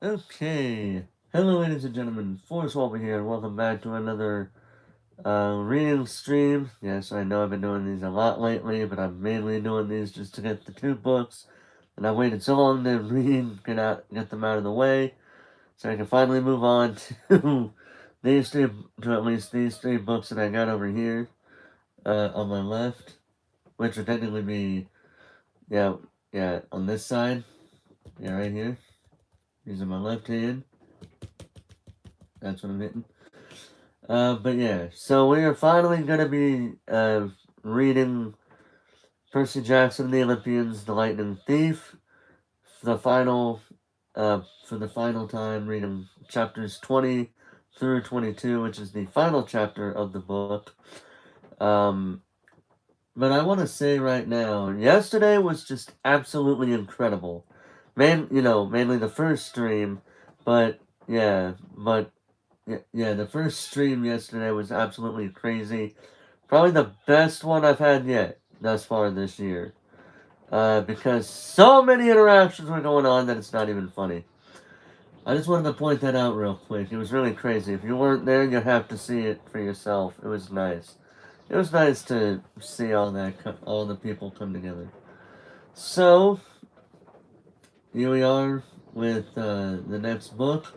Okay. Hello, ladies and gentlemen. Forrest Walker here, and welcome back to another reading stream. Yes, I know I've been doing these a lot lately, but I'm mainly doing these just to get the two books. And I waited so long to get them out of the way, so I can finally move on to at least these three books that I got over here on my left, which would technically be, yeah, on this side, right here. Using my left hand. That's what I'm hitting. But yeah, so we are finally going to be reading Percy Jackson and the Olympians, The Lightning Thief, for the final, for the final time, reading chapters 20 through 22, which is the final chapter of the book. Um, but I want to say right now, yesterday was just absolutely incredible. Mainly the first stream, but the first stream yesterday was absolutely crazy. Probably the best one I've had yet thus far this year. Because so many interactions were going on that it's not even funny. I just wanted to point that out real quick. It was really crazy. If you weren't there, you'd have to see it for yourself. It was nice. It was nice to see all the people come together. So, here we are with the next book.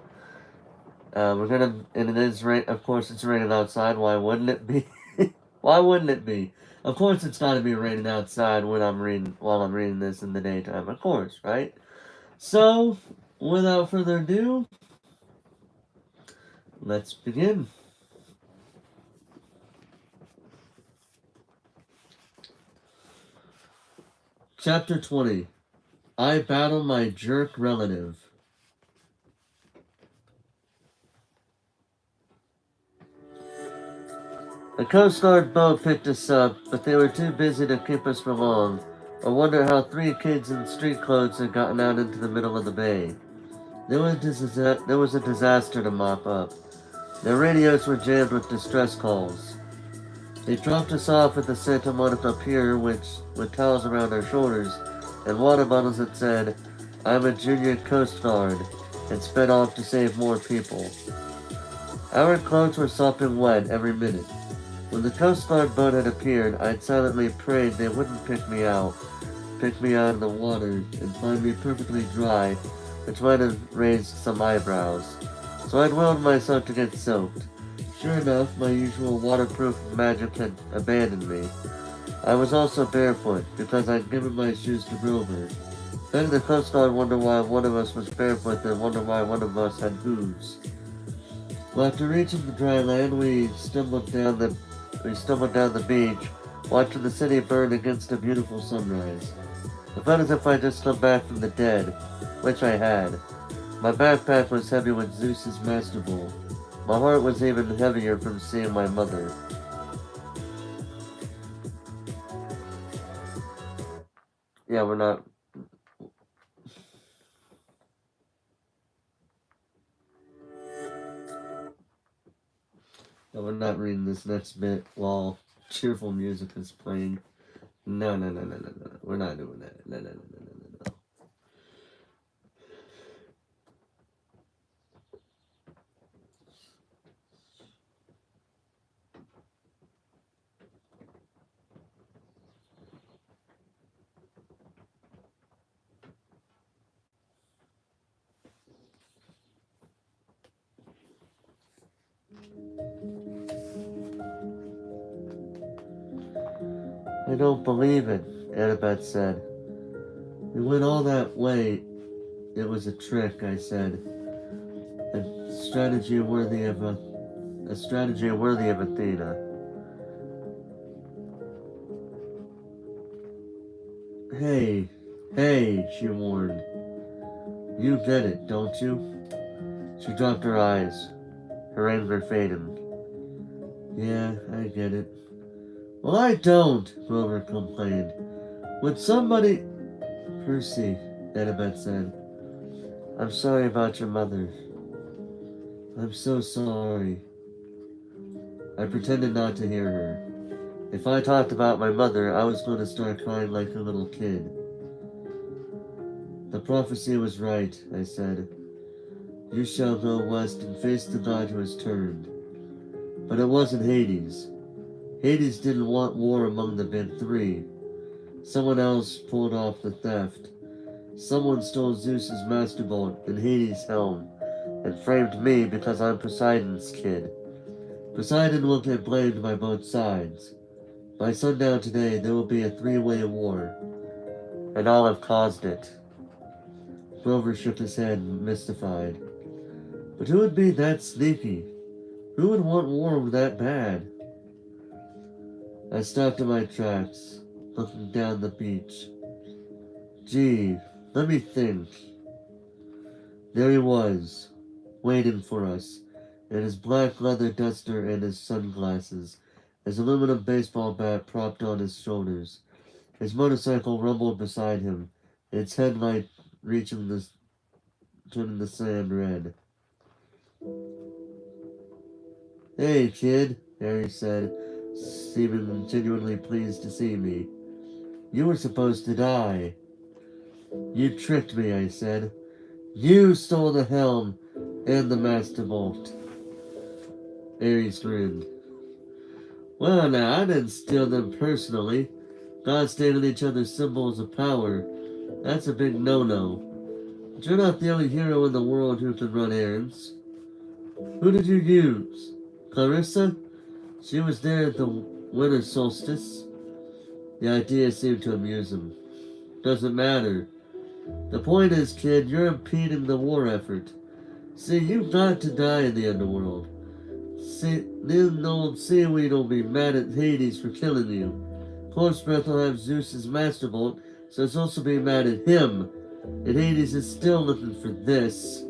And it is of course it's rated outside. Why wouldn't it be? Why wouldn't it be? Of course it's gotta be rated outside while I'm reading this in the daytime. Of course, right? So, without further ado, let's begin. Chapter 20. I battle my jerk relative. A Coast Guard boat picked us up, but they were too busy to keep us for long. I wonder how three kids in street clothes had gotten out into the middle of the bay. There was a disaster to mop up. Their radios were jammed with distress calls. They dropped us off at the Santa Monica Pier, with towels around our shoulders and water bottles that said, "I'm a junior Coast Guard," and sped off to save more people. Our clothes were sopping wet every minute. When the Coast Guard boat had appeared, I'd silently prayed they wouldn't pick me out of the water, and find me perfectly dry, which might have raised some eyebrows. So I'd willed myself to get soaked. Sure enough, my usual waterproof magic had abandoned me. I was also barefoot, because I'd given my shoes to Grover. Then the Coast Guard wondered why one of us was barefoot and wondered why one of us had hooves. Well, after reaching the dry land, we stumbled down the beach, watching the city burn against a beautiful sunrise. I felt as if I'd just come back from the dead, which I had. My backpack was heavy with Zeus's master bowl. My heart was even heavier from seeing my mother. Yeah, we're not. No, we're not reading this next bit while cheerful music is playing. No, no, no, no, no, no. We're not doing that. No, no, no, no, no, no, no. I don't believe it, Annabeth said. We went all that way. It was a trick, I said. A strategy worthy of Athena. Hey, hey, she warned. You get it, don't you? She dropped her eyes, her anger fading. Yeah, I get it. Well, I don't, Grover complained. Would somebody... Percy, Annabeth said. I'm sorry about your mother. I'm so sorry. I pretended not to hear her. If I talked about my mother, I was going to start crying like a little kid. The prophecy was right, I said. You shall go west and face the god who has turned. But it wasn't Hades. Hades didn't want war among the big three. Someone else pulled off the theft. Someone stole Zeus's master bolt and Hades' helm, and framed me because I'm Poseidon's kid. Poseidon will get blamed by both sides. By sundown today, there will be a three-way war, and I'll have caused it. Grover shook his head, mystified. But who would be that sneaky? Who would want war that bad? I stopped in my tracks, looking down the beach. Gee, let me think. There he was, waiting for us, in his black leather duster and his sunglasses, his aluminum baseball bat propped on his shoulders. His motorcycle rumbled beside him, its headlight turning the sand red. Hey, kid, Harry said, seeming genuinely pleased to see me. You were supposed to die. You tricked me, I said. You stole the helm and the master bolt. Ares grinned. Well, now, I didn't steal them personally. Gods standing each other's symbols of power. That's a big no-no. But you're not the only hero in the world who can run errands. Who did you use? Clarissa? She was there at the winter solstice. The idea seemed to amuse him. Doesn't matter. The point is, kid, you're impeding the war effort. See, you've got to die in the underworld. See, then old seaweed will be mad at Hades for killing you. Corpse Breath will have Zeus's master bolt, so it's also being mad at him. And Hades is still looking for this.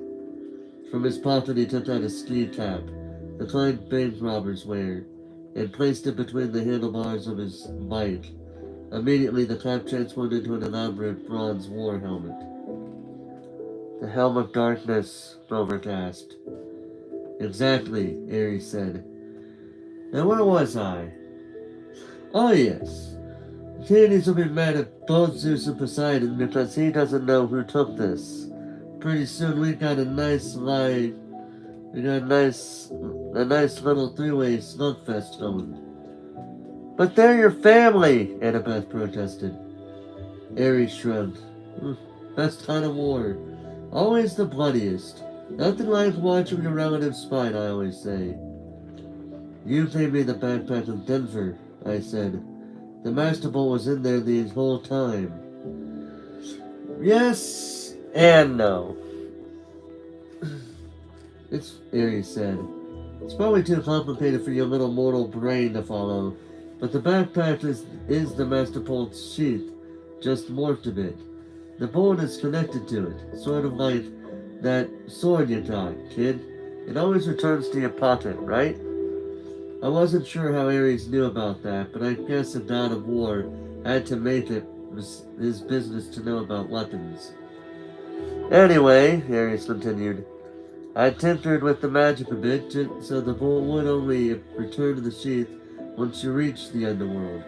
From his pocket he took out a ski cap, the kind bank robbers wear, and placed it between the handlebars of his bike. Immediately the cap transformed into an elaborate bronze war helmet. The helm of darkness, Grover gasped. Exactly, Ares said. Now where was I? Oh yes. Hades will be mad at both Zeus and Poseidon because he doesn't know who took this. Pretty soon we got a nice little three-way slugfest going. But they're your family, Annabeth protested. Ares shrugged. Best kind of war. Always the bloodiest. Nothing like watching your relatives fight, I always say. You gave me the backpack of Denver, I said. The master bolt was in there the whole time. Yes and no. Ares said. It's probably too complicated for your little mortal brain to follow, but the backpack is the master bolt's sheath, just morphed a bit. The bolt is connected to it, sort of like that sword you got, kid. It always returns to your pocket, right? I wasn't sure how Ares knew about that, but I guess a god of war had to make it his business to know about weapons. Anyway, Ares continued, I tinkered with the magic a bit, so the bolt would only return to the sheath once you reach the underworld.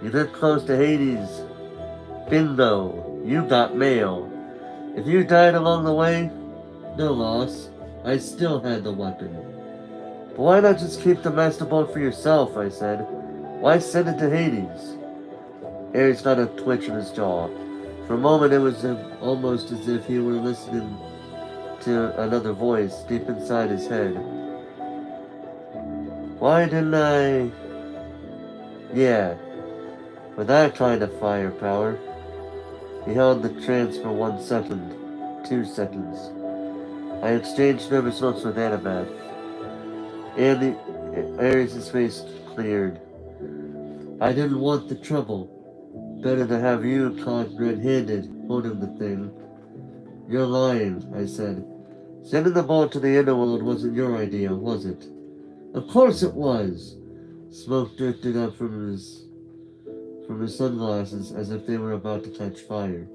You get close to Hades. Bingo! You got mail. If you died along the way, no loss. I still had the weapon. But why not just keep the master bolt for yourself, I said. Why send it to Hades? Ares got a twitch in his jaw. For a moment it was almost as if he were listening to another voice deep inside his head. Why didn't I... Yeah, with that kind of firepower. He held the trance for 1 second, 2 seconds. I exchanged nervous looks with Annabeth. Ares' face cleared. I didn't want the trouble. Better to have you caught red-handed holding the thing. You're lying, I said. Sending the bolt to the underworld wasn't your idea, was it? Of course it was! Smoke drifted up from his sunglasses as if they were about to catch fire.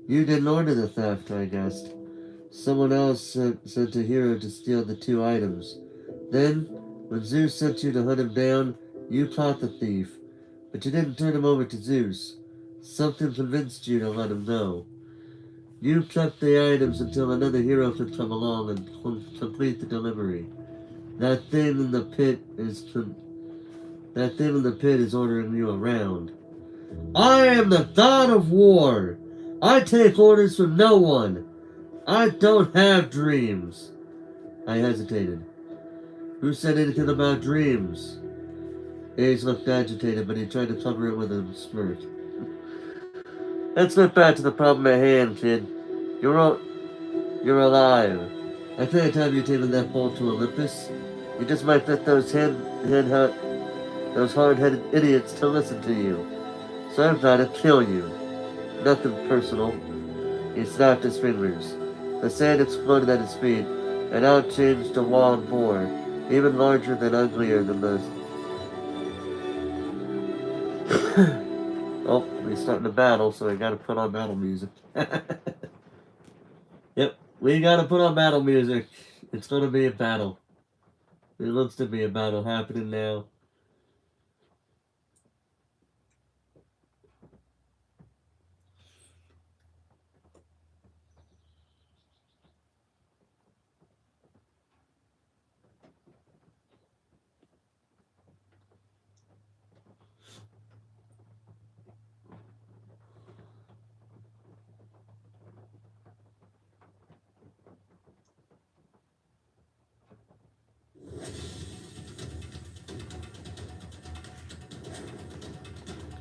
You didn't order the theft, I guessed. Someone else sent a hero to steal the 2 items. Then, when Zeus sent you to hunt him down, you caught the thief. But you didn't turn him over to Zeus. Something convinced you to let him go. You kept the items until another hero could come along and complete the delivery. That thing in the pit is that thing in the pit is ordering you around. I am the god of war. I take orders from no one. I don't have dreams. I hesitated. Who said anything about dreams? Ace looked agitated, but he tried to cover it with a smirk. Let's get back to the problem at hand, kid. You're al- you're alive. I can't have you taking that ball to Olympus. You just might get those hard-headed idiots to listen to you. So I've got to kill you. Nothing personal. He snapped his fingers. The sand exploded at his feet, and out changed a wild boar, even larger and uglier than the... Oh, we're starting a battle, so we gotta put on battle music. Yep, we gotta put on battle music. It's gonna be a battle. It looks to be a battle happening now.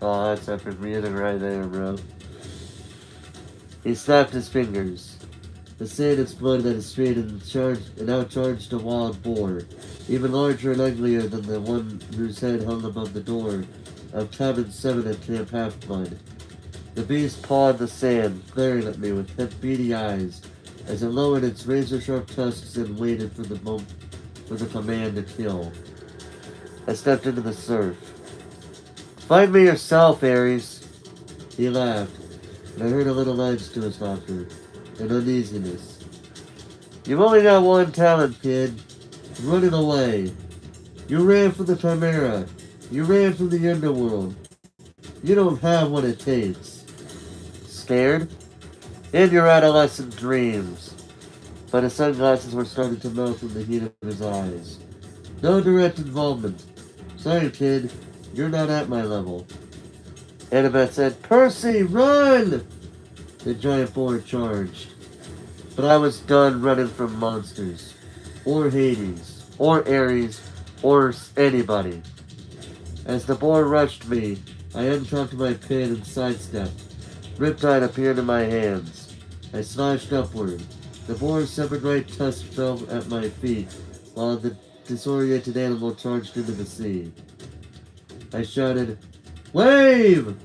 Oh, that's epic music right there, bro. He snapped his fingers. The sand exploded at his feet and out charged a wild boar, even larger and uglier than the one whose head hung above the door of cabin 7 at Camp Half-Blood. The beast pawed the sand, glaring at me with beady eyes, as it lowered its razor-sharp tusks and waited for the command to kill. I stepped into the surf. Find me yourself, Ares. He laughed, and I heard a little edge to his laughter, an uneasiness. You've only got one talent, kid. Running away. You ran from the Chimera. You ran from the underworld. You don't have what it takes. Scared? In your adolescent dreams. But his sunglasses were starting to melt from the heat of his eyes. No direct involvement. Sorry, kid. You're not at my level. Annabeth said, Percy, run! The giant boar charged. But I was done running from monsters. Or Hades. Or Ares. Or anybody. As the boar rushed me, I uncocked my pin and sidestepped. Riptide appeared in my hands. I slashed upward. The boar's severed right tusk fell at my feet, while the disoriented animal charged into the sea. I shouted, Wave!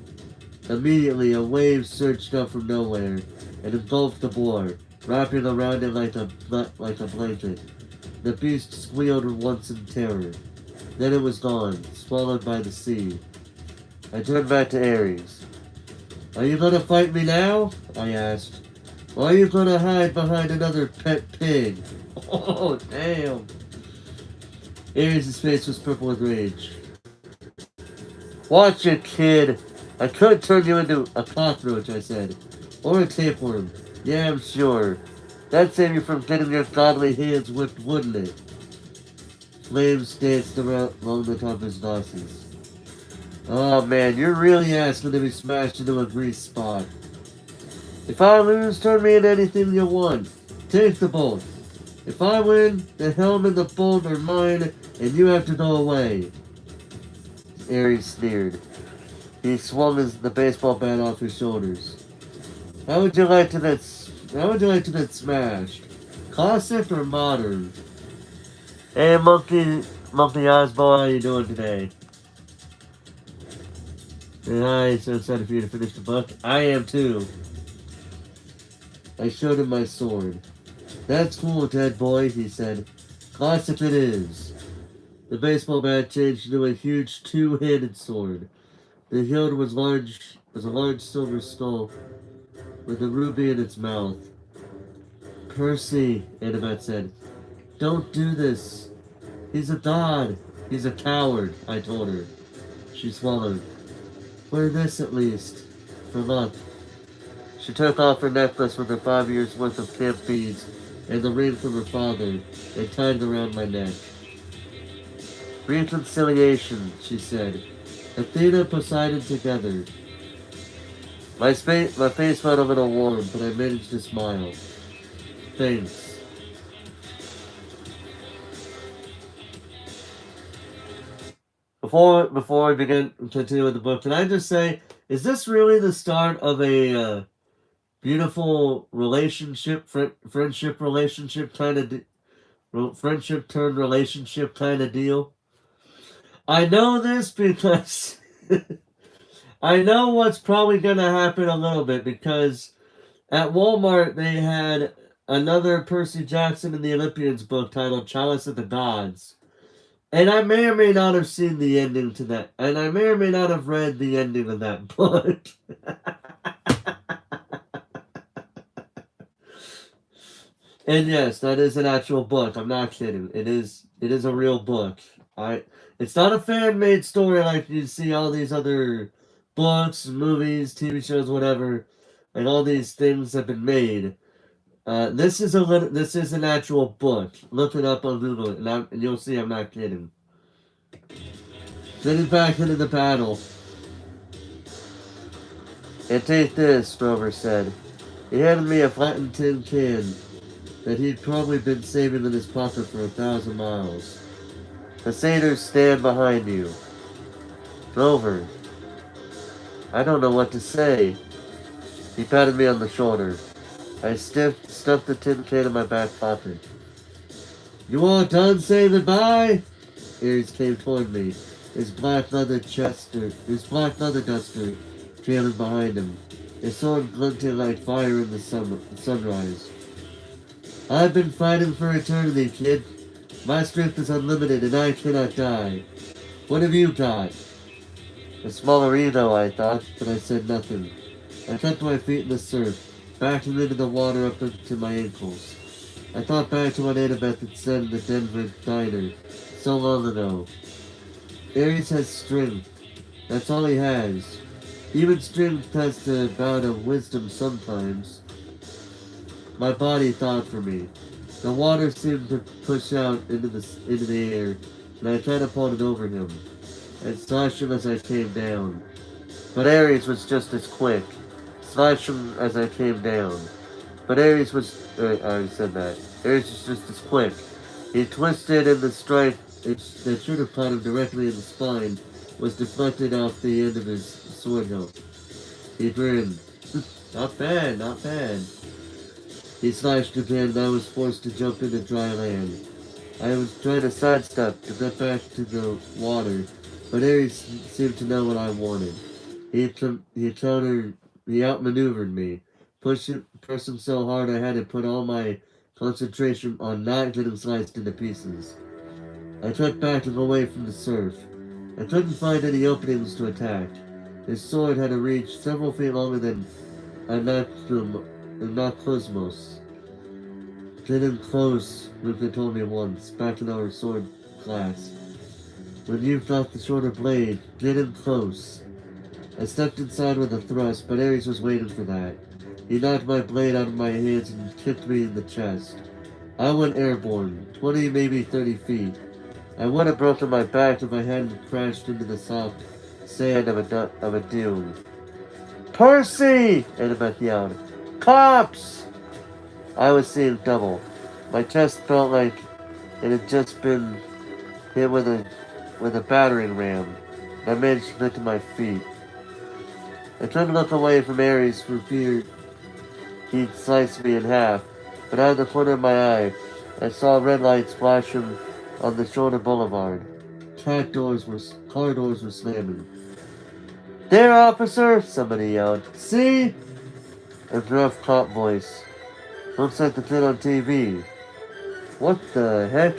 Immediately, a wave surged up from nowhere and engulfed the boar, wrapping around it like a blanket. The beast squealed once in terror. Then it was gone, swallowed by the sea. I turned back to Ares. Are you gonna fight me now? I asked. Or are you gonna hide behind another pet pig? Oh, damn. Ares' face was purple with rage. Watch it, kid. I could turn you into a cockroach, I said. Or a tapeworm. Yeah, I'm sure. That'd save you from getting your godly hands whipped, wouldn't it? Flames danced around along the top of his glasses. Oh man, you're really asking to be smashed into a grease spot. If I lose, turn me into anything you want. Take the bolt. If I win, the helm and the bolt are mine, and you have to go away. Ares sneered. He swung the baseball bat off his shoulders. How would you like to get smashed? Classic or modern? Hey, Monkey Eyes boy, how you doing today? Hey, hi, so excited for you to finish the book. I am too. I showed him my sword. That's cool, Ted boy, he said. Classic it is. The baseball bat changed into a huge two-handed sword. The hilt was a large silver skull with a ruby in its mouth. Percy, Annabeth said, don't do this. He's a god. He's a coward, I told her. She swallowed. For this, at least. For luck. She took off her necklace with her 5 years' worth of camp beads and the ring from her father and tied it around my neck. Reconciliation, she said. Athena and Poseidon together. My face felt a little warm, but I managed to smile. Thanks. Before I begin to continue with the book, can I just say, is this really the start of a beautiful relationship, friendship relationship kind of friendship turned relationship kind of deal? I know this because I know what's probably gonna happen a little bit because at Walmart they had another Percy Jackson and the Olympians book titled Chalice of the Gods. And I may or may not have seen the ending to that. And I may or may not have read the ending of that book. And yes, that is an actual book. I'm not kidding. It is a real book. It's not a fan-made story like you see all these other books, movies, TV shows, whatever, and all these things have been made. This is an actual book. Look it up on Google, and you'll see I'm not kidding. Getting back into the battle. And take this, Rover said. He handed me a flattened tin can that he'd probably been saving in his pocket for 1,000 miles. The satyrs stand behind you. Rover. I don't know what to say. He patted me on the shoulder. I stuffed the tin can in my back pocket. You all done saying goodbye? Ares came toward me, his black leather duster trailing behind him, his sword glinting like fire in the sunrise. I've been fighting for eternity, kid. My strength is unlimited and I cannot die. What have you got? A smaller ego, I thought, but I said nothing. I kept my feet in the surf, backing into the water up to my ankles. I thought back to what Annabeth had said in the Denver diner so long ago. Ares has strength. That's all he has. Even strength has to bow to wisdom sometimes. My body thought for me. The water seemed to push out into the air, and I catapulted over him. I slashed him as I came down. But Ares was just as quick. Slashed him as I came down. But Ares was... I already said that. Ares was just as quick. He twisted and the strike that should have caught him directly in the spine was deflected off the end of his sword hilt. He grinned. Not bad, not bad. He slashed again and I was forced to jump into dry land. I was trying to sidestep to get back to the water, but Ares seemed to know what I wanted. He outmaneuvered me, pressing so hard I had to put all my concentration on not getting sliced into pieces. I tried backing away from the surf. I couldn't find any openings to attack. His sword had a reach several feet longer than Anaclosmos. Get in close, Luca told me once, back in our sword class. When you've got the shorter blade, get in close. I stepped inside with a thrust, but Ares was waiting for that. He knocked my blade out of my hands and kicked me in the chest. I went airborne, 20, maybe 30 feet. I would have broken my back if I hadn't crashed into the soft sand of a dune. Percy! Annabeth yelled. Cops! I was seeing double. My chest felt like it had just been hit with a battering ram. I managed to lift to my feet. I couldn't look away from Ares for fear he'd slice me in half, but out of the corner of my eye, I saw red lights flashing on the shoulder boulevard. Car doors were slamming. There, officer! Somebody yelled. See? A gruff cop voice. Looks like the kid on TV. What the heck?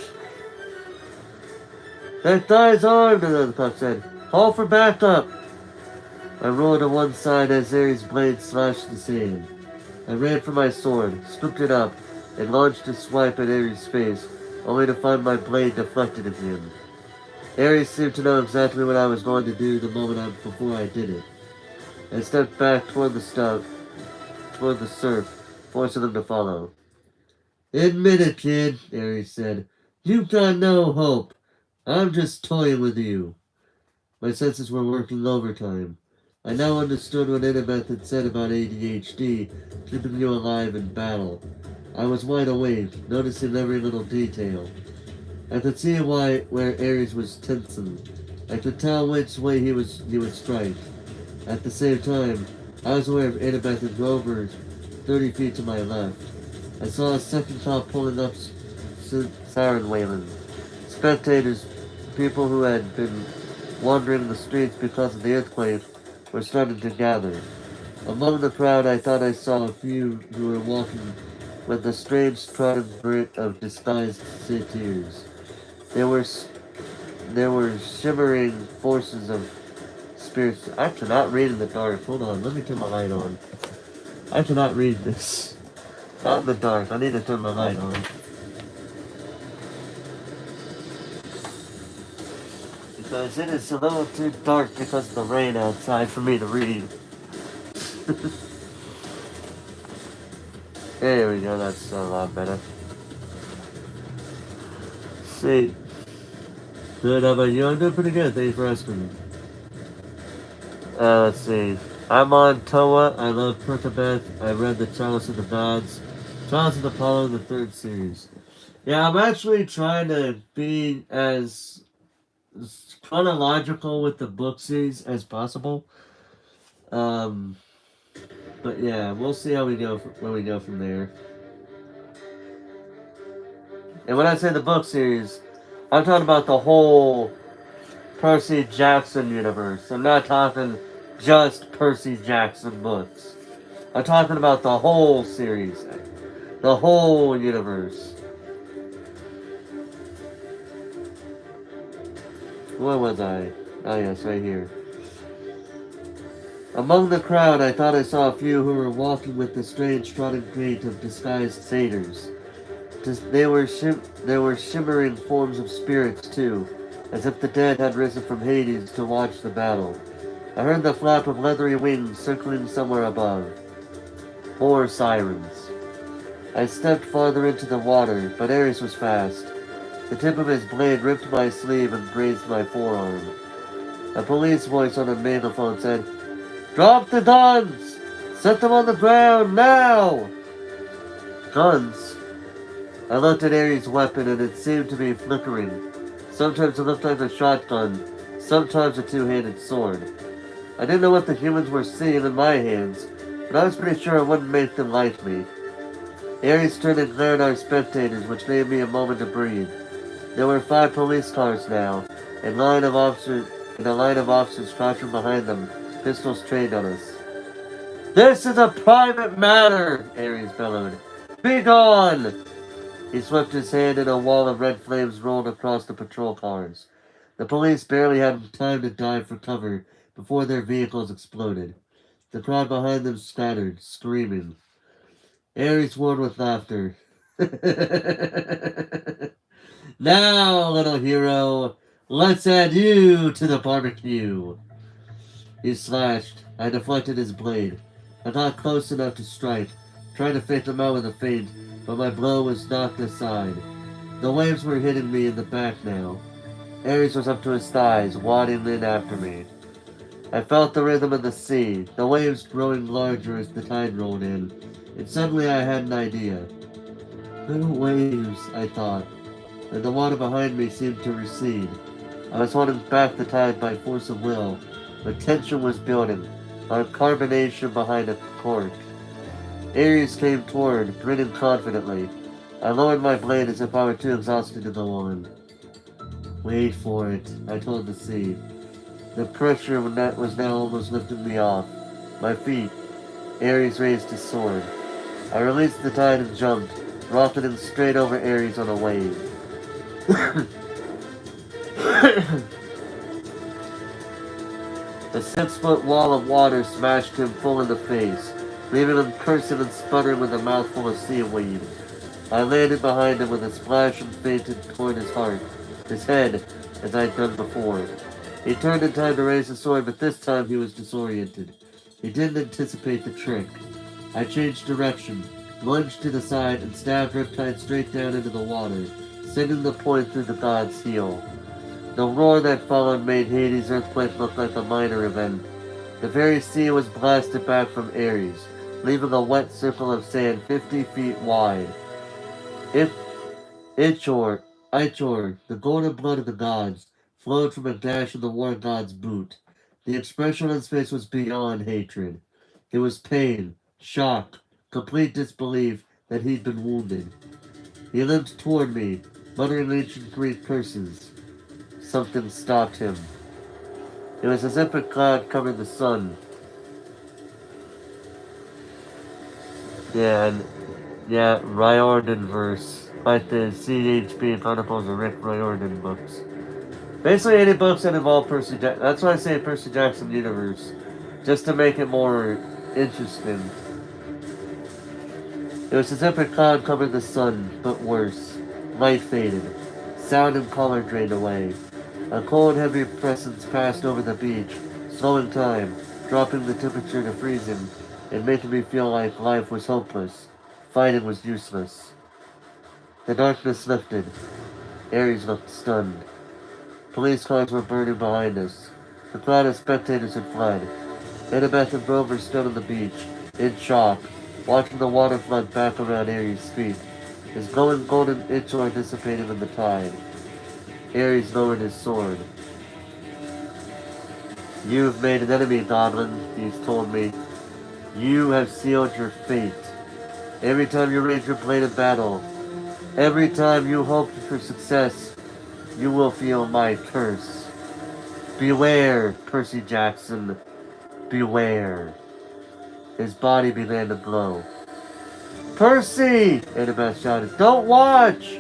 That guy's armed, another cop said. Call for backup! I rolled to one side as Ares' blade slashed the sand. I ran for my sword, scooped it up, and launched a swipe at Ares' face, only to find my blade deflected again. Ares seemed to know exactly what I was going to do the moment before I did it. I stepped back toward the toward the surf, forcing them to follow. Admit it, kid, Ares said. You've got no hope. I'm just toying with you. My senses were working overtime. I now understood what Annabeth had said about ADHD, keeping you alive in battle. I was wide awake, noticing every little detail. I could see where Ares was tensing. I could tell which way he would strike. At the same time, I was aware of Annabeth and Grover 30 feet to my left. I saw a second cop pulling up siren wailing. Spectators, people who had been wandering the streets because of the earthquake, were starting to gather. Among the crowd, I thought I saw a few who were walking with the strange trotting grit of disguised satyrs. There were shimmering forces of spirits. I cannot read in the dark. Hold on, let me turn my light on. I cannot read this. Not in the dark. I need to turn my light on. Because it is a little too dark because of the rain outside for me to read. There we go, that's a lot better. Let's see. Good, how about you? I'm doing pretty good, thanks for asking. Let's see. I'm on Toa, I love Percabeth, I read the Chalice of the Gods, Chalice of Apollo, the third series. Yeah, I'm actually trying to be as chronological with the book series as possible. But yeah, we'll see how we go where we go from there. And when I say the book series, I'm talking about the whole Percy Jackson universe. I'm not talking just Percy Jackson books. I'm talking about the whole series, the whole universe. Where was I? Oh yes, right here. Among the crowd, I thought I saw a few who were walking with the strange trotting gait of disguised satyrs. There were shimmering forms of spirits, too, as if the dead had risen from Hades to watch the battle. I heard the flap of leathery wings circling somewhere above. More sirens. I stepped farther into the water, but Ares was fast. The tip of his blade ripped my sleeve and grazed my forearm. A police voice on a megaphone said, "Drop the guns! Set them on the ground, now!" Guns? I looked at Ares' weapon and it seemed to be flickering. Sometimes it looked like a shotgun, sometimes a two-handed sword. I didn't know what the humans were seeing in my hands, but I was pretty sure it wouldn't make them like me. Ares turned and glared at our spectators, which gave me a moment to breathe. There were 5 police cars now, and a line of officers crouching behind them, pistols trained on us. "This is a private matter," Ares bellowed. "Be gone!" He swept his hand and a wall of red flames rolled across the patrol cars. The police barely had time to dive for cover before their vehicles exploded. The crowd behind them scattered, screaming. Ares roared with laughter. "Now, little hero, let's add you to the barbecue." He slashed. I deflected his blade. I got close enough to strike, trying to fake him out with a feint, but my blow was knocked aside. The waves were hitting me in the back now. Ares was up to his thighs, wadding in after me. I felt the rhythm of the sea, the waves growing larger as the tide rolled in, and suddenly I had an idea. Little waves, I thought, and the water behind me seemed to recede. I was holding back the tide by force of will, but tension was building, like carbonation behind a cork. Ares came toward, grinning confidently. I lowered my blade as if I were too exhausted to go on. "Wait for it," I told the sea. The pressure was now almost lifting me off. My feet. Ares raised his sword. I released the tide and jumped, rocketing straight over Ares on a wave. A 6-foot wall of water smashed him full in the face, leaving him cursing and sputtering with a mouthful of seaweed. I landed behind him with a splash and fainted toward his head, as I'd done before. He turned in time to raise the sword, but this time he was disoriented. He didn't anticipate the trick. I changed direction, lunged to the side, and stabbed Riptide straight down into the water, sending the point through the god's heel. The roar that followed made Hades' earthquake look like a minor event. The very sea was blasted back from Ares, leaving a wet circle of sand 50 feet wide. Ichor, the golden blood of the gods, flowed from a gash in the war god's boot. The expression on his face was beyond hatred. It was pain, shock, complete disbelief that he'd been wounded. He limped toward me, muttering ancient Greek curses. Something stopped him. It was as if a cloud covered the sun. Riordan verse. Like the CHP Chronicles of Rick Riordan books. Basically any books that involve Percy Jackson. That's why I say Percy Jackson universe. Just to make it more interesting. It was as if a cloud covered the sun, but worse. Light faded. Sound and color drained away. A cold, heavy presence passed over the beach, slowing time, dropping the temperature to freezing, and making me feel like life was hopeless. Fighting was useless. The darkness lifted. Ares looked stunned. Police cars were burning behind us. The crowd of spectators had fled. Annabeth and Grover stood on the beach, in shock, watching the water flood back around Ares' feet, his glowing golden Ichor dissipating in the tide. Ares lowered his sword. "You've made an enemy, Goblin," he told me. "You have sealed your fate. Every time you raise your blade in battle, every time you hope for success, you will feel my curse. Beware, Percy Jackson. Beware." His body began to glow. "Percy!" Annabeth shouted. "Don't watch!"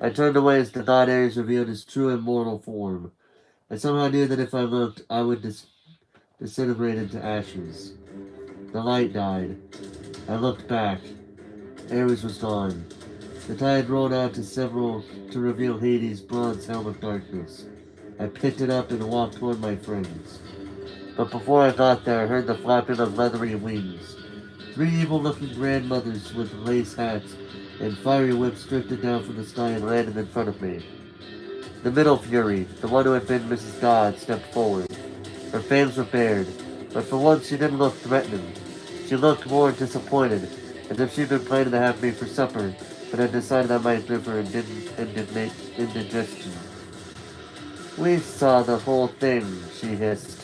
I turned away as the god Ares revealed his true immortal form. I somehow knew that if I looked, I would disintegrate into ashes. The light died. I looked back. Ares was gone. The tide rolled out to reveal Hades' bronze helm of darkness. I picked it up and walked toward my friends. But before I got there, I heard the flapping of leathery wings. 3 evil-looking grandmothers with lace hats and fiery whips drifted down from the sky and landed in front of me. The middle Fury, the one who had been Mrs. God, stepped forward. Her fangs were bared, but for once she didn't look threatening. She looked more disappointed, as if she'd been planning to have me for supper, but had decided I might give her indigestion. "We saw the whole thing," she hissed.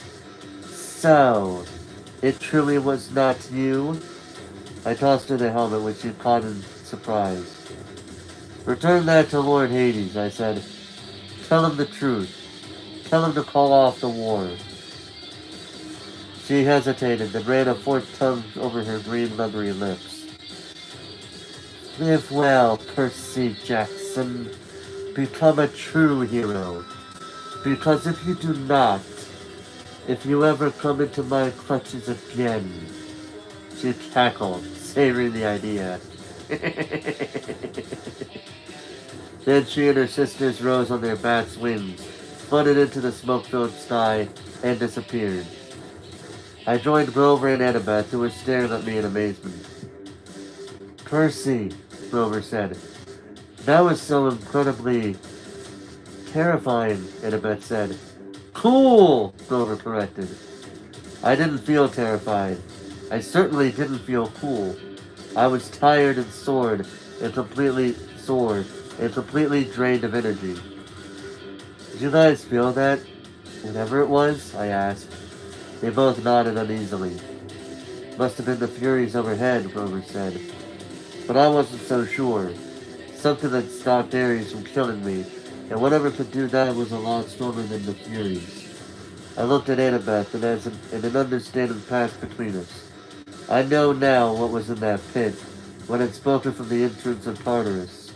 "So, it truly was not you?" I tossed her the helmet, which she caught in surprise. "Return that to Lord Hades," I said. "Tell him the truth. Tell him to call off the war." She hesitated, then ran a forked tongue over her green leathery lips. "Live well, Percy Jackson. Become a true hero. Because if you do not, if you ever come into my clutches again..." She cackled, savoring the idea. Then she and her sisters rose on their bats' wings, flooded into the smoke-filled sky, and disappeared. I joined Grover and Annabeth, who were staring at me in amazement. "Percy," Grover said. "That was so incredibly terrifying," Annabeth said. "Cool," Grover corrected. I didn't feel terrified. I certainly didn't feel cool. I was tired and sore and completely drained of energy. "Did you guys feel that? Whatever it was?" I asked. They both nodded uneasily. "Must have been the Furies overhead," Grover said. But I wasn't so sure. Something that stopped Ares from killing me, and whatever could do that was a lot stronger than the Furies. I looked at Annabeth, and an understanding passed between us. I know now what was in that pit, when I'd spoken from the entrance of Tartarus.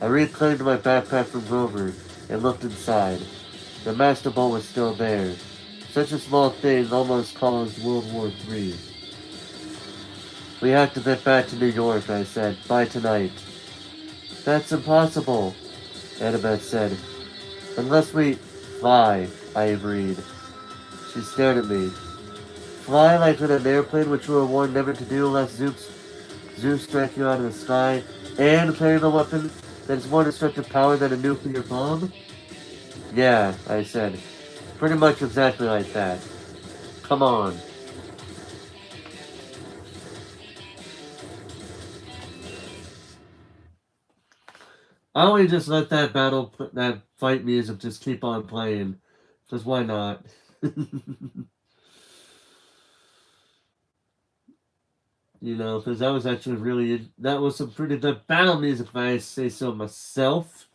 I reclaimed my backpack from Grover and looked inside. The Master Bolt was still there. Such a small thing almost caused World War III. "We have to get back to New York," I said. "By tonight." "That's impossible," Annabeth said. "Unless we fly," I agreed. She stared at me. Fly like in an airplane, which you were warned never to do unless Zeus strike you out of the sky, and carrying a weapon that is more destructive power than a nuclear bomb? Yeah, I said. Pretty much exactly like that. Come on. I only just let that fight music just keep on playing. Because why not? You know, because that was actually that was some pretty good battle music, if I say so myself.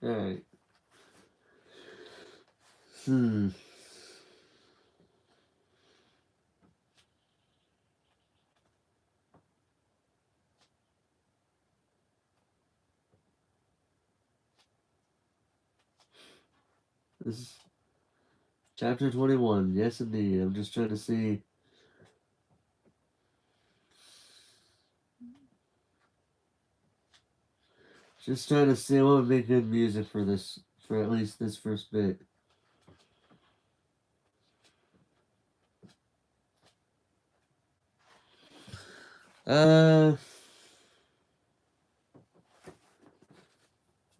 Alright. Hmm. This is chapter 21. Yes, indeed. I'm just trying to see. Just trying to see what would be good music for this, for at least this first bit. Uh.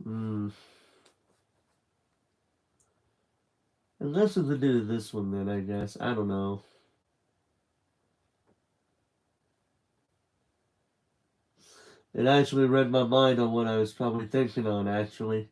Hmm. Unless we could do this one, then I guess. I don't know. It actually read my mind on what I was probably thinking on, actually.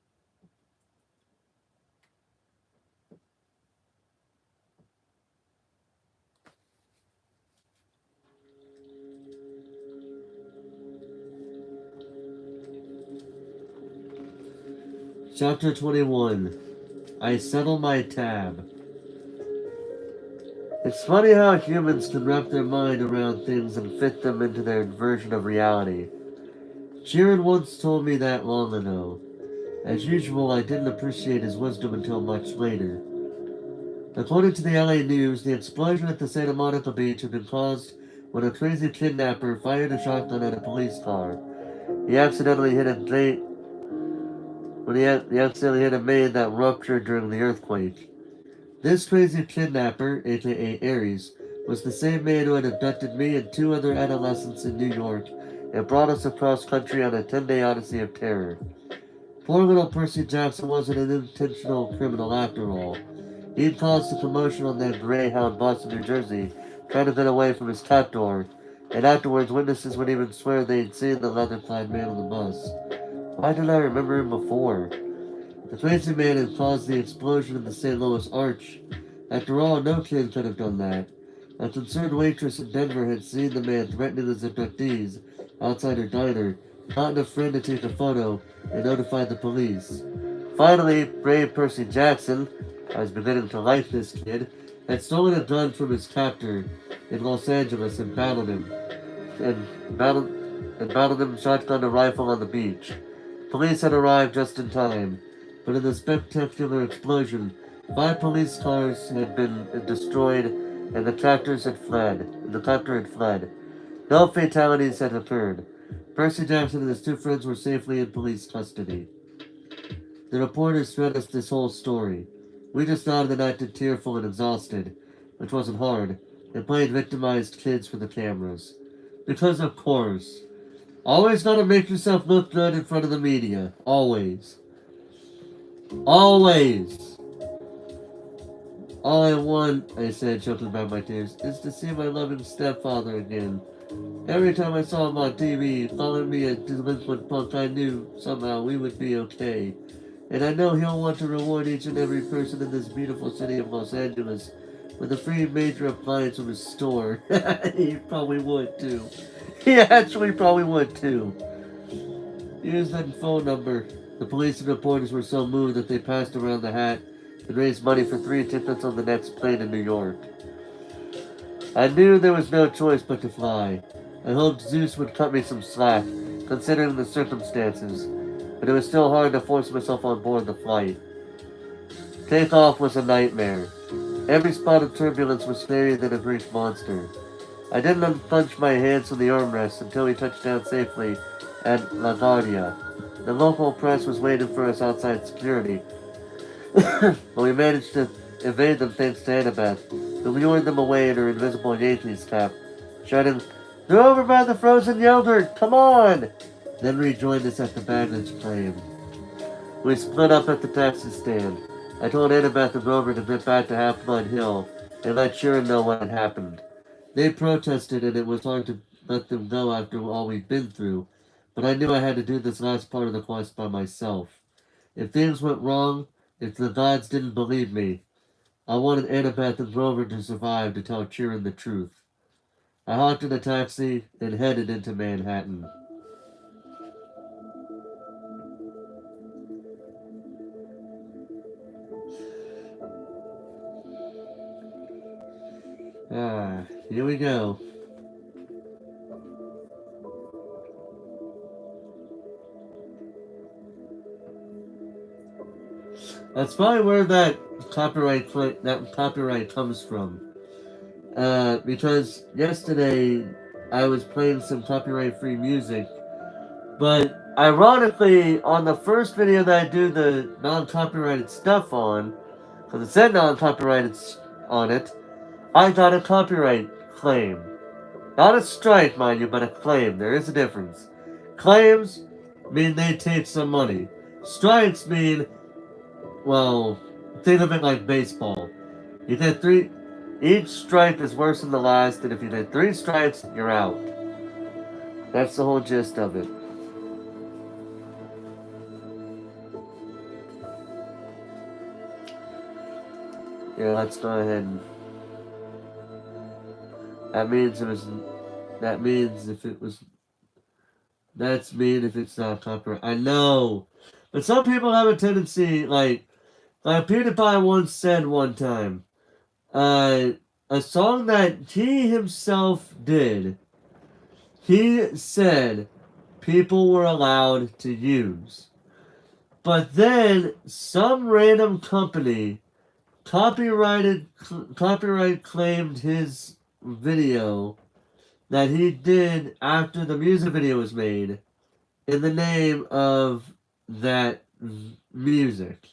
Chapter 21. I settle my tab. It's funny how humans can wrap their mind around things and fit them into their version of reality. Sheeran once told me that long ago. As usual, I didn't appreciate his wisdom until much later. According to the LA News, the explosion at the Santa Monica beach had been caused when a crazy kidnapper fired a shotgun at a police car. He accidentally hit a gate when he accidentally hit a main that ruptured during the earthquake. This crazy kidnapper, aka Ares, was the same man who had abducted me and two other adolescents in New York and brought us across country on a 10-day odyssey of terror. Poor little Percy Jackson wasn't an intentional criminal after all. He'd caused a commotion on that Greyhound bus in New Jersey, trying to get away from his captor, and afterwards witnesses would even swear they'd seen the leather-clad man on the bus. Why didn't I remember him before? The crazy man had caused the explosion in the St. Louis Arch. After all, no kid could have done that. A concerned waitress in Denver had seen the man threatening his abductees outside her diner, gotten a friend to take a photo, and notified the police. Finally, brave Percy Jackson, I was beginning to like this kid, had stolen a gun from his captor in Los Angeles and battled and battled him shotgun and rifle on the beach. Police had arrived just in time, but in the spectacular explosion, 5 police cars had been destroyed and the captors had fled. The captor had fled. No fatalities had occurred. Percy Jackson and his 2 friends were safely in police custody. The reporters read us this whole story. We just nodded and acted tearful and exhausted, which wasn't hard, and played victimized kids for the cameras. Because of course. Always gotta make yourself look good in front of the media. Always. Always. All I want, I said, choking back my tears, is to see my loving stepfather again. Every time I saw him on TV calling me a delinquent punk, I knew somehow we would be okay. And I know he'll want to reward each and every person in this beautiful city of Los Angeles with a free major appliance from his store. He probably would too. He actually probably would too. Here's that phone number. The police and reporters were so moved that they passed around the hat and raised money for 3 tickets on the next plane in New York. I knew there was no choice but to fly. I hoped Zeus would cut me some slack, considering the circumstances, but it was still hard to force myself on board the flight. Takeoff was a nightmare. Every spot of turbulence was scarier than a Greek monster. I didn't unclench my hands from the armrests until we touched down safely at LaGuardia. The local press was waiting for us outside security, but we managed to evade them thanks to Annabeth, who lured them away in her invisible Yankees cap, shouting, "They're over by the frozen yogurt! Come on!" Then rejoined us at the baggage claim. We split up at the taxi stand. I told Annabeth and Grover to get back to Half Blood Hill and let Sharon know what had happened. They protested, and it was hard to let them go after all we'd been through, but I knew I had to do this last part of the quest by myself. If things went wrong, if the gods didn't believe me, I wanted Annabeth and Grover to survive to tell Chiron the truth. I hopped in a taxi and headed into Manhattan. Here we go. That's probably where that copyright comes from. Because yesterday I was playing some copyright-free music, but ironically, on the first video that I do the non-copyrighted stuff on, because it said non-copyrighted on it, I got a copyright claim. Not a strike, mind you, but a claim. There is a difference. Claims mean they take some money. Strikes mean, well, think of it like baseball. You get three. Each strike is worse than the last, and if you get 3 strikes, you're out. That's the whole gist of it. Yeah, let's go ahead and. That means it was. That means if it was. That's mean if it's not copyright. I know, but some people have a tendency, like PewDiePie once said one time, a song that he himself did. He said people were allowed to use. But then some random company copyright claimed his video that he did after the music video was made in the name of that music.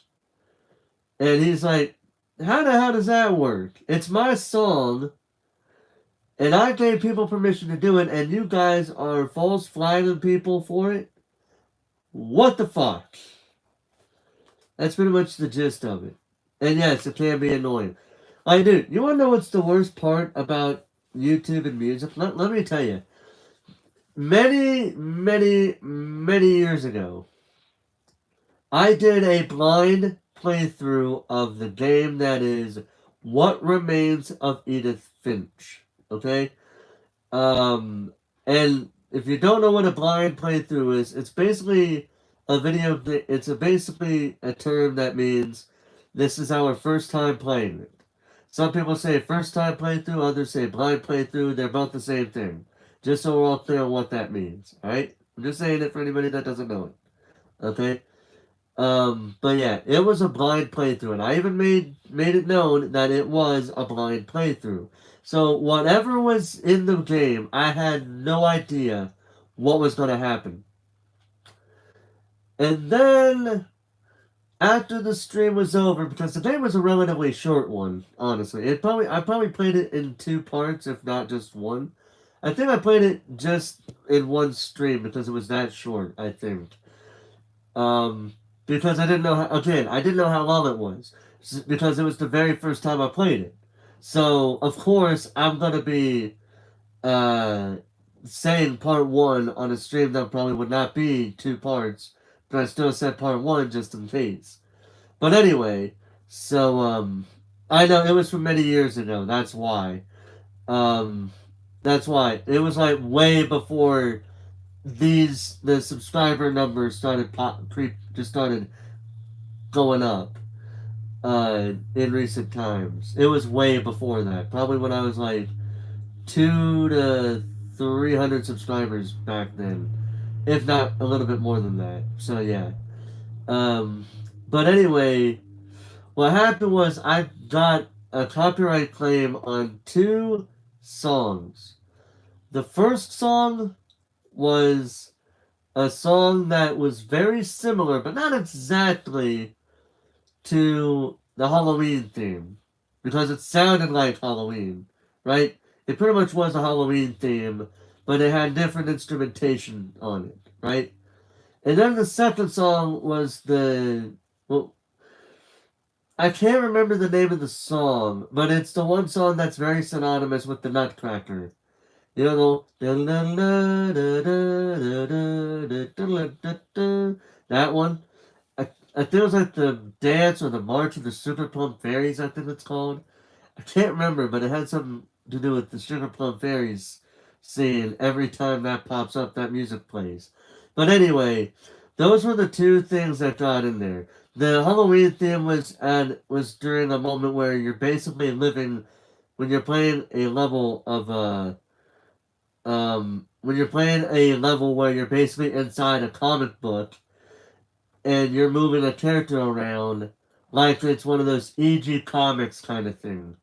And he's like, how the hell does that work? It's my song, and I gave people permission to do it, and you guys are false flagging people for it? What the fuck? That's pretty much the gist of it. And yes, it can be annoying. Like, dude, you want to know what's the worst part about YouTube and music? Let me tell you. Many years ago, I did a blind playthrough of the game that is What Remains of Edith Finch. Okay? And if you don't know what a blind playthrough is, it's basically a video. It's basically a term that means this is our first time playing it. Some people say first time playthrough, others say blind playthrough. They're both the same thing. Just so we're all clear on what that means. Alright? I'm just saying it for anybody that doesn't know it. Okay? But yeah, it was a blind playthrough, and I even made it known that it was a blind playthrough. So whatever was in the game, I had no idea what was going to happen. And then after the stream was over, because the game was a relatively short one, honestly, I probably played it in 2 parts, if not just one. I think I played it just in one stream because it was that short, I think. Because I didn't know I didn't know how long it was. Because it was the very first time I played it. So, of course, I'm going to be saying part 1 on a stream that probably would not be 2 parts. But I still said part 1 just in case. But anyway, so, I know it was from many years ago. That's why. That's why. It was like way before the subscriber numbers started started going up in recent times. It was way before that. Probably when I was like 2 to 300 subscribers back then, if not a little bit more than that. So yeah. Um, but anyway, what happened was I got a copyright claim on 2 songs. The first song was a song that was very similar, but not exactly, to the Halloween theme. Because it sounded like Halloween, right? It pretty much was a Halloween theme, but it had different instrumentation on it, right? And then the second song was well, I can't remember the name of the song, but it's the one song that's very synonymous with the Nutcracker. You know, that one. I think it was like the dance or the march of the Super Plum Fairies. I think it's called. I can't remember, but it had something to do with the Sugar Plum Fairies scene. Every time that pops up, that music plays. But anyway, those were the 2 things that got in there. The Halloween theme was during a moment where you're basically living when you're playing a level of when you're playing a level where you're basically inside a comic book and you're moving a character around like it's one of those EG Comics kind of thing.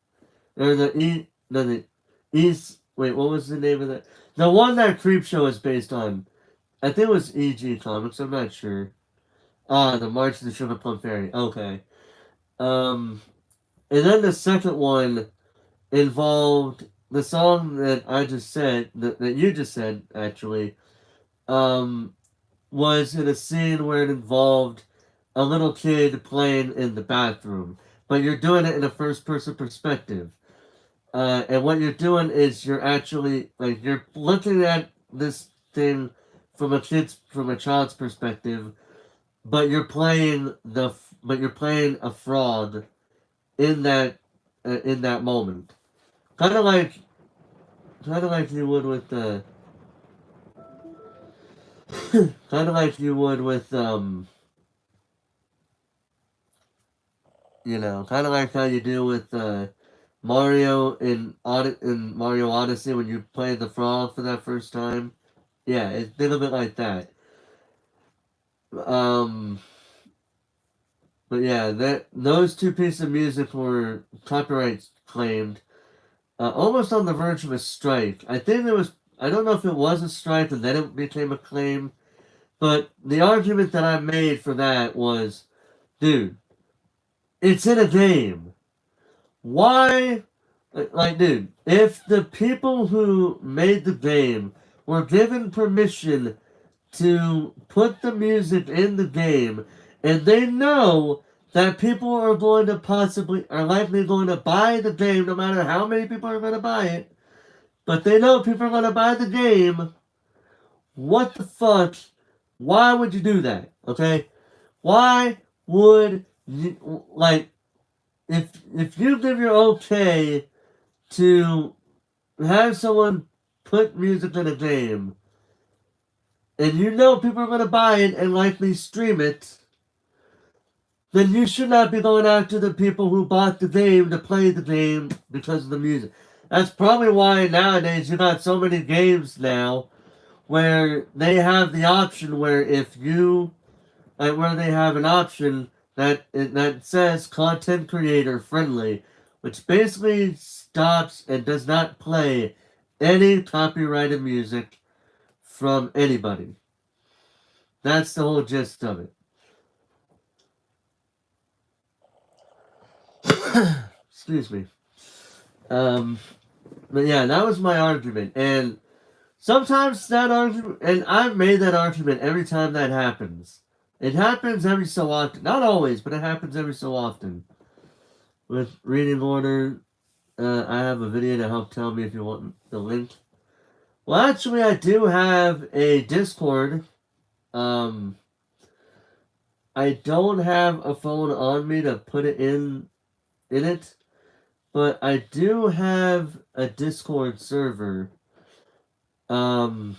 Or the East. Wait, what was the name of that? The one that Creepshow is based on. I think it was EG Comics. I'm not sure. Ah, the March of the Sugar Plum Fairy. Okay. Um, and then the second one involved the song that I just said, that you just said, actually, um, was in a scene where it involved a little kid playing in the bathroom. But you're doing it in a first person perspective. And what you're doing is you're actually like you're looking at this thing from a child's perspective, but you're playing a fraud in that moment, kind of like you would with kind of like you would with kind of like how you do with Mario in Mario Odyssey when you play the frog for that first time. Yeah, it's a little bit like that. Um, but yeah, those 2 pieces of music were copyright claimed, almost on the verge of a strike. I think it was. I don't know if it was a strike and then it became a claim, but the argument that I made for that was, dude, it's in a game. Why? Like, dude, if the people who made the game were given permission to put the music in the game, and they know that people are likely going to buy the game no matter how many people are going to buy it, but they know people are going to buy the game, what the fuck? Why would you do that? Okay? Why would you, like, if you give your okay to have someone put music in a game, and you know people are going to buy it and likely stream it, then you should not be going after the people who bought the game to play the game because of the music. That's probably why nowadays you got so many games now where they have the option where if you where they have an option that says content creator friendly, which basically stops and does not play any copyrighted music from anybody. That's the whole gist of it. Excuse me. Um, but yeah, that was my argument, and sometimes that argument, and I've made that argument every time that happens. It happens every so often, not always, but it happens every so often. With reading order, I have a video to help tell me if you want the link. Well, actually, I do have a Discord. Um, I don't have a phone on me to put it in it, but I do have a Discord server. Um,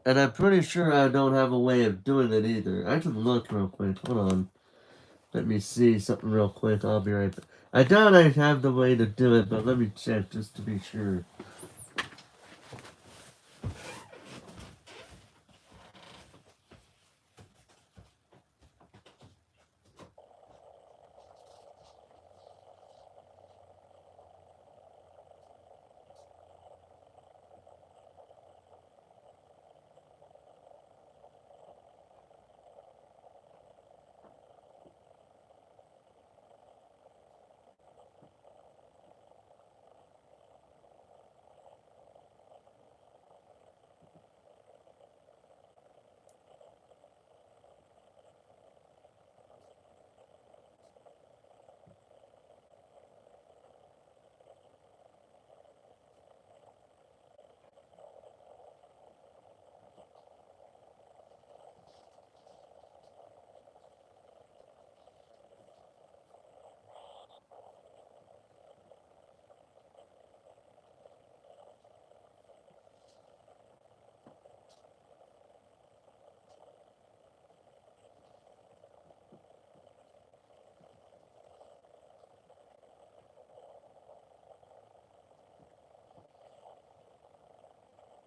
and I'm pretty sure I don't have a way of doing it either. I can look real quick. Hold on. Let me see something real quick. I'll be right back. I doubt I have the way to do it, but let me check just to be sure.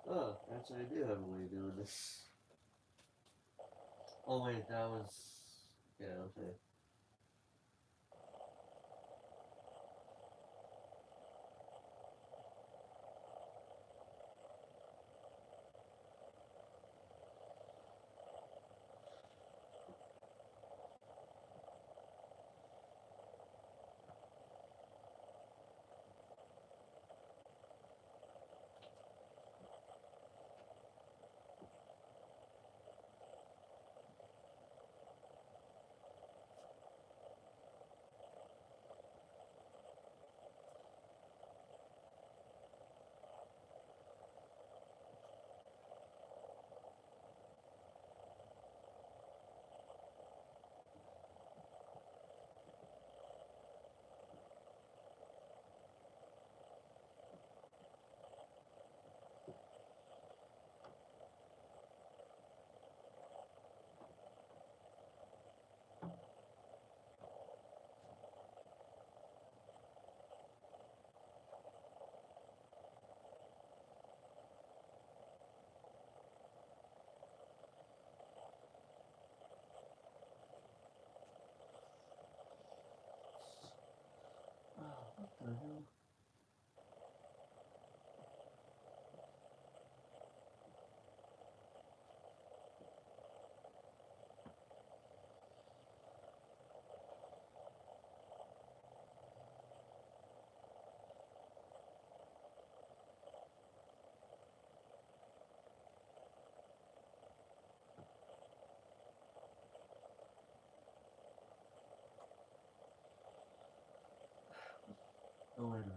Oh, actually, I do have a way of doing this. Oh, wait, that was. Yeah, okay. Oh, what the hell? Oh, wait a minute.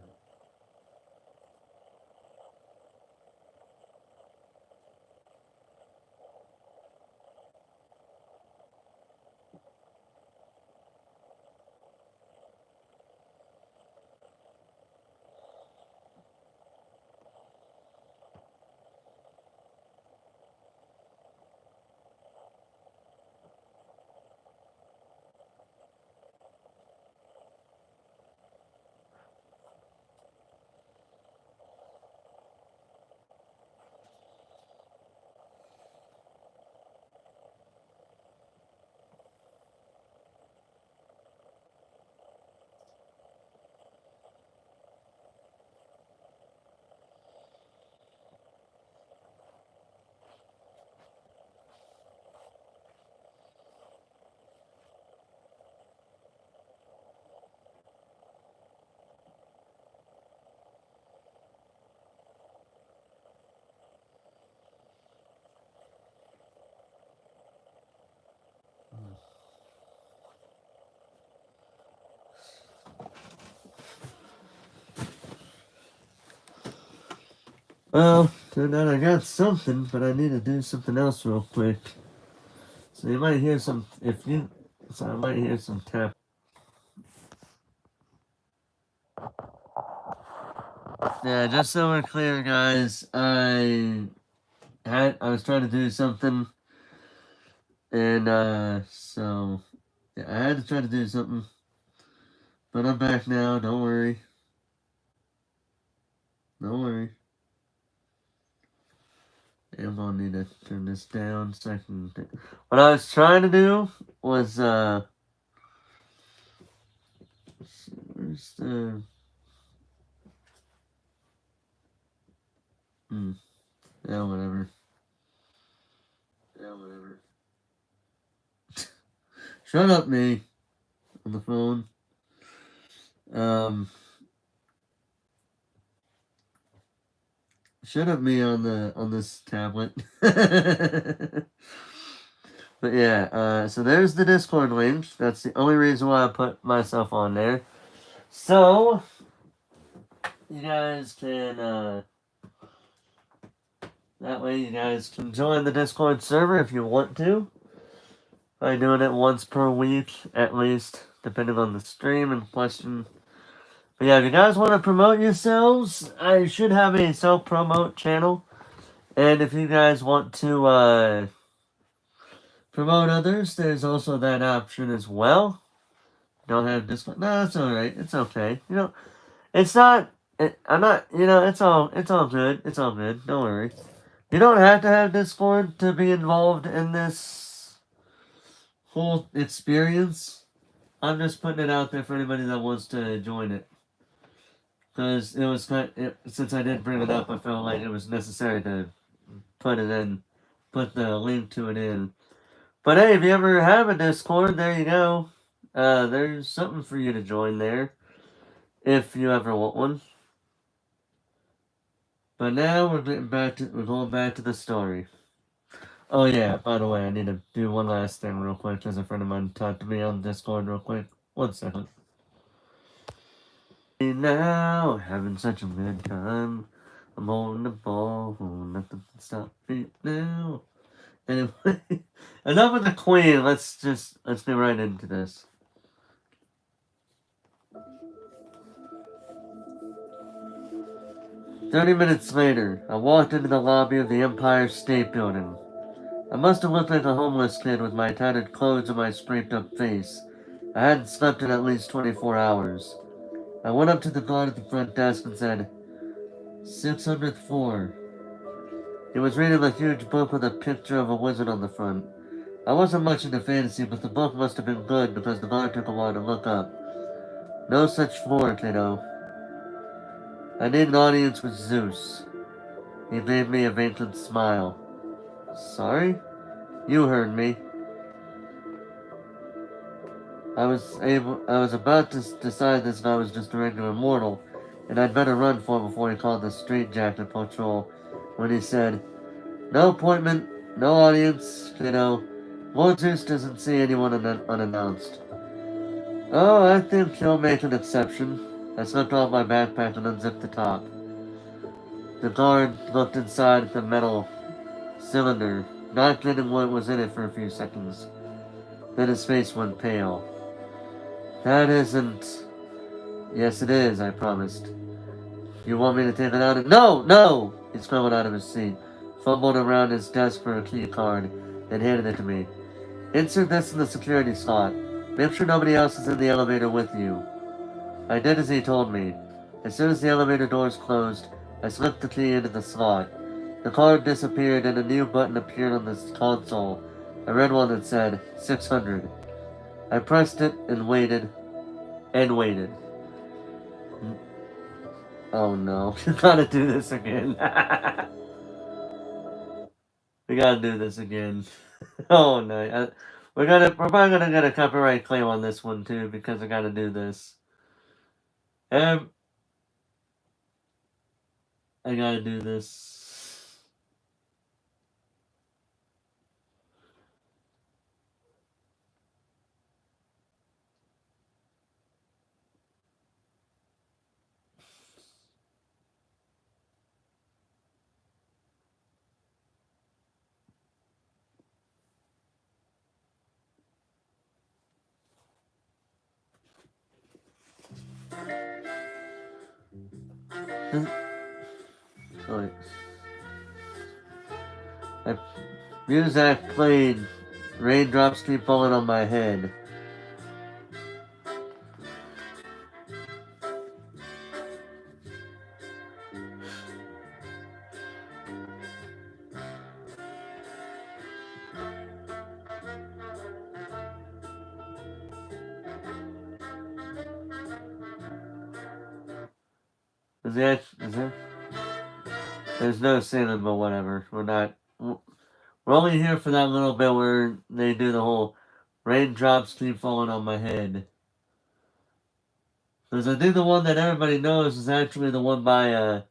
Well, turned out I got something, but I need to do something else real quick. So you might hear some, so I might hear some tap. Yeah, just so we're clear, guys, I was trying to do something, and, so, Yeah, I had to try to do something. But I'm back now, don't worry. Don't worry. I'm gonna need to turn this down so I can. What I was trying to do was, where's the. Yeah, whatever. Yeah, whatever. Shut up, me. On the phone. Um, Shut up, me on this tablet. But yeah, so there's the Discord link. That's the only reason why I put myself on there. So you guys can that way you guys can join the Discord server if you want to. By doing it once per week at least, depending on the stream in question. But yeah, if you guys want to promote yourselves, I should have a self-promote channel. And if you guys want to promote others, there's also that option as well. Don't have Discord. No, it's alright. It's okay. You know, it's not. I'm not. You know, it's all. It's all good. It's all good. Don't worry. You don't have to have Discord to be involved in this whole experience. I'm just putting it out there for anybody that wants to join it. Because it was since I did bring it up, I felt like it was necessary to put it in, put the link to it in. But hey, if you ever have a Discord, there you go. There's something for you to join there, if you ever want one. But now we're going back to the story. Oh yeah, by the way, I need to do one last thing real quick because a friend of mine talked to me on Discord real quick. 1 second. Now, having such a good time. I'm on the ball, nothing can stop me now. Anyway, enough with the Queen. Let's get right into this. "30 minutes later, I walked into the lobby of the Empire State Building. I must have looked like a homeless kid with my tattered clothes and my scraped up face. I hadn't slept in at least 24 hours. I went up to the guard at the front desk and said, 600th floor. He was reading a huge book with a picture of a wizard on the front. I wasn't much into fantasy, but the book must have been good because the guard took a while to look up. No such floor, kiddo. I need an audience with Zeus. He gave me a vacant smile. Sorry? You heard me. I was about to decide this guy was just a regular mortal, and I'd better run for him before he called the straitjacket patrol, when he said, no appointment, no audience, kiddo. Lord Zeus doesn't see anyone unannounced. Oh, I think he'll make an exception. I slipped off my backpack and unzipped the top. The guard looked inside the metal cylinder, not getting what was in it for a few seconds. Then his face went pale. That isn't... Yes, it is, I promised. You want me to take it out of... No! No! He scrambled out of his seat, fumbled around his desk for a key card, and handed it to me. Insert this in the security slot. Make sure nobody else is in the elevator with you. I did as he told me. As soon as the elevator doors closed, I slipped the key into the slot. The card disappeared and a new button appeared on the console. A red one that said 600. I pressed it and waited. And waited. Oh no, we gotta do this again. We gotta do this again. Oh no, we're probably gonna get a copyright claim on this one too because I gotta do this. I gotta do this. Oh, wait. Music played. Raindrops keep falling on my head. Is that? Is there? There's no ceiling, but whatever. We're not. We're only here for that little bit where they do the whole raindrops keep falling on my head. Because I think the one that everybody knows is actually the one by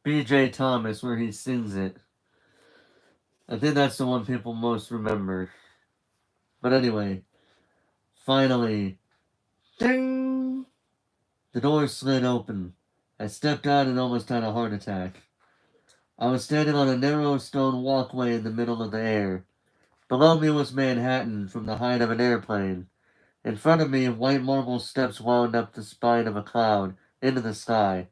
B.J. Thomas where he sings it. I think that's the one people most remember. But anyway, finally, ding! The door slid open. I stepped out and almost had a heart attack. I was standing on a narrow stone walkway in the middle of the air. Below me was Manhattan from the height of an airplane. In front of me, white marble steps wound up the spine of a cloud into the sky.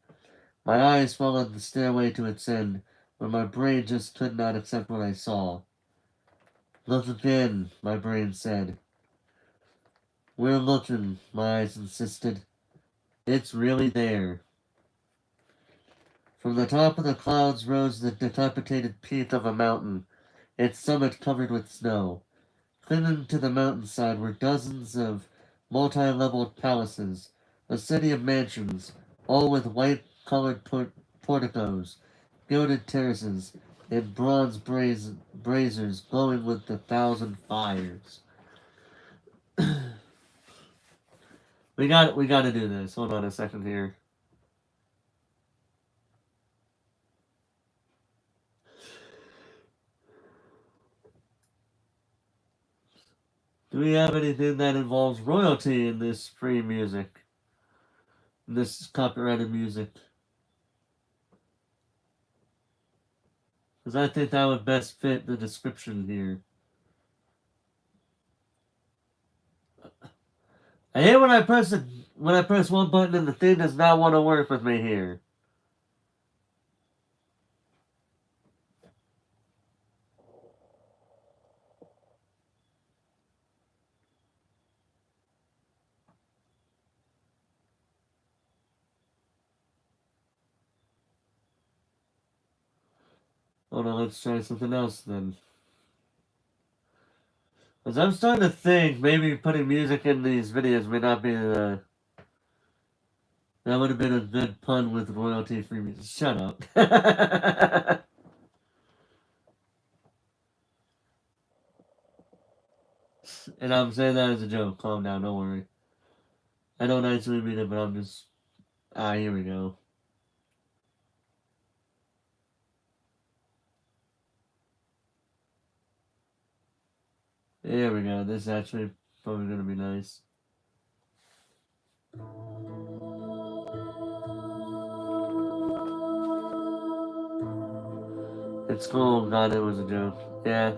My eyes followed the stairway to its end, but my brain just could not accept what I saw. Look again, my brain said. We're looking, my eyes insisted. It's really there. From the top of the clouds rose the decapitated peak of a mountain, its summit covered with snow. Clinging to the mountainside were dozens of multi-leveled palaces, a city of mansions, all with white-colored porticos, gilded terraces, and bronze braziers glowing with 1,000 fires. we got to do this. Hold on a second here. Do we have anything that involves royalty in this free music? In this copyrighted music? Because I think that would best fit the description here. I hate when I press one button and the thing does not want to work with me here. Hold on, let's try something else then. Because I'm starting to think maybe putting music in these videos may not be the... That would have been a good pun with royalty-free music. Shut up. And I'm saying that as a joke. Calm down, don't worry. I don't actually mean it, but I'm just... here we go. There we go. This is actually probably going to be nice. It's cool. God, it was a joke. Yeah.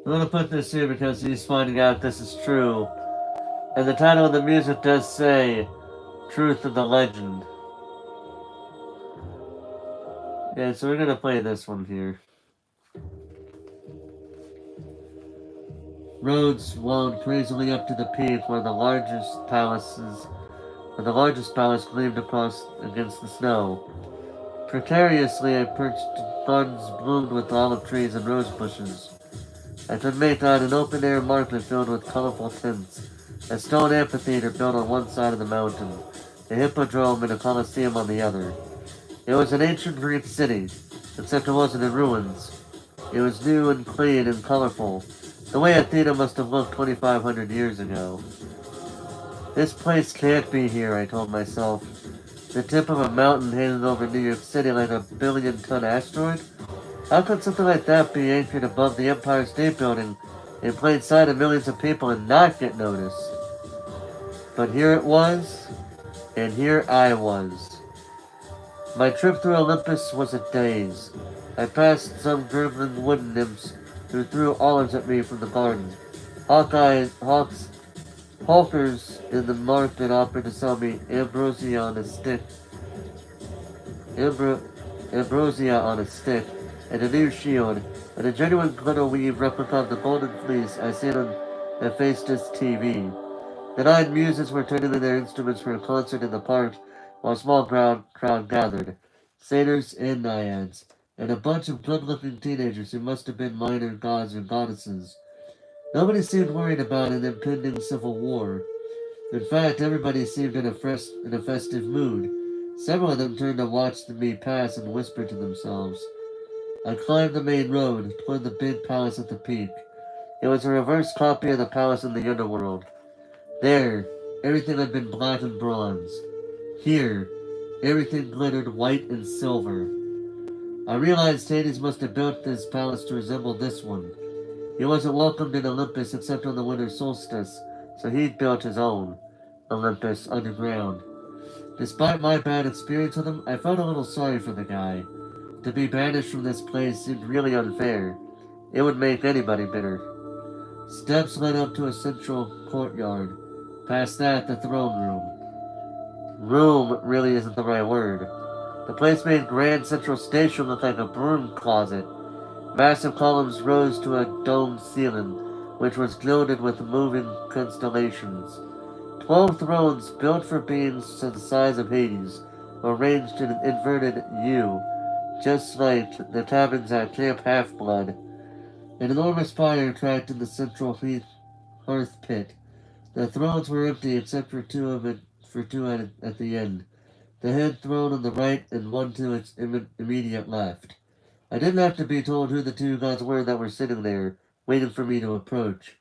I'm gonna put this here because he's finding out this is true. And the title of the music does say, Truth of the Legend. Yeah, so we're gonna play this one here. Roads wound crazily up to the peak where the largest palace gleamed across against the snow. Precariously I perched in gardens bloomed with olive trees and rose bushes. I could make out an open-air market filled with colorful tints, a stone amphitheater built on one side of the mountain, a hippodrome and a coliseum on the other. It was an ancient Greek city, except it wasn't in ruins. It was new and clean and colorful, the way Athena must have looked 2,500 years ago. This place can't be here, I told myself. The tip of a mountain hanging over New York City like a billion-ton asteroid? How could something like that be anchored above the Empire State Building in plain sight of millions of people and not get noticed? But here it was, and here I was. My trip through Olympus was a daze. I passed some gurgling wooden nymphs who threw olives at me from the garden. Hawkers in the market offered to sell me ambrosia on a stick. and a new shield, and a genuine glitter weave replica of the golden fleece I seen on the Faceless TV. The 9 muses were turning in their instruments for a concert in the park, while a small crowd gathered. Satyrs and naiads, and a bunch of good-looking teenagers who must have been minor gods or goddesses. Nobody seemed worried about an impending civil war. In fact, everybody seemed in a festive mood. Several of them turned to watch me pass and whispered to themselves. I climbed the main road toward the big palace at the peak. It was a reverse copy of the palace in the underworld. There, everything had been black and bronze. Here, everything glittered white and silver. I realized Hades must have built this palace to resemble this one. He wasn't welcomed in Olympus except on the winter solstice, so he'd built his own Olympus underground. Despite my bad experience with him, I felt a little sorry for the guy. To be banished from this place seemed really unfair. It would make anybody bitter. Steps led up to a central courtyard. Past that, the throne room. Room really isn't the right word. The place made Grand Central Station look like a broom closet. Massive columns rose to a domed ceiling, which was gilded with moving constellations. 12 thrones built for beings the size of Hades were arranged in an inverted U, just like the taverns at Camp Half-Blood. An enormous fire cracked in the central hearth pit. The thrones were empty except for two at the end. The head throne on the right and one to its immediate left. I didn't have to be told who the 2 gods were that were sitting there, waiting for me to approach.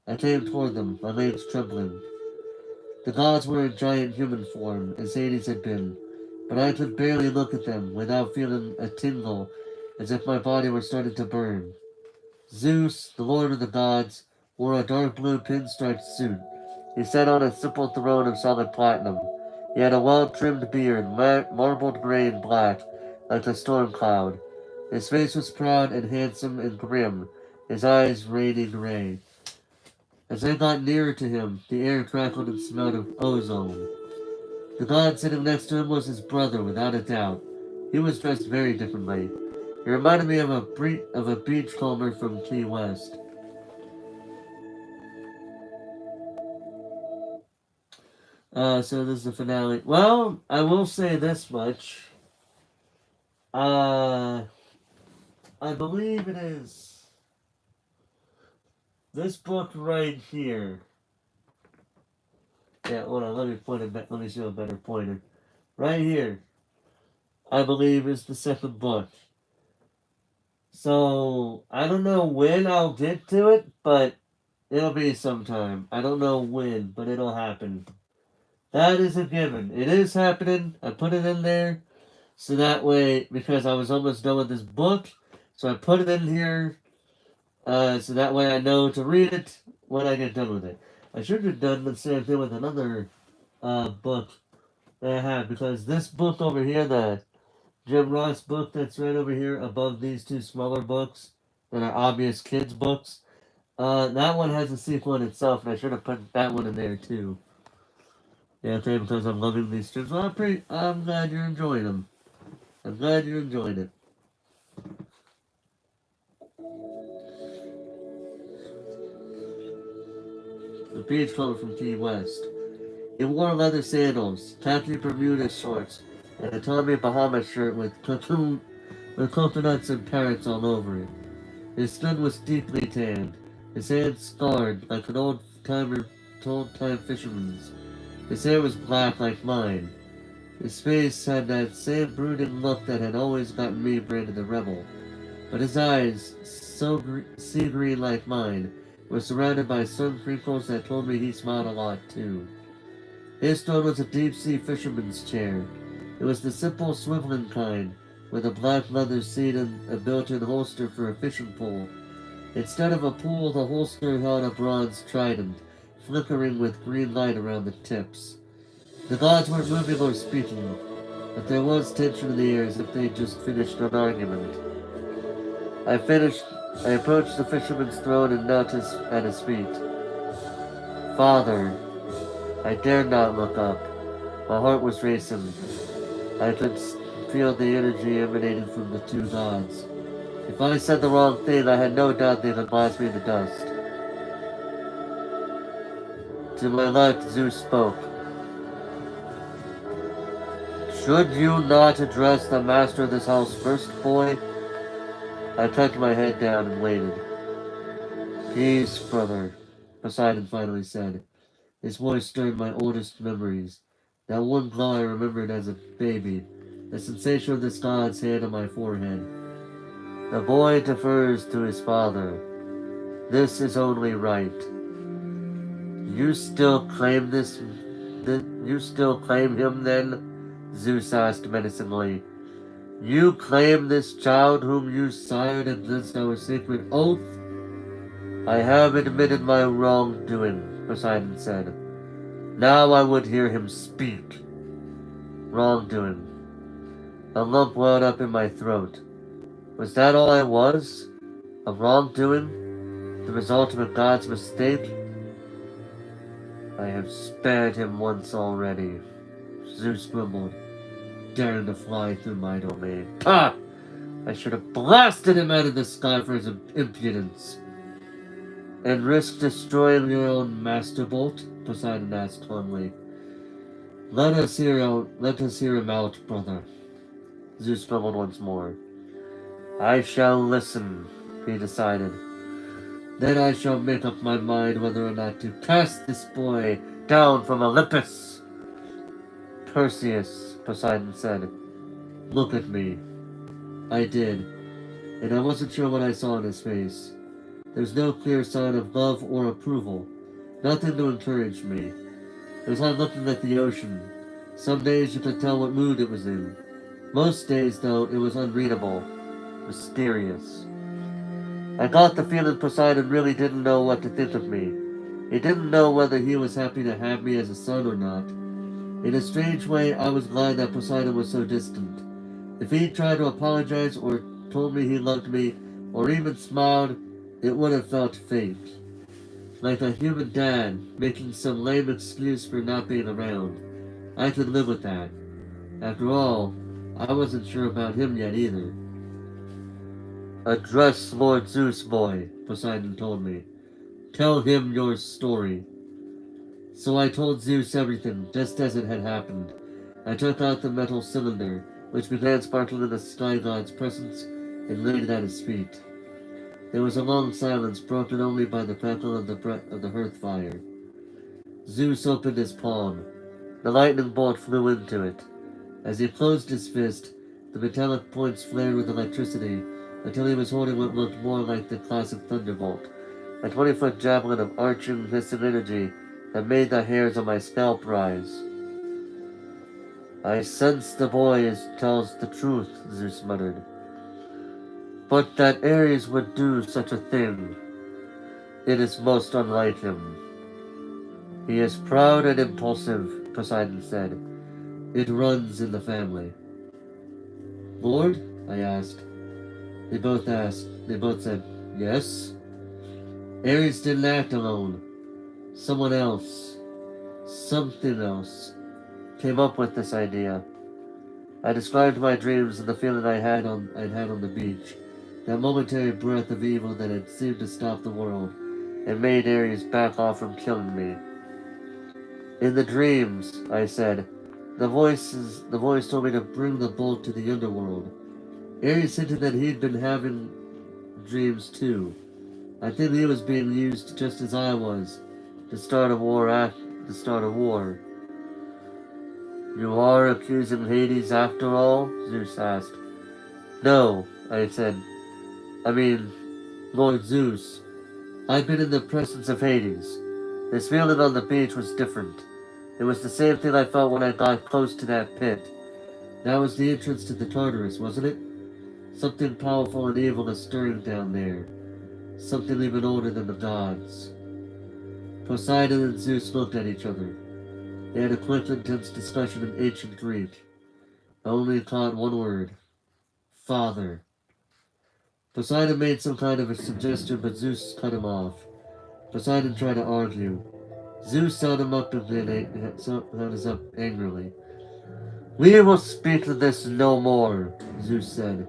I came toward them, my legs trembling. The gods were in giant human form, as Hades had been, but I could barely look at them without feeling a tingle, as if my body were starting to burn. Zeus, the lord of the gods, wore a dark blue pinstriped suit. He sat on a simple throne of solid platinum. He had a well-trimmed beard, marbled gray and black, like a storm cloud. His face was proud and handsome and grim, his eyes rainy gray. As I got nearer to him, the air crackled and smelled of ozone. The god sitting next to him was his brother, without a doubt. He was dressed very differently. He reminded me of a beachcomber from Key West. So this is the finale. Well, I will say this much. I believe it is this book right here. Yeah, hold on, let me point it back. Let me show a better pointer. Right here, I believe, is the second book. So, I don't know when I'll get to it, but it'll be sometime. I don't know when, but it'll happen. That is a given. It is happening. I put it in there. So that way, because I was almost done with this book, so I put it in here. So that way I know to read it when I get done with it. I should have done the same thing with another book that I have, because this book over here, the Jim Ross book that's right over here above these 2 smaller books that are obvious kids books, that one has a sequel in itself, and I should have put that one in there too. Yeah, okay, because I'm loving these strips. Well, I'm glad you're enjoying them. I'm glad you're enjoying it. The beach cover from Key West. He wore leather sandals, khaki Bermuda shorts, and a Tommy Bahama shirt with coconuts and parrots all over it. His skin was deeply tanned, his hands scarred like an old-time fisherman's. His hair was black like mine. His face had that same brooding look that had always gotten me branded the rebel. But his eyes, so sea green like mine, were surrounded by sun crinkles that told me he smiled a lot too. His throne was a deep-sea fisherman's chair. It was the simple swiveling kind, with a black leather seat and a built-in holster for a fishing pole. Instead of a pool, the holster held a bronze trident, flickering with green light around the tips. The gods weren't moving or speaking, but there was tension in the air as if they'd just finished an argument. I approached the fisherman's throne and knelt at his feet. Father, I dared not look up. My heart was racing. I could feel the energy emanating from the 2 gods. If I said the wrong thing, I had no doubt they would blast me to dust. To my left, Zeus spoke. Should you not address the master of this house first, boy? I tucked my head down and waited. Peace, brother, Poseidon finally said. His voice stirred my oldest memories. That one glow I remembered as a baby. The sensation of this god's hand on my forehead. The boy defers to his father. This is only right. You still claim this? You still claim him then? Zeus asked menacingly. You claim this child whom you sired against our sacred oath? I have admitted my wrongdoing, Poseidon said. Now I would hear him speak. Wrongdoing. A lump welled up in my throat. Was that all I was? A wrongdoing? The result of a god's mistake? I have spared him once already, Zeus grumbled, daring to fly through my domain. Pah! I should have blasted him out of the sky for his impudence. And risk destroying your own master bolt? Poseidon asked calmly. Let us hear him out, brother. Zeus grumbled once more. I shall listen, he decided. Then I shall make up my mind whether or not to cast this boy down from Olympus. Perseus, Poseidon said, look at me. I did, and I wasn't sure what I saw in his face. There was no clear sign of love or approval, nothing to encourage me. It was like looking at the ocean. Some days you could tell what mood it was in. Most days, though, it was unreadable, mysterious. I got the feeling Poseidon really didn't know what to think of me. He didn't know whether he was happy to have me as a son or not. In a strange way, I was glad that Poseidon was so distant. If he tried to apologize or told me he loved me, or even smiled, it would have felt fake. Like a human dad making some lame excuse for not being around. I could live with that. After all, I wasn't sure about him yet either. Address Lord Zeus, boy, Poseidon told me. Tell him your story. So I told Zeus everything, just as it had happened. I took out the metal cylinder, which began sparkling in the sky god's presence, and laid it at his feet. There was a long silence, broken only by the crackle of the hearth fire. Zeus opened his palm. The lightning bolt flew into it. As he closed his fist, the metallic points flared with electricity until he was holding what looked more like the classic thunderbolt, a 20-foot javelin of arching, hissing energy that made the hairs on my scalp rise. I sense the boy tells the truth, Zeus muttered. But that Ares would do such a thing, it is most unlike him. He is proud and impulsive, Poseidon said. It runs in the family. Lord? I asked. They both said, yes. Ares didn't act alone. Someone else, something else, came up with this idea. I described my dreams and the feeling I'd had on the beach, that momentary breath of evil that had seemed to stop the world and made Ares back off from killing me. In the dreams, I said, the voice told me to bring the bolt to the underworld. Ares hinted that he'd been having dreams too. I think he was being used just as I was, to start a war. You are accusing Hades after all? Zeus asked. No, I said. I mean, Lord Zeus. I've been in the presence of Hades. This feeling on the beach was different. It was the same thing I felt when I got close to that pit. That was the entrance to the Tartarus, wasn't it? Something powerful and evil is stirring down there. Something even older than the gods. Poseidon and Zeus looked at each other. They had a quick, intense discussion in ancient Greek. I only caught one word. Father. Poseidon made some kind of a suggestion, but Zeus cut him off. Poseidon tried to argue. Zeus held him up angrily. We will speak of this no more, Zeus said.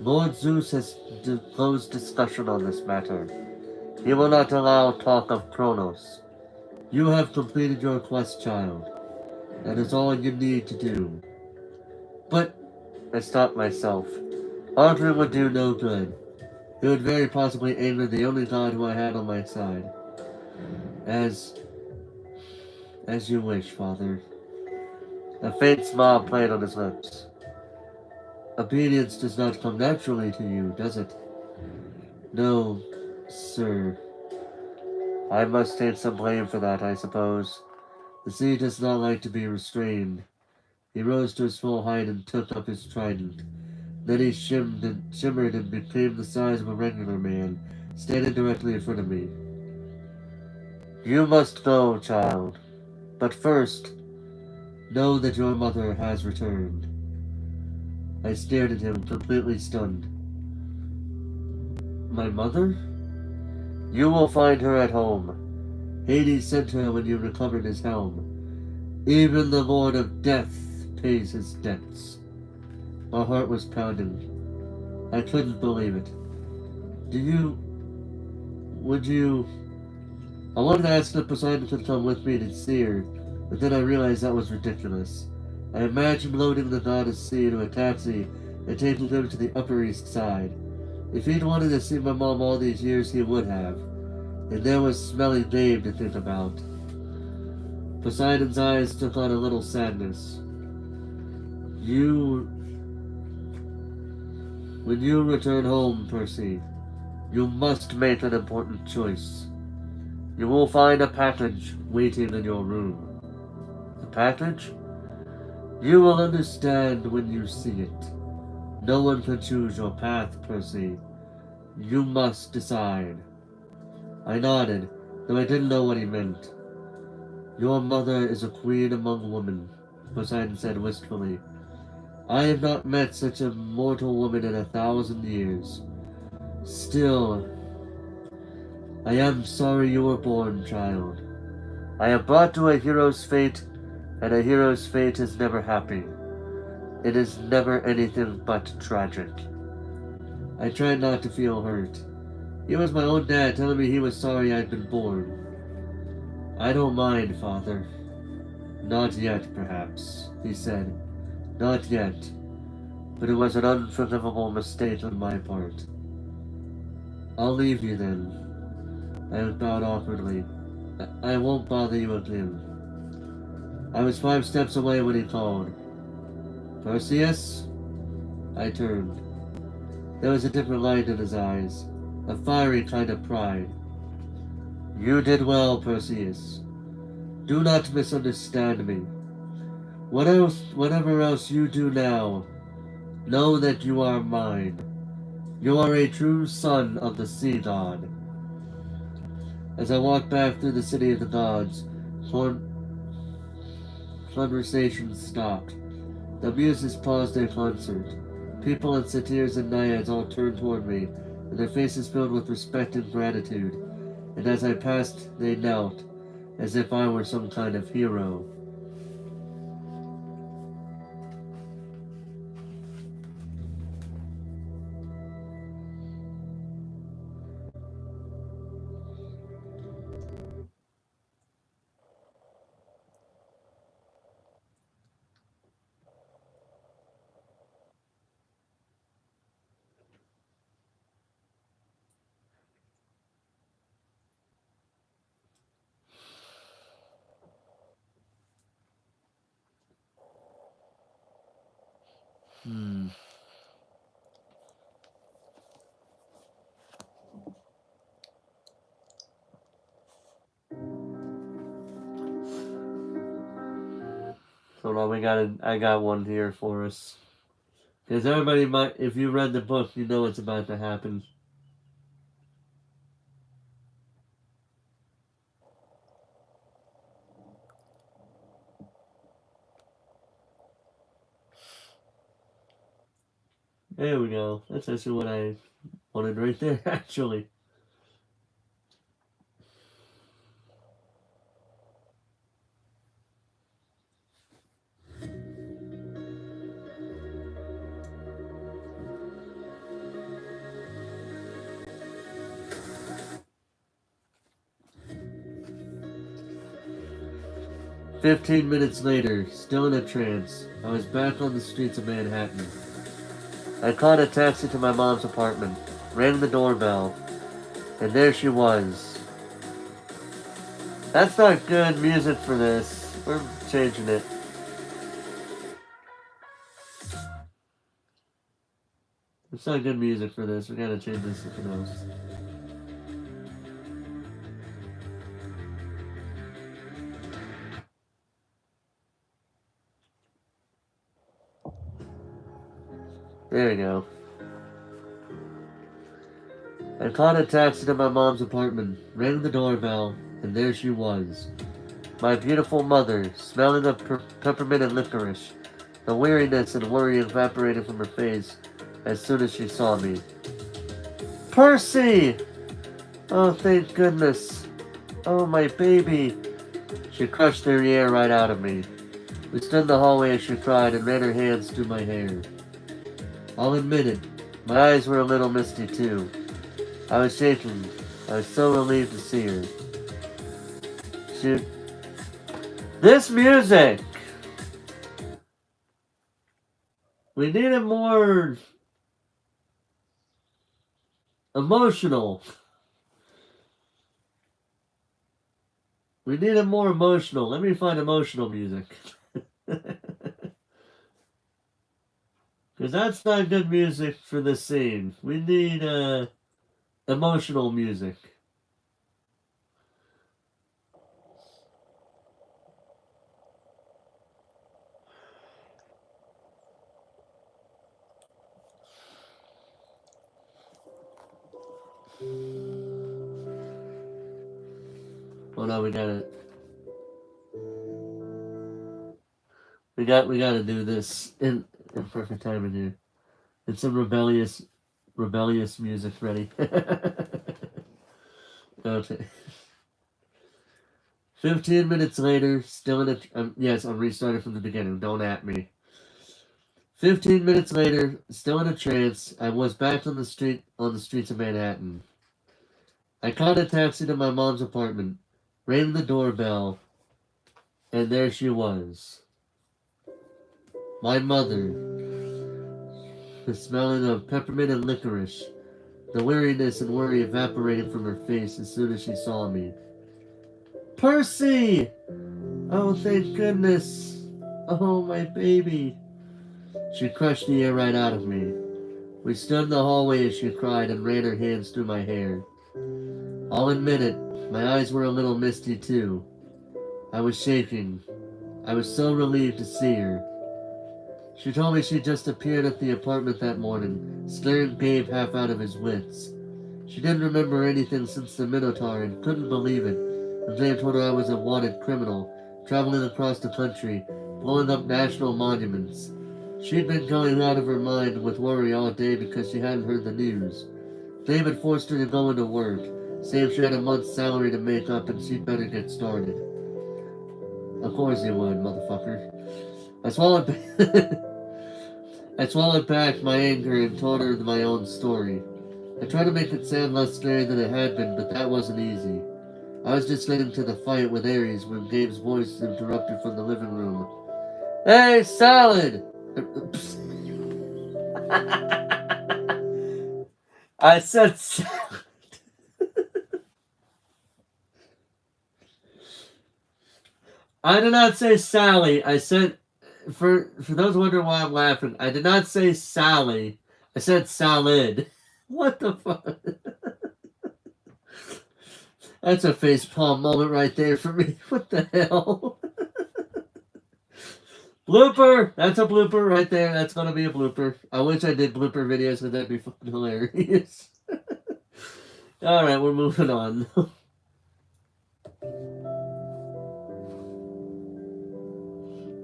Lord Zeus has closed discussion on this matter. He will not allow talk of Kronos. You have completed your quest, child. That is all you need to do. But I stopped myself. Arguing would do no good. It would very possibly anger the only god who I had on my side. As you wish, Father. A faint smile played on his lips. Obedience does not come naturally to you, does it? No, sir. I must take some blame for that, I suppose. The sea does not like to be restrained. He rose to his full height and took up his trident. Then he shimmered and became the size of a regular man, standing directly in front of me. You must go, child. But first, know that your mother has returned. I stared at him, completely stunned. My mother? You will find her at home. Hades sent her when you recovered his helm. Even the Lord of Death pays his debts. My heart was pounding. I couldn't believe it. Would you... I wanted to ask if Poseidon could come with me to see her, but then I realized that was ridiculous. I imagined loading the goddess sea into a taxi and taking him to the Upper East Side. If he'd wanted to see my mom all these years, he would have. And there was Smelly Babe to think about. Poseidon's eyes took on a little sadness. When you return home, Percy, you must make an important choice. You will find a package waiting in your room. A package? You will understand when you see it. No one can choose your path, Percy. You must decide. I nodded, though I didn't know what he meant. Your mother is a queen among women, Poseidon said wistfully. I have not met such a mortal woman in 1,000 years. Still, I am sorry you were born, child. I have brought you a hero's fate, and a hero's fate is never happy. It is never anything but tragic. I tried not to feel hurt. He was my own dad telling me he was sorry I'd been born. I don't mind, Father. Not yet, perhaps, he said. Not yet. But it was an unforgivable mistake on my part. I'll leave you then. I bowed awkwardly. I won't bother you again. I was 5 steps away when he called. Perseus? I turned. There was a different light in his eyes, a fiery kind of pride. You did well, Perseus. Do not misunderstand me. Whatever else you do now, know that you are mine. You are a true son of the sea god. As I walked back through the city of the gods, conversations stopped. The muses paused their concert. People and satyrs and naiads all turned toward me, and their faces filled with respect and gratitude. And as I passed, they knelt, as if I were some kind of hero. So now I got one here for us. Because everybody might, if you read the book, you know what's about to happen. There we go. That's actually what I wanted right there, actually. 15 minutes later, still in a trance, I was back on the streets of Manhattan. I caught a taxi to my mom's apartment, rang the doorbell, and there she was. That's not good music for this. We're changing it. It's not good music for this. We gotta change this to something else. There we go. I caught a taxi to my mom's apartment, rang the doorbell, and there she was. My beautiful mother, smelling of peppermint and licorice. The weariness and worry evaporated from her face as soon as she saw me. Percy! Oh, thank goodness. Oh, my baby. She crushed the air right out of me. We stood in the hallway as she cried and ran her hands through my hair. I'll admit it, my eyes were a little misty too. I was shaking. I was so relieved to see her. This music! We need it more emotional. We need it more emotional. Let me find emotional music. Because that's not good music for this scene. We need emotional music. Oh no, we gotta do this in perfect timing here. It's some rebellious music ready. Okay. 15 minutes later, still in a yes, I'm restarting from the beginning. Don't at me. 15 minutes later, still in a trance, I was back on the streets of Manhattan. I caught a taxi to my mom's apartment, rang the doorbell, and there she was. My mother, the smelling of peppermint and licorice, the weariness and worry evaporating from her face as soon as she saw me. Percy! Oh, thank goodness. Oh, my baby. She crushed the air right out of me. We stood in the hallway as she cried and ran her hands through my hair. I'll admit it, my eyes were a little misty too. I was shaking. I was so relieved to see her. She told me she'd just appeared at the apartment that morning, scaring Gabe half out of his wits. She didn't remember anything since the Minotaur and couldn't believe it. And Gabe told her I was a wanted criminal, traveling across the country, blowing up national monuments. She'd been going out of her mind with worry all day because she hadn't heard the news. David forced her to go into work, saying she had a month's salary to make up and she'd better get started. Of course he would, motherfucker. I swallowed back my anger and told her my own story. I tried to make it sound less scary than it had been, but that wasn't easy. I was just getting to the fight with Ares when Gabe's voice interrupted from the living room. Hey, salad! I said salad. I did not say Sally. I said, for those wondering why I'm laughing, I did not say Sally. I said salad. What the fuck? That's a facepalm moment right there for me. What the hell? Blooper! That's a blooper right there. That's gonna be a blooper. I wish I did blooper videos because that'd be fucking hilarious. Alright, we're moving on.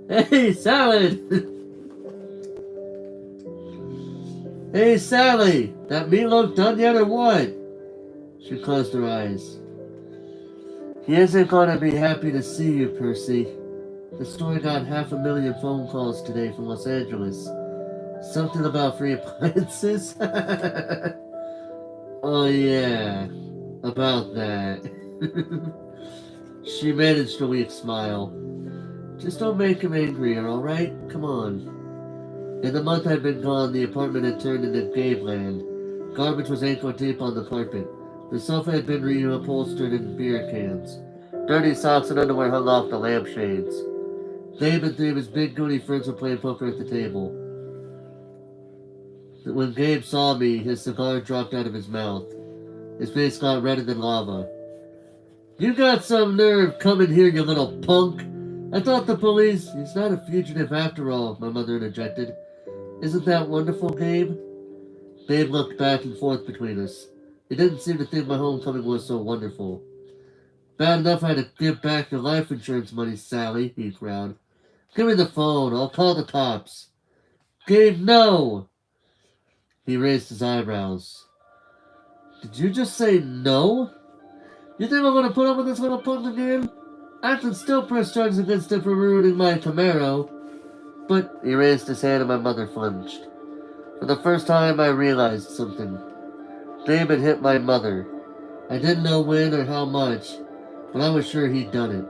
Hey, salad! Hey, Sally! That meatloaf done yet or what? She closed her eyes. He isn't gonna be happy to see you, Percy. The store got 500,000 phone calls today from Los Angeles. Something about free appliances? Oh yeah, about that. She managed a weak smile. Just don't make him angrier, alright? Come on. In the month I'd been gone, the apartment had turned into Gabe land. Garbage was ankle deep on the carpet. The sofa had been reupholstered in beer cans. Dirty socks and underwear hung off the lampshades. Gabe and three of his big goony friends were playing poker at the table. When Gabe saw me, his cigar dropped out of his mouth. His face got redder than lava. You got some nerve coming here, you little punk! I thought the police... He's not a fugitive after all, my mother interjected. Isn't that wonderful, Gabe? Gabe looked back and forth between us. He didn't seem to think my homecoming was so wonderful. Bad enough I had to give back your life insurance money, Sally, he growled. Give me the phone, I'll call the cops. Gabe, no! He raised his eyebrows. Did you just say no? You think I'm gonna put up with this little punk again? I can still press charges against him for ruining my Camaro. But he raised his hand and my mother flinched. For the first time I realized something. David hit my mother. I didn't know when or how much, but I was sure he'd done it.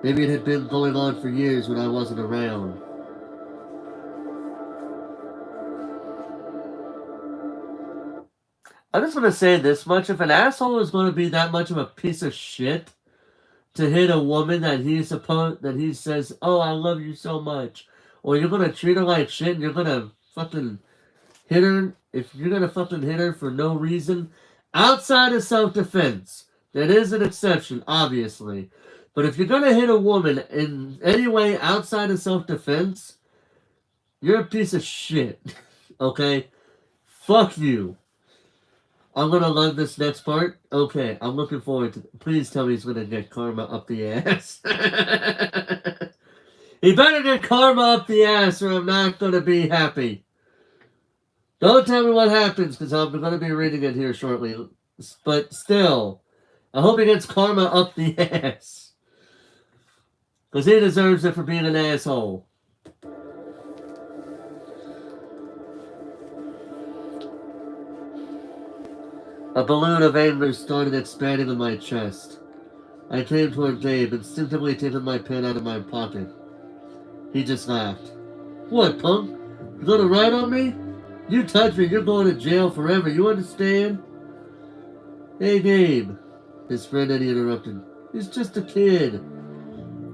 Maybe it had been going on for years when I wasn't around. I just want to say this much. If an asshole is going to be that much of a piece of shit to hit a woman that he says, oh, I love you so much, or you're going to treat her like shit and you're going to fucking hit her, if you're going to fucking hit her for no reason, outside of self-defense, that is an exception, obviously. But if you're going to hit a woman in any way outside of self-defense, you're a piece of shit. Okay? Fuck you. I'm gonna love this next part. Okay, I'm looking forward to it. Please tell me he's gonna get karma up the ass. He better get karma up the ass or I'm not gonna be happy. Don't tell me what happens because I'm gonna be reading it here shortly. But still, I hope he gets karma up the ass. Because he deserves it for being an asshole. A balloon of anger started expanding in my chest. I came toward Gabe, instinctively taking my pen out of my pocket. He just laughed. What, punk? You gonna write on me? You touch me, you're going to jail forever, you understand? Hey, Gabe. His friend Eddie interrupted. He's just a kid.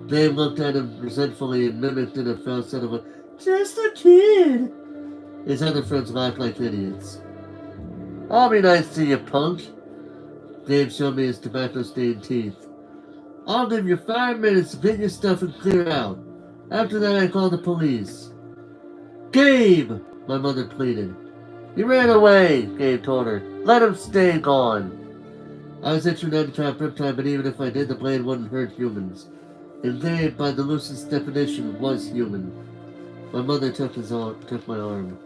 Gabe looked at him resentfully and mimicked in a falsetto voice. Just a kid. His other friends laughed like idiots. I'll be nice to you, punk. Gabe showed me his tobacco-stained teeth. I'll give you 5 minutes to get your stuff and clear out. After that, I call the police. Gabe! My mother pleaded. He ran away, Gabe told her. Let him stay gone. I was itching to untap Riptide, but even if I did, the blade wouldn't hurt humans. And Gabe, by the loosest definition, was human. My mother took my arm.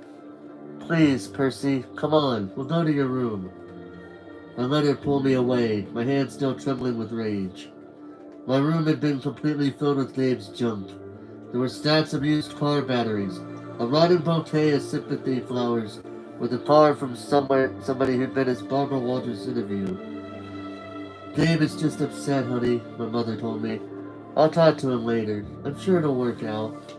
Please, Percy, come on, we'll go to your room. I let her pull me away, my hand still trembling with rage. My room had been completely filled with Gabe's junk. There were stacks of used car batteries, a rotten bouquet of sympathy flowers, with a card from somebody who'd been at Barbara Walters' interview. Gabe is just upset, honey, my mother told me. I'll talk to him later. I'm sure it'll work out.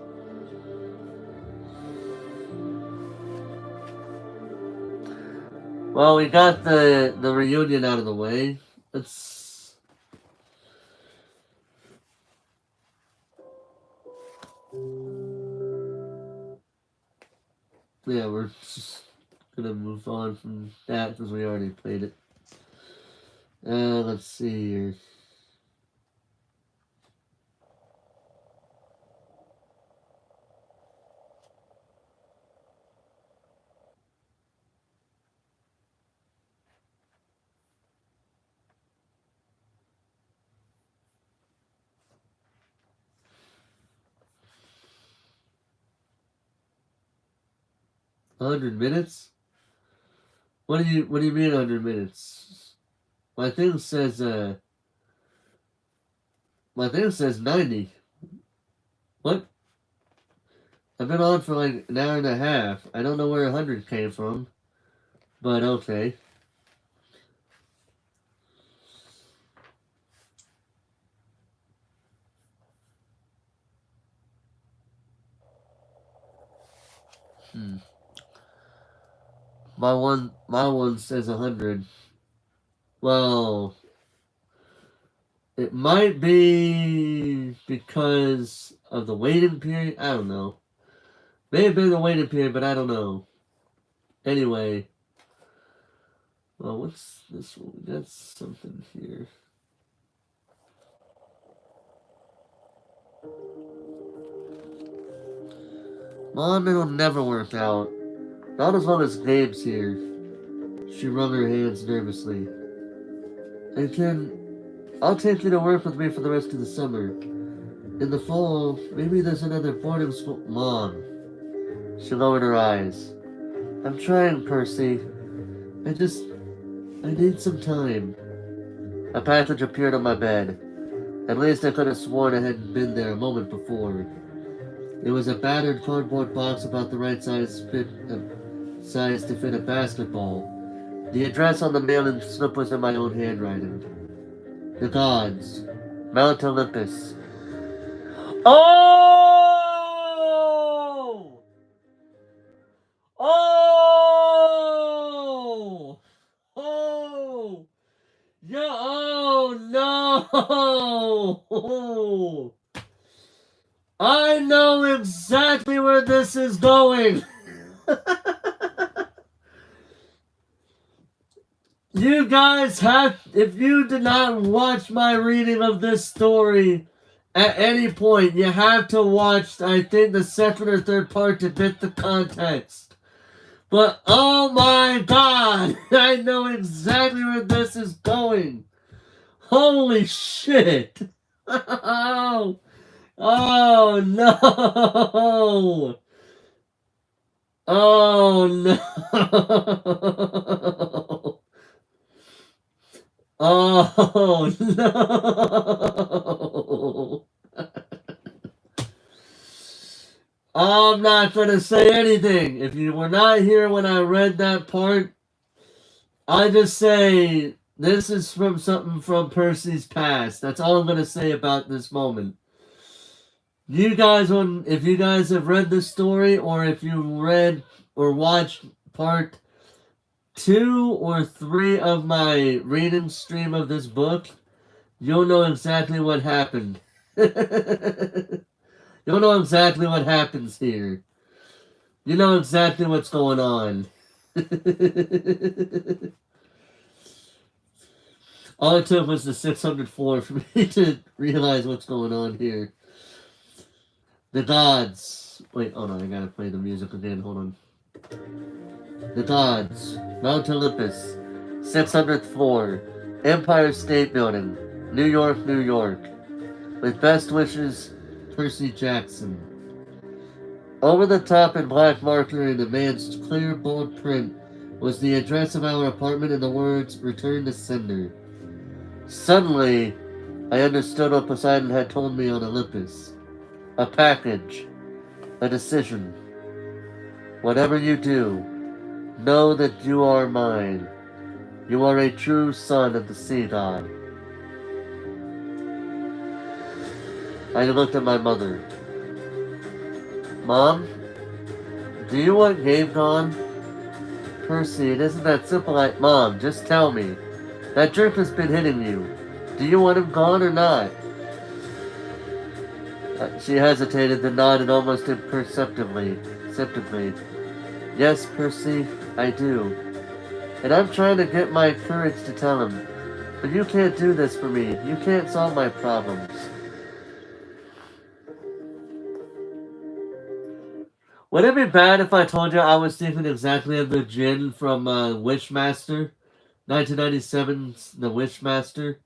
Well, we got the reunion out of the way. Yeah, we're just gonna move on from that because we already played it. Let's see here. $100 minutes? What do you mean 100 minutes? My thing says 90. What? I've been on for like an hour and a half. I don't know where 100 came from, but okay. My one says 100. Well, it might be because of the waiting period. I don't know. May have been the waiting period, but I don't know. Anyway, well, what's this one? We got something here. Mom, it'll never work out. Not as long as Gabe's here. She wrung her hands nervously. I'll take you to work with me for the rest of the summer. In the fall, maybe there's another boarding school. Mom. She lowered her eyes. I'm trying, Percy. I need some time. A package appeared on my bed. At least I could have sworn it hadn't been there a moment before. It was a battered cardboard box about the right size to fit a basketball. The address on the mailing slip was in my own handwriting. The gods. Mount Olympus. Oh! Oh! Oh! Yeah, oh no! I know exactly where this is going. You guys if you did not watch my reading of this story at any point, you have to watch, I think, the second or third part to get the context. But oh my god, I know exactly where this is going. Holy shit. Oh, oh no. Oh no. Oh no. I'm not going to say anything. If you were not here when I read that part, I just say this is from something from Percy's past. That's all I'm going to say about this moment. You guys, if you guys have read this story, or if you read or watched part 2 or 3 of my reading stream of this book, you'll know exactly what happened. You'll know exactly what happens here. You know exactly what's going on. All it took was the 604 for me to realize what's going on here. The gods. Wait, hold on, I gotta play the music again. Hold on. The gods. Mount Olympus. 600th floor. Empire State Building. New York, New York. With best wishes, Percy Jackson. Over the top in black marker in the man's clear, bold print was the address of our apartment and the words, "Return to sender." Suddenly, I understood what Poseidon had told me on Olympus. A package. A decision. Whatever you do, know that you are mine. You are a true son of the sea god. I looked at my mother. Mom, do you want Gabe gone? Percy, it isn't that simple. Mom, just tell me. That jerk has been hitting you. Do you want him gone or not? She hesitated, then nodded almost imperceptibly. Yes, Percy, I do. And I'm trying to get my courage to tell him. But you can't do this for me. You can't solve my problems. Would it be bad if I told you I was thinking exactly of the Djinn from Wishmaster? 1997's The Wishmaster?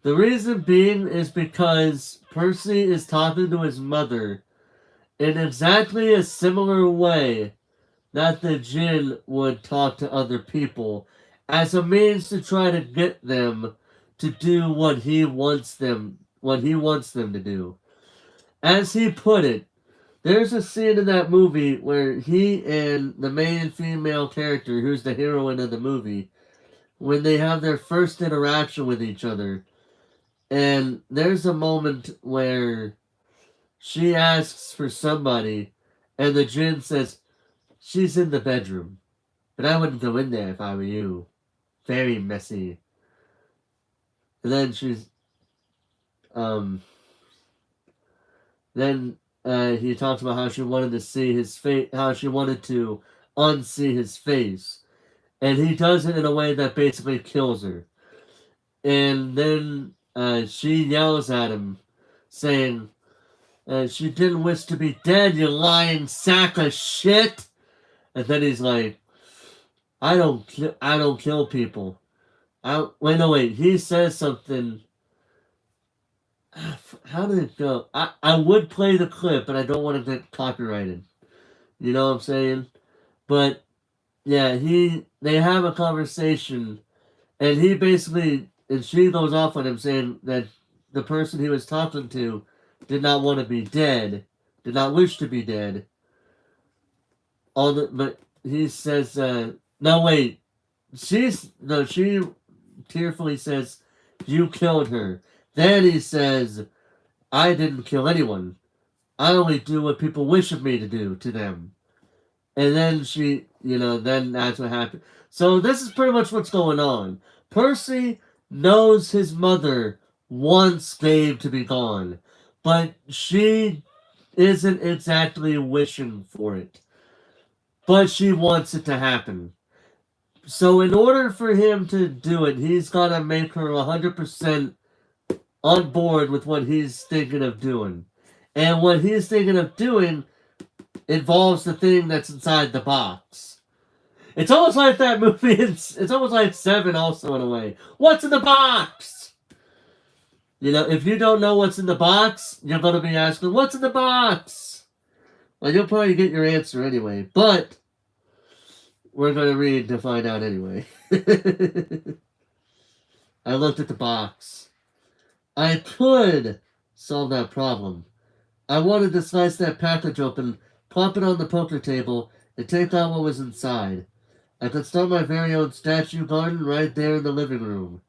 The reason being is because Percy is talking to his mother in exactly a similar way that the Djinn would talk to other people, as a means to try to get them to do what he wants them to do. As he put it, there's a scene in that movie where he and the main and female character, who's the heroine of the movie, when they have their first interaction with each other, and there's a moment where she asks for somebody, And the djinn says, she's in the bedroom. But I wouldn't go in there if I were you. Very messy. And then um, then he talks about how she wanted to see his face, how she wanted to unsee his face. And he does it in a way that basically kills her. And then she yells at him, saying, she didn't wish to be dead, you lying sack of shit. And then he's like, I don't kill people. Wait. He says something. How did it go? I would play the clip, but I don't want to get copyrighted. You know what I'm saying? But yeah, they have a conversation, and she goes off on him saying that the person he was talking to did not want to be dead, did not wish to be dead. But he says, no wait, she tearfully says, you killed her. Then he says, I didn't kill anyone. I only do what people wish of me to do to them. And then then that's what happened. So this is pretty much what's going on. Percy knows his mother wants Gabe to be gone, but she isn't exactly wishing for it. But she wants it to happen. So in order for him to do it, he's got to make her 100% on board with what he's thinking of doing. And what he's thinking of doing involves the thing that's inside the box. It's almost like that movie. It's almost like Seven also in a way. What's in the box? If you don't know what's in the box, you're going to be asking, what's in the box? Well, you'll probably get your answer anyway. But we're going to read to find out anyway. I looked at the box. I could solve that problem. I wanted to slice that package open, plop it on the poker table, and take out what was inside. I could start my very own statue garden right there in the living room.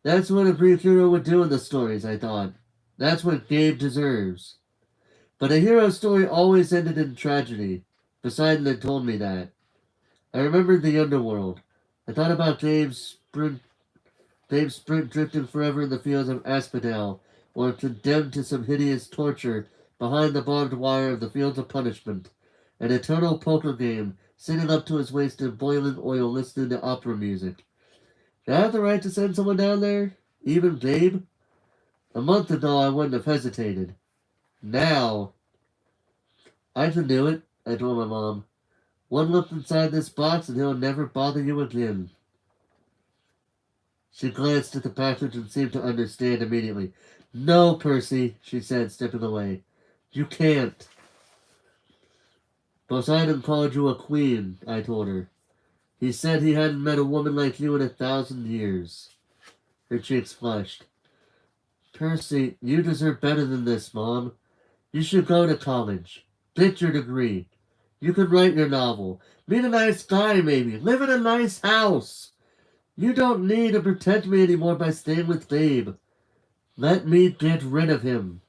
That's what a Greek hero would do in the stories, I thought. That's what Gabe deserves. But a hero story always ended in tragedy. Poseidon had told me that. I remembered the underworld. I thought about Dave's sprint drifting forever in the fields of Asphodel, or condemned to some hideous torture behind the barbed wire of the fields of punishment. An eternal poker game, sitting up to his waist in boiling oil listening to opera music. Did I have the right to send someone down there? Even Gabe? A month ago I wouldn't have hesitated. Now, I can do it, I told my mom. One look inside this box and he'll never bother you again. She glanced at the package and seemed to understand immediately. No, Percy, she said, stepping away. You can't. Poseidon called you a queen, I told her. He said he hadn't met a woman like you in 1,000 years. Her cheeks flushed. Percy, you deserve better than this, Mom. You should go to college. Get your degree. You could write your novel. Meet a nice guy, maybe. Live in a nice house. You don't need to protect me anymore by staying with Gabe. Let me get rid of him.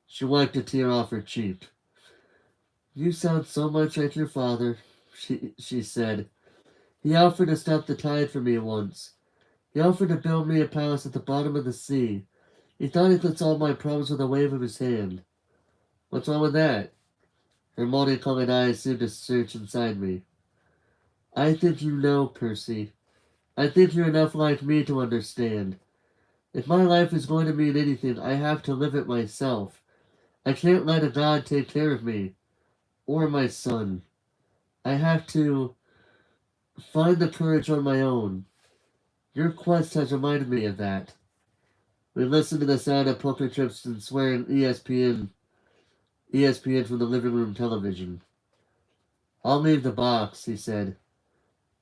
She wiped a tear off her cheek. You sound so much like your father, she said. He offered to stop the tide for me once. He offered to build me a palace at the bottom of the sea. He thought he could solve my problems with a wave of his hand. What's wrong with that? Her multicolored eyes seemed to search inside me. I think you know, Percy. I think you're enough like me to understand. If my life is going to mean anything, I have to live it myself. I can't let a god take care of me. Or my son. I have to find the courage on my own. Your quest has reminded me of that. We listened to the sound of poker chips and swearing ESPN from the living room television. I'll leave the box, he said.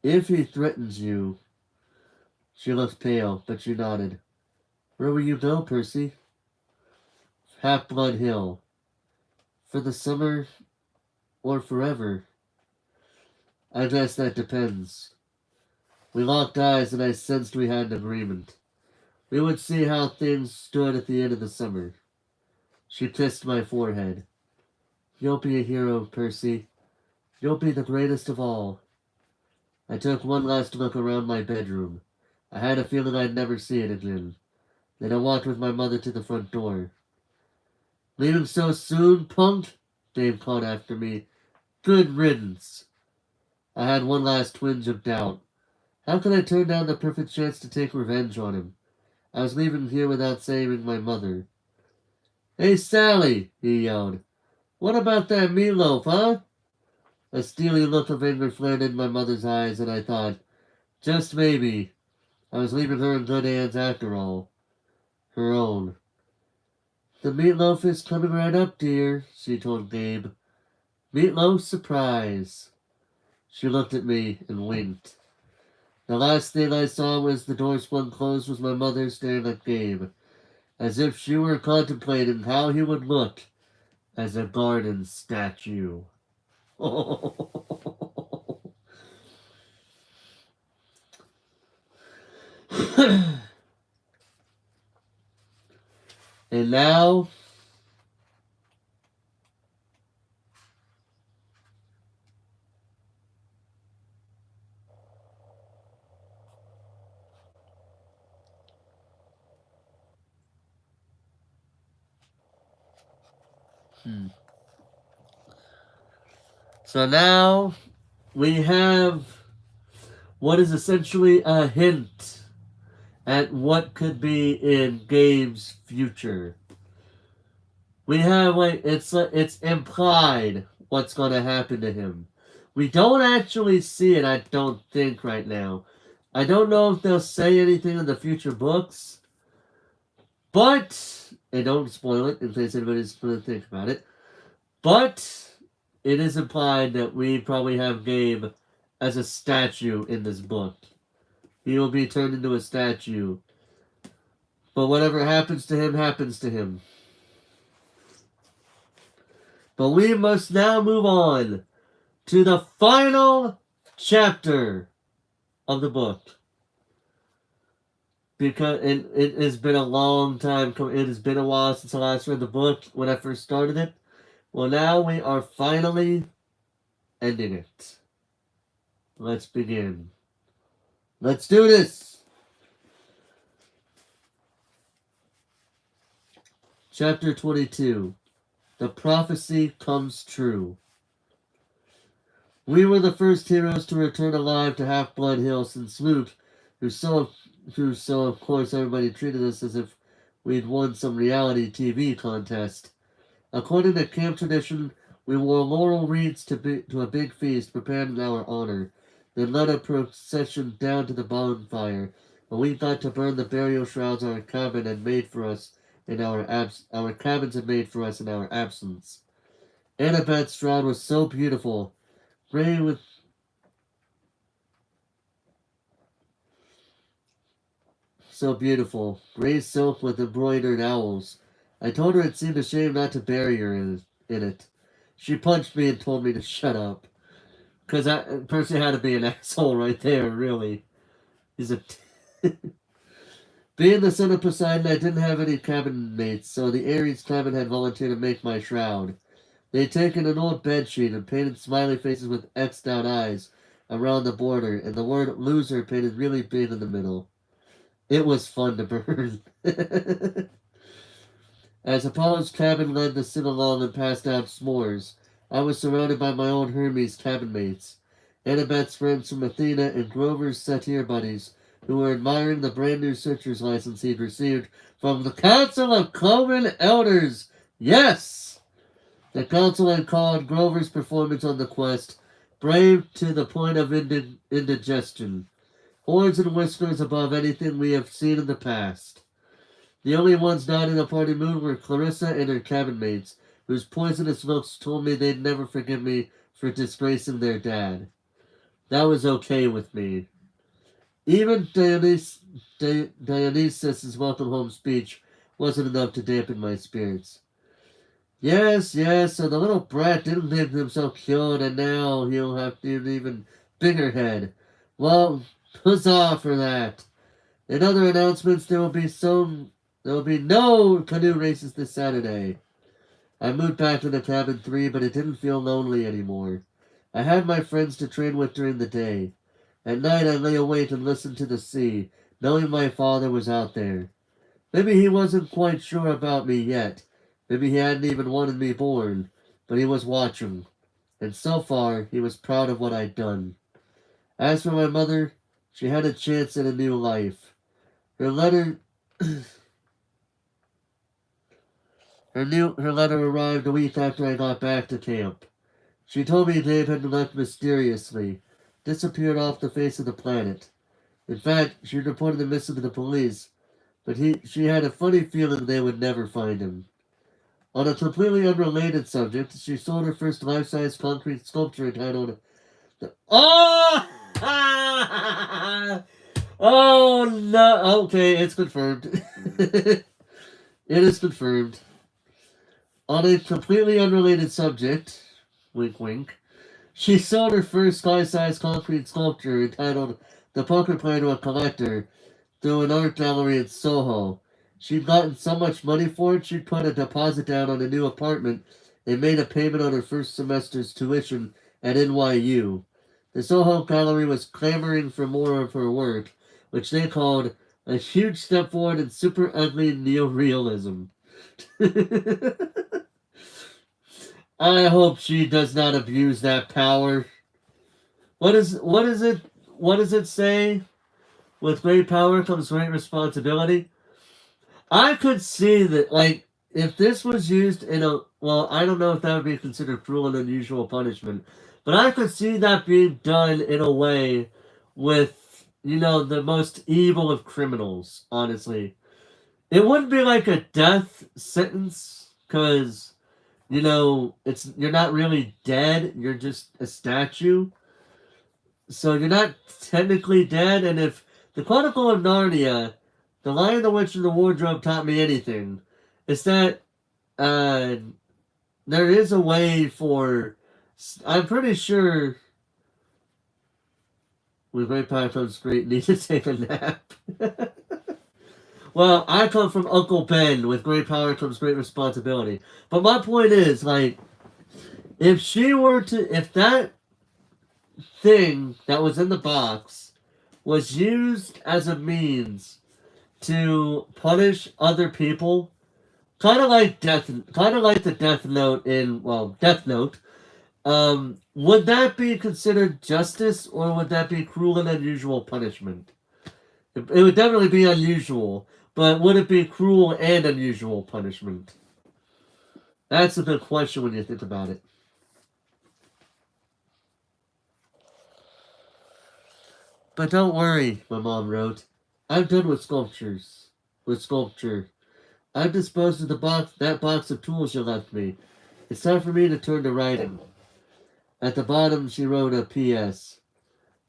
If he threatens you. She looked pale, but she nodded. Where will you go, Percy? Half-Blood Hill. For the summer or forever? I guess that depends. We locked eyes and I sensed we had an agreement. We would see how things stood at the end of the summer. She kissed my forehead. You'll be a hero, Percy. You'll be the greatest of all. I took one last look around my bedroom. I had a feeling I'd never see it again. Then I walked with my mother to the front door. Leaving so soon, punk? Dave called after me. Good riddance. I had one last twinge of doubt. How could I turn down the perfect chance to take revenge on him? I was leaving here without saving my mother. Hey, Sally, he yelled. What about that meatloaf, huh? A steely look of anger flared in my mother's eyes, and I thought, just maybe, I was leaving her in good hands after all. Her own. The meatloaf is coming right up, dear, she told Gabe. Meatloaf surprise. She looked at me and winked. The last thing I saw was the door swung closed with my mother staring at Gabe, as if she were contemplating how he would look as a garden statue. And now, so now we have what is essentially a hint at what could be in Gabe's future. We have it's implied what's going to happen to him. We don't actually see it, I don't think, right now. I don't know if they'll say anything in the future books, but and don't spoil it in case anybody's going to think about it. But it is implied that we probably have Gabe as a statue in this book. He will be turned into a statue. But whatever happens to him, happens to him. But we must now move on to the final chapter of the book. Because it has been a long time coming. It has been a while since I last read the book when I first started it. Well, now we are finally ending it. Let's begin. Let's do this! Chapter 22. The prophecy comes true. We were the first heroes to return alive to Half-Blood Hill since Luke, who so of course everybody treated us as if we'd won some reality TV contest. According to camp tradition, we wore laurel wreaths to a big feast prepared in our honor, then led a procession down to the bonfire, and we got to burn the burial shrouds our cabin had made for us in our cabins had made for us in our absence. Annabeth's shroud was so beautiful, gray with gray silk with embroidered owls. I told her it seemed a shame not to bury her in it. She punched me and told me to shut up. Because Percy had to be an asshole right there, really. He's a... Being the son of Poseidon, I didn't have any cabin mates, so the Ares cabin had volunteered to make my shroud. They'd taken an old bedsheet and painted smiley faces with X'd out eyes around the border, and the word loser painted really big in the middle. It was fun to burn. As Apollo's cabin led the sing-along and passed out s'mores, I was surrounded by my old Hermes cabin mates, Annabeth's friends from Athena, and Grover's satyr buddies, who were admiring the brand new searcher's license he'd received from the Council of Cloven Elders. Yes! The council had called Grover's performance on the quest brave to the point of indigestion, horns and whiskers above anything we have seen in the past. The only ones not in a party mood were Clarissa and her cabin mates, whose poisonous looks told me they'd never forgive me for disgracing their dad. That was okay with me. Even Dionysus' welcome home speech wasn't enough to dampen my spirits. Yes, so the little brat didn't think himself killed, and now he'll have to an even bigger head. Well, huzzah for that. In other announcements, there will be no canoe races this Saturday. I moved back to the cabin 3, but it didn't feel lonely anymore. I had my friends to train with during the day. At night, I lay awake and listened to the sea, knowing my father was out there. Maybe he wasn't quite sure about me yet. Maybe he hadn't even wanted me born, but he was watching. And so far, he was proud of what I'd done. As for my mother, she had a chance at a new life. Her letter her letter arrived a week after I got back to camp. She told me Dave had left mysteriously, disappeared off the face of the planet. In fact, she reported him missing to the police, but she had a funny feeling they would never find him. On a completely unrelated subject, she sold her first life-size concrete sculpture entitled Oh! Oh no! Okay, it's confirmed. It is confirmed. On a completely unrelated subject, wink wink, she sold her first life-size concrete sculpture entitled The Poker Player to a Collector through an art gallery in Soho. She'd gotten so much money for it, she'd put a deposit down on a new apartment and made a payment on her first semester's tuition at NYU. The Soho Gallery was clamoring for more of her work, which they called a huge step forward in super ugly neorealism. I hope she does not abuse that power. What is it? What does it say? With great power comes great responsibility. I could see that, like, if this was used in a, well, I don't know if that would be considered cruel and unusual punishment, but I could see that being done in a way with, the most evil of criminals, honestly. It wouldn't be like a death sentence, because, you're not really dead, you're just a statue. So you're not technically dead, and if the Chronicle of Narnia, The Lion, the Witch, and the Wardrobe taught me anything, it's that uh, there is a way for. I'm pretty sure. With great power comes great need to take a nap. Well, I come from Uncle Ben. With great power comes great responsibility. But my point is, like, if that thing that was in the box was used as a means to punish other people, kind of like the Death Note. Would that be considered justice, or would that be cruel and unusual punishment? It would definitely be unusual, but would it be cruel and unusual punishment? That's a good question when you think about it. But don't worry, my mom wrote. I'm done with sculptures. With sculpture. I've disposed of that box of tools you left me. It's time for me to turn to writing. At the bottom, she wrote a P.S.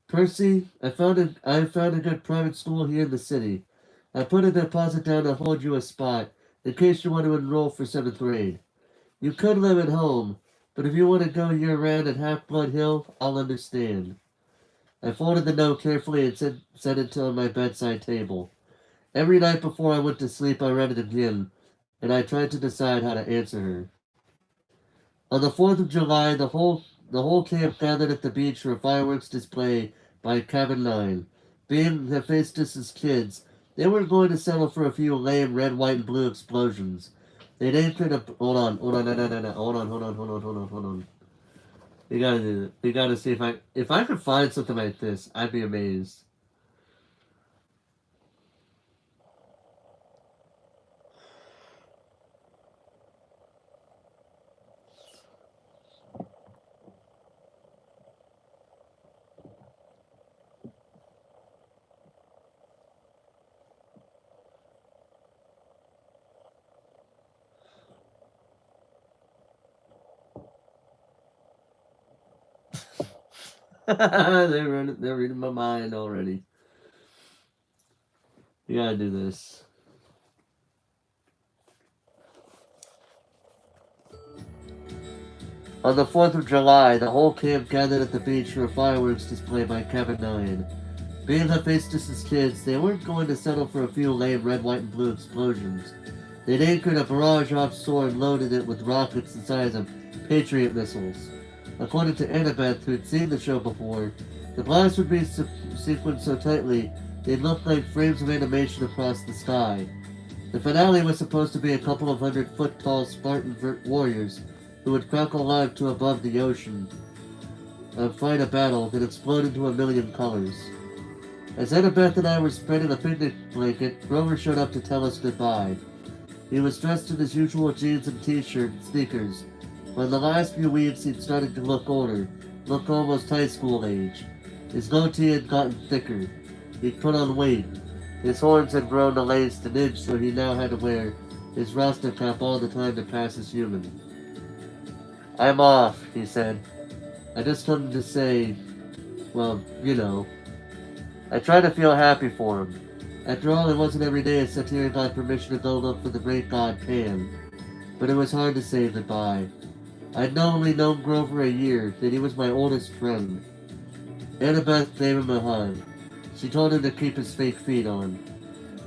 Percy, I found a good private school here in the city. I put a deposit down to hold you a spot in case you want to enroll for 7th grade. You could live at home, but if you want to go year-round at Half-Blood Hill, I'll understand. I folded the note carefully and set it on my bedside table. Every night before I went to sleep, I read it again, and I tried to decide how to answer her. On the 4th of July, the whole camp gathered at the beach for a fireworks display by Cabin 9. Being Hephaestus's kids, they weren't going to settle for a few lame red, white, and blue explosions. They named it a... Hold on, no. Hold on. We gotta see if I could find something like this, I'd be amazed. They're reading my mind already. You gotta do this. On the 4th of July, the whole camp gathered at the beach for a fireworks display by Cabin 9. Being Hephaestus's kids, they weren't going to settle for a few lame red, white, and blue explosions. They'd anchored a barrage offshore and loaded it with rockets the size of Patriot missiles. According to Annabeth, who had seen the show before, the blasts would be sequenced so tightly they'd look like frames of animation across the sky. The finale was supposed to be a couple of 100-foot-tall Spartan warriors who would crackle alive to above the ocean and fight a battle that explode into a million colors. As Annabeth and I were spreading a picnic blanket, Grover showed up to tell us goodbye. He was dressed in his usual jeans and t-shirt and sneakers, but in the last few weeks he'd started to look older, look almost high school age. His goatee had gotten thicker. He'd put on weight. His horns had grown a laced an inch, so he now had to wear his rasta cap all the time to pass as human. "I'm off," he said. "I just come to say, well, you know." I tried to feel happy for him. After all, it wasn't every day a satyr got permission to go look for the great god Pan. But it was hard to say goodbye. I'd only known Grover a year, yet he was my oldest friend. Annabeth gave him a hug. She told him to keep his fake feet on.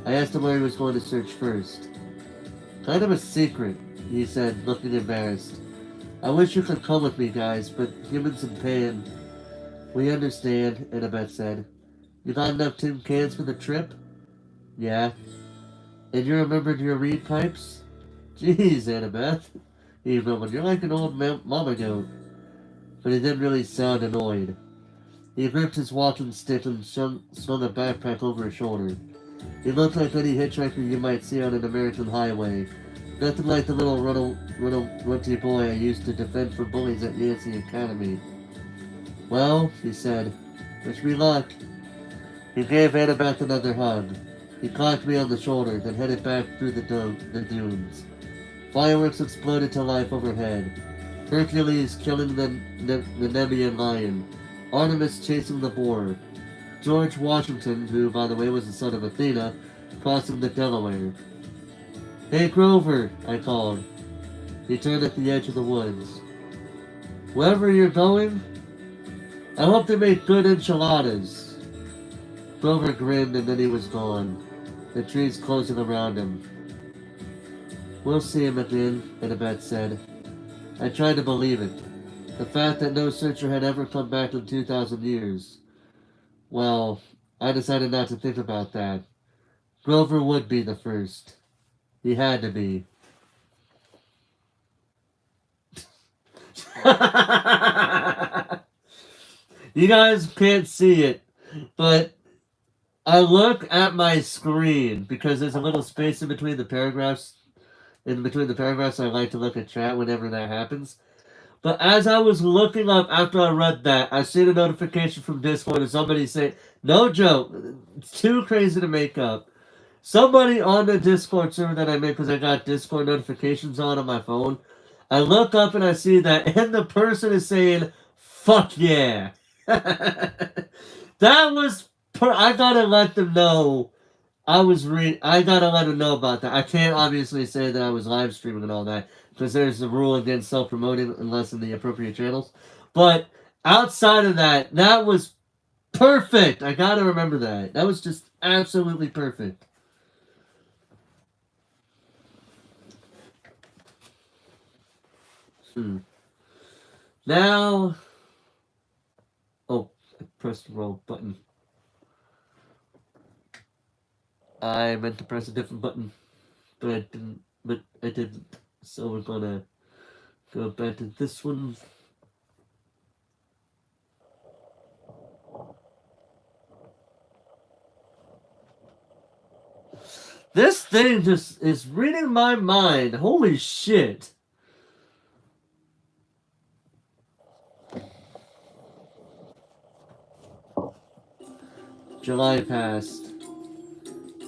I asked him where he was going to search first. "Kind of a secret," he said, looking embarrassed. "I wish you could come with me, guys, but humans and Pan..." "We understand," Annabeth said. "You got enough tin cans for the trip?" "Yeah." "And you remembered your reed pipes?" "Jeez, Annabeth," he murmured, "you're like an old mama goat." But he didn't really sound annoyed. He gripped his walking stick and swung a backpack over his shoulder. He looked like any hitchhiker you might see on an American highway. Nothing like the little runty boy I used to defend from bullies at Yancey Academy. "Well," he said, "wish me luck." He gave Annabeth another hug. He clapped me on the shoulder, then headed back through the dunes. Fireworks exploded to life overhead. Hercules killing the Nemean lion. Artemis chasing the boar. George Washington, who, by the way, was the son of Athena, crossing the Delaware. "Hey, Grover," I called. He turned at the edge of the woods. "Wherever you're going, I hope they make good enchiladas." Grover grinned and then he was gone, the trees closing around him. "We'll see him again," Annabeth said. I tried to believe it. The fact that no searcher had ever come back in 2,000 years. Well, I decided not to think about that. Grover would be the first. He had to be. You guys can't see it, but I look at my screen because there's a little space in between the paragraphs. In between the paragraphs, I like to look at chat whenever that happens. But as I was looking up after I read that, I seen a notification from Discord and somebody said, no joke, it's too crazy to make up. Somebody on the Discord server that I made, because I got Discord notifications on my phone, I look up and I see that, and the person is saying, "Fuck yeah." That was, I gotta let them know. I gotta let them know about that. I can't obviously say that I was live streaming and all that, because there's a rule against self-promoting unless in the appropriate channels. But outside of that, that was perfect. I gotta remember that. That was just absolutely perfect. Now, oh, I pressed the wrong button. I meant to press a different button, but I didn't. So we're gonna go back to this one. This thing just is reading my mind. Holy shit. July passed.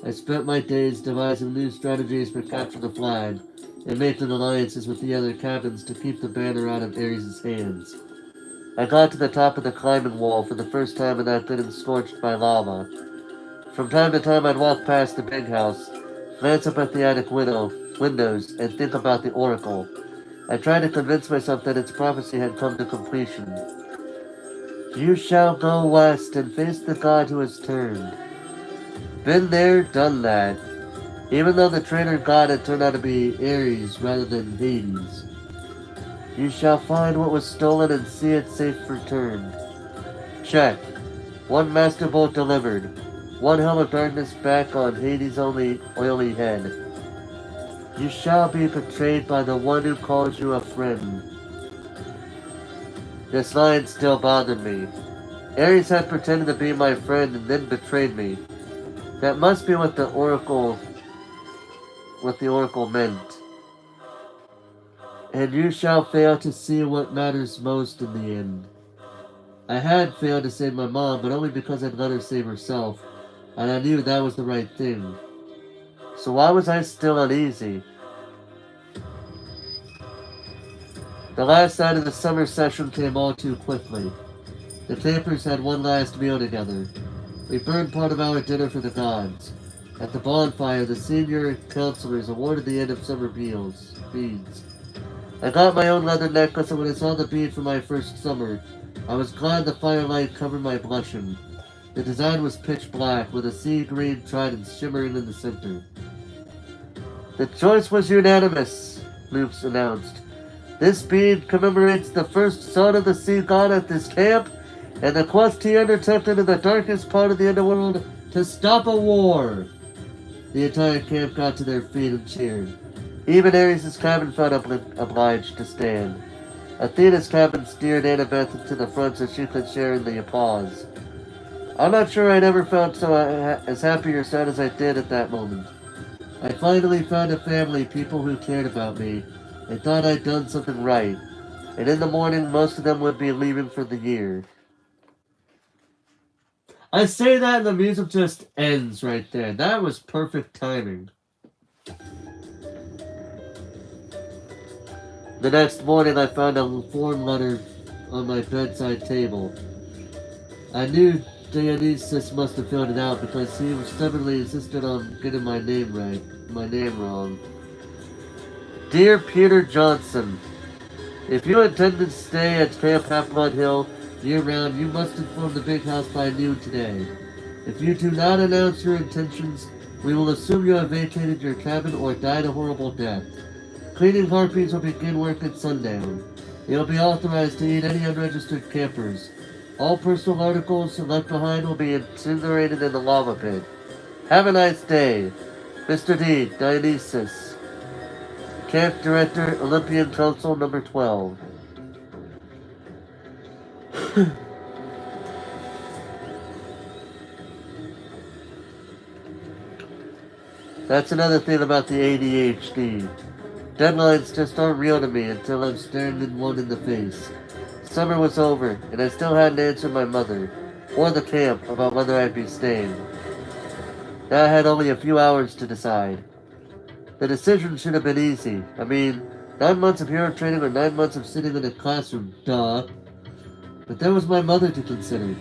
I spent my days devising new strategies for capture the flag and making alliances with the other cabins to keep the banner out of Ares' hands. I got to the top of the climbing wall for the first time without getting scorched by lava. From time to time I'd walk past the big house, glance up at the attic windows, and think about the oracle. I tried to convince myself that its prophecy had come to completion. You shall go west and face the god who has turned. Been there, done that. even though the traitor god had turned out to be Ares rather than Hades. You shall find what was stolen and see it safe returned. Check. One master bolt delivered. One helm of darkness back on Hades' only oily head. You shall be betrayed by the one who calls you a friend. This line still bothered me. Ares had pretended to be my friend and then betrayed me. That must be what the oracle meant. And you shall fail to see what matters most in the end. I had failed to save my mom, but only because I'd let her save herself, and I knew that was the right thing. So why was I still uneasy? The last night of the summer session came all too quickly. The campers had one last meal together. We burned part of our dinner for the gods. At the bonfire, the senior counselors awarded the end of summer beads. I got my own leather necklace, and when I saw the bead for my first summer, I was glad the firelight covered my blushing. The design was pitch black, with a sea green trident shimmering in the center. The choice was unanimous, Loops announced. This bead commemorates the first son of the sea god at this camp, and the quest he undertook into the darkest part of the underworld to stop a war. The entire camp got to their feet and cheered. Even Ares' cabin felt obliged to stand. Athena's cabin steered Annabeth to the front so she could share in the applause. I'm not sure I'd ever felt as happy or sad as I did at that moment. I finally found a family, people who cared about me, and thought I'd done something right. And in the morning, most of them would be leaving for the year. I say that and the music just ends right there. That was perfect timing. The next morning, I found a form letter on my bedside table. I knew Dionysus must have filled it out because he stubbornly insisted on getting my name wrong. Dear Peter Johnson, if you intend to stay at Camp Half-Blood Hill year-round, you must inform the big house by noon today. If you do not announce your intentions, we will assume you have vacated your cabin or died a horrible death. Cleaning harpies will begin work at sundown. You'll be authorized to eat any unregistered campers. All personal articles left behind will be incinerated in the lava pit. Have a nice day. Mr. D. Dionysus. Camp Director, Olympian Council number 12. That's another thing about the ADHD. Deadlines just aren't real to me until I'm staring one in the face. Summer was over, and I still hadn't answered my mother, or the camp, about whether I'd be staying. Now I had only a few hours to decide. The decision should have been easy. I mean, 9 months of hero training or 9 months of sitting in a classroom, duh. But there was my mother to consider.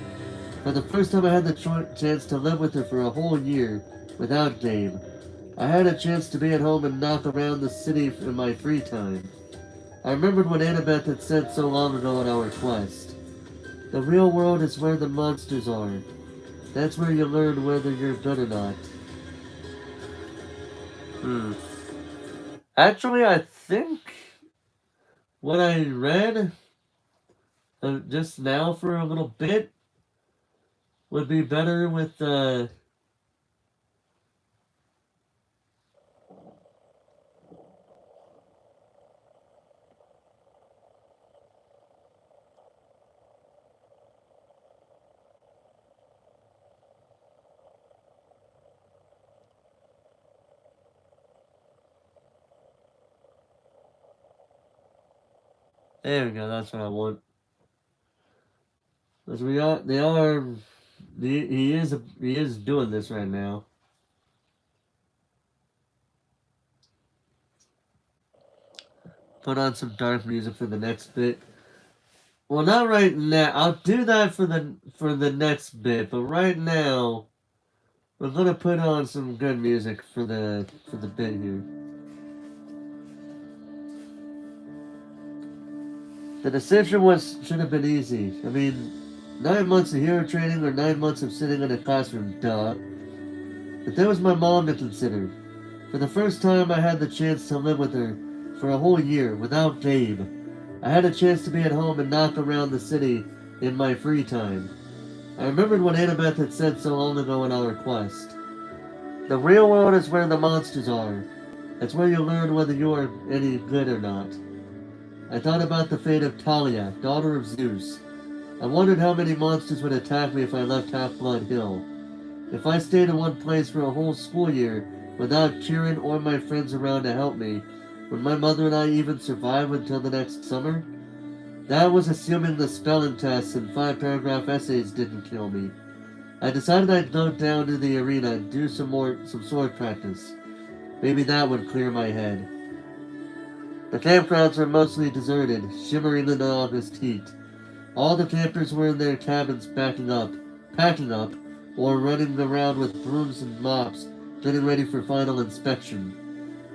For the first time I had the chance to live with her for a whole year, without game. I had a chance to be at home and knock around the city in my free time. I remembered what Annabeth had said so long ago on our quest. The real world is where the monsters are. That's where you learn whether you're good or not. Actually, I think what I read just now for a little bit would be better with there we go, that's what I want. Because he is doing this right now. Put on some dark music for the next bit. Well, not right now. I'll do that for the next bit, but right now we're gonna put on some good music for the bit here. The decision should have been easy. I mean, 9 months of hero training or 9 months of sitting in a classroom, duh. But there was my mom to consider. For the first time, I had the chance to live with her for a whole year without Gabe. I had a chance to be at home and knock around the city in my free time. I remembered what Annabeth had said so long ago in our quest. The real world is where the monsters are. It's where you learn whether you are any good or not. I thought about the fate of Talia, daughter of Zeus. I wondered how many monsters would attack me if I left Half-Blood Hill. If I stayed in one place for a whole school year without Kieran or my friends around to help me, would my mother and I even survive until the next summer? That was assuming the spelling tests and 5-paragraph essays didn't kill me. I decided I'd go down to the arena and do some sword practice. Maybe that would clear my head. The campgrounds were mostly deserted, shimmering in the August heat. All the campers were in their cabins packing up, or running around with brooms and mops, getting ready for final inspection.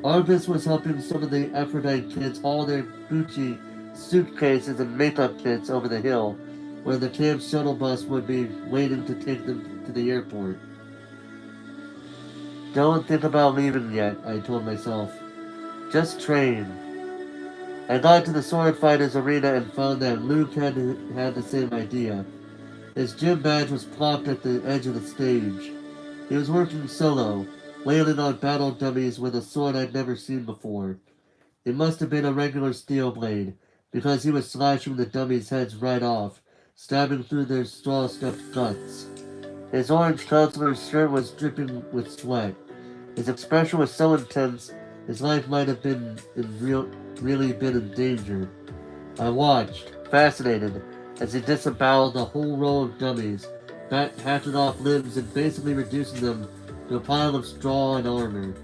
Argus was helping some of the Aphrodite kids haul their Gucci suitcases and makeup kits over the hill, where the camp shuttle bus would be waiting to take them to the airport. Don't think about leaving yet, I told myself. Just train. I got to the sword fighters arena and found that Luke had the same idea. His gym badge was plopped at the edge of the stage. He was working solo, wailing on battle dummies with a sword I'd never seen before. It must have been a regular steel blade, because he was slashing the dummies' heads right off, stabbing through their straw-stuffed guts. His orange counselor's shirt was dripping with sweat. His expression was so intense, his life might have really been in danger. I watched, fascinated, as he disemboweled the whole row of dummies, hacking off limbs and basically reducing them to a pile of straw and armor.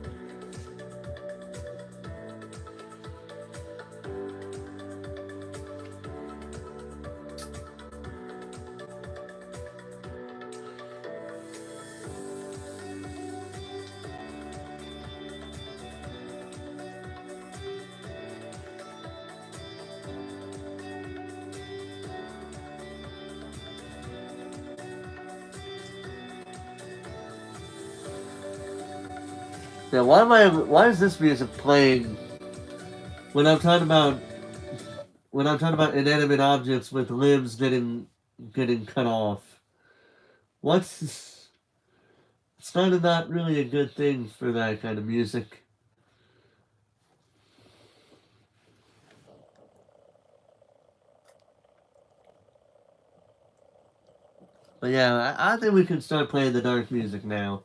Now, why is this music playing when I'm talking about inanimate objects with limbs getting cut off? It's kind of not really a good thing for that kind of music. But yeah, I think we can start playing the dark music now.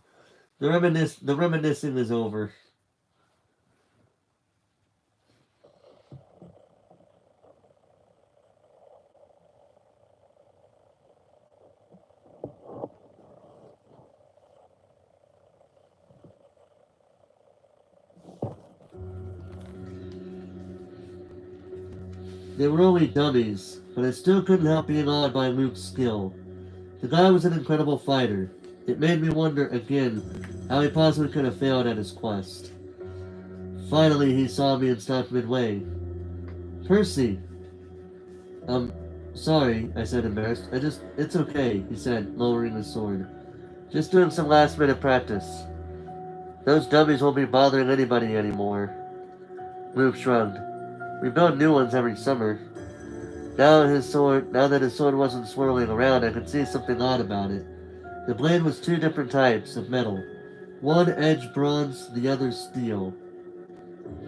The reminiscing is over. They were only dummies, but I still couldn't help being awed by Luke's skill. The guy was an incredible fighter. It made me wonder again how he possibly could have failed at his quest. Finally, he saw me and stopped midway. Percy! Sorry, I said embarrassed. It's okay, he said, lowering his sword. Just doing some last-minute practice. Those dummies won't be bothering anybody anymore. Luke shrugged. We build new ones every summer. Now that his sword wasn't swirling around, I could see something odd about it. The blade was two different types of metal. One edge bronze, the other steel.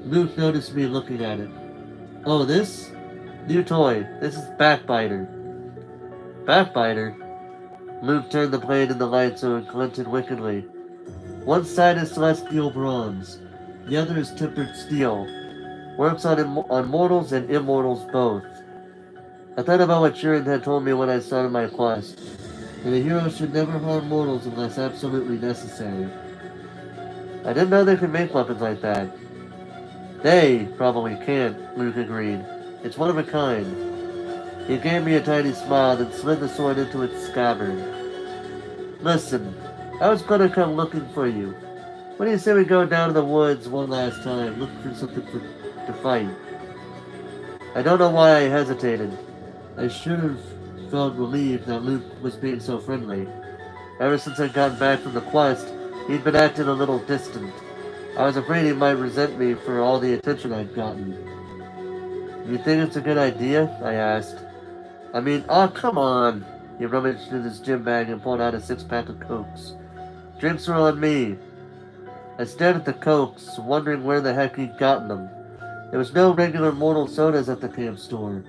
Luke noticed me looking at it. Oh, this? New toy. This is Backbiter. Backbiter? Luke turned the blade in the light so it glinted wickedly. One side is celestial bronze. The other is tempered steel. Works on mortals and immortals both. I thought about what Sheeran had told me when I started my quest. That a hero should never harm mortals unless absolutely necessary. I didn't know they could make weapons like that. They probably can't, Luke agreed. It's one of a kind. He gave me a tiny smile, then slid the sword into its scabbard. Listen, I was gonna come looking for you. What do you say we go down to the woods one last time, looking for something to fight? I don't know why I hesitated. I should have felt relieved that Luke was being so friendly. Ever since I'd gotten back from the quest, he'd been acting a little distant. I was afraid he might resent me for all the attention I'd gotten. You think it's a good idea? I asked. I mean, oh, come on. He rummaged in his gym bag and pulled out a six-pack of Cokes. Drinks are on me. I stared at the Cokes, wondering where the heck he'd gotten them. There was no regular mortal sodas at the camp store.